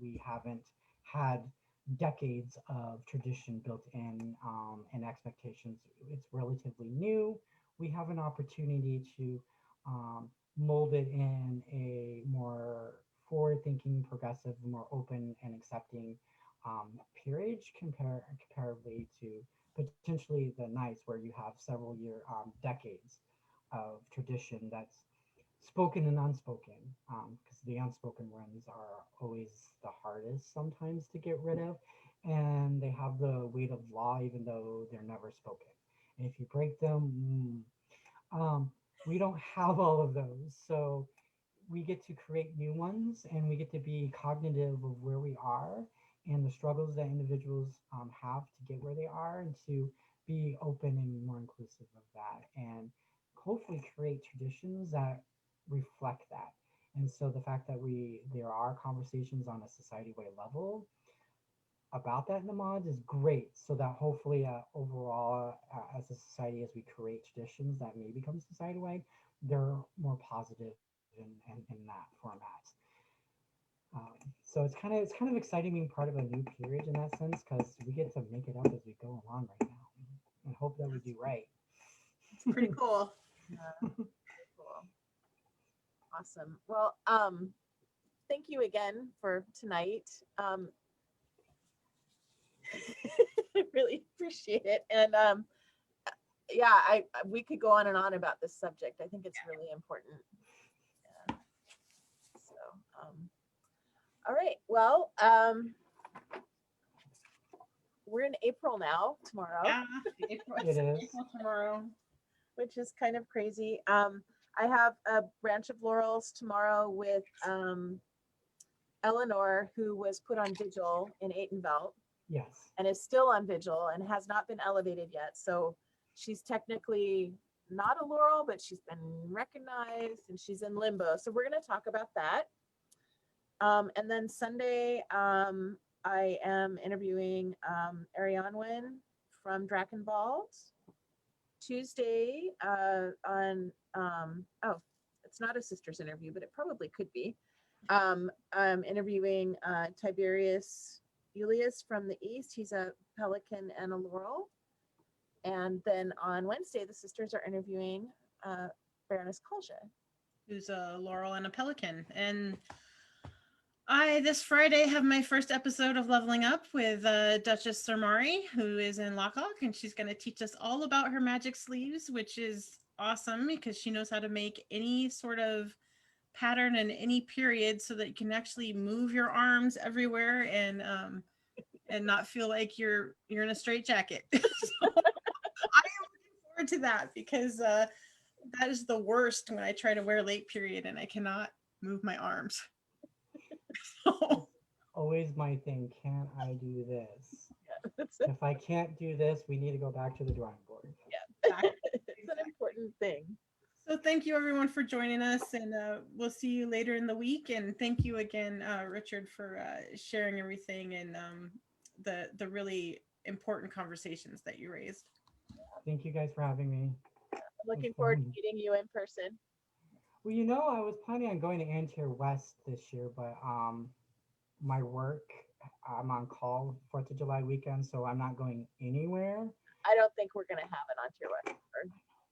We haven't had decades of tradition built in and expectations. It's relatively new. We have an opportunity to mold it in a more forward-thinking, progressive, more open and accepting peerage comparably to potentially the Knights, where you have several decades of tradition that's spoken and unspoken, because the unspoken ones are always the hardest sometimes to get rid of, and they have the weight of law even though they're never spoken. And if you break them, we don't have all of those, so we get to create new ones, and we get to be cognitive of where we are and the struggles that individuals have to get where they are, and to be open and more inclusive of that, and hopefully create traditions that reflect that. And so the fact that there are conversations on a society-wide level about that in the mods is great, so that hopefully overall as a society, as we create traditions that may become society-wide, they're more positive in that format. So it's kind of exciting being part of a new period in that sense, because we get to make it up as we go along right now and hope that we do right. it's pretty cool. Yeah, cool. Awesome. Well, thank you again for tonight. I really appreciate it. And yeah, we could go on and on about this subject. I think it's really important. Yeah. So, all right. Well, we're in April now, tomorrow. Yeah, April, It is. April tomorrow. Which is kind of crazy. I have a branch of laurels tomorrow with Eleanor, who was put on vigil in Atenveldt Yes. and is still on vigil and has not been elevated yet. So she's technically not a laurel, but she's been recognized and she's in limbo. So we're going to talk about that. And then Sunday, I am interviewing Arianwen from Drakenwald. Tuesday on it's not a sister's interview, but it probably could be. I'm interviewing Tiberius Julius from the East. He's a pelican and a laurel. And then on Wednesday, the sisters are interviewing Baroness Kolja, Who's a laurel and a pelican. And I, this Friday, have my first episode of Leveling Up with Duchess Sermari, who is in Locklock, and she's going to teach us all about her magic sleeves, which is awesome because she knows how to make any sort of pattern in any period so that you can actually move your arms everywhere and not feel like you're in a straitjacket. So I am looking forward to that because that is the worst when I try to wear late period and I cannot move my arms. Always my thing. Can I do this? Yeah, If I can't do this, we need to go back to the drawing board. Yeah, it's an important thing. So thank you everyone for joining us, and we'll see you later in the week. And thank you again, Ritchyrd, for sharing everything and the really important conversations that you raised. Thank you guys for having me. I'm looking forward to meeting you in person. Well, you know, I was planning on going to Antier West this year, but my work, I'm on call 4th of July weekend, so I'm not going anywhere. I don't think we're going to have it on Tier West.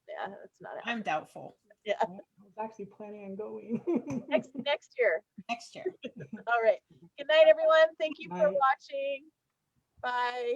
Yeah, that's not I'm doubtful. Yeah. I was actually planning on going. Next year. Next year. All right. Good night, everyone. Thank you for Night. watching. Bye.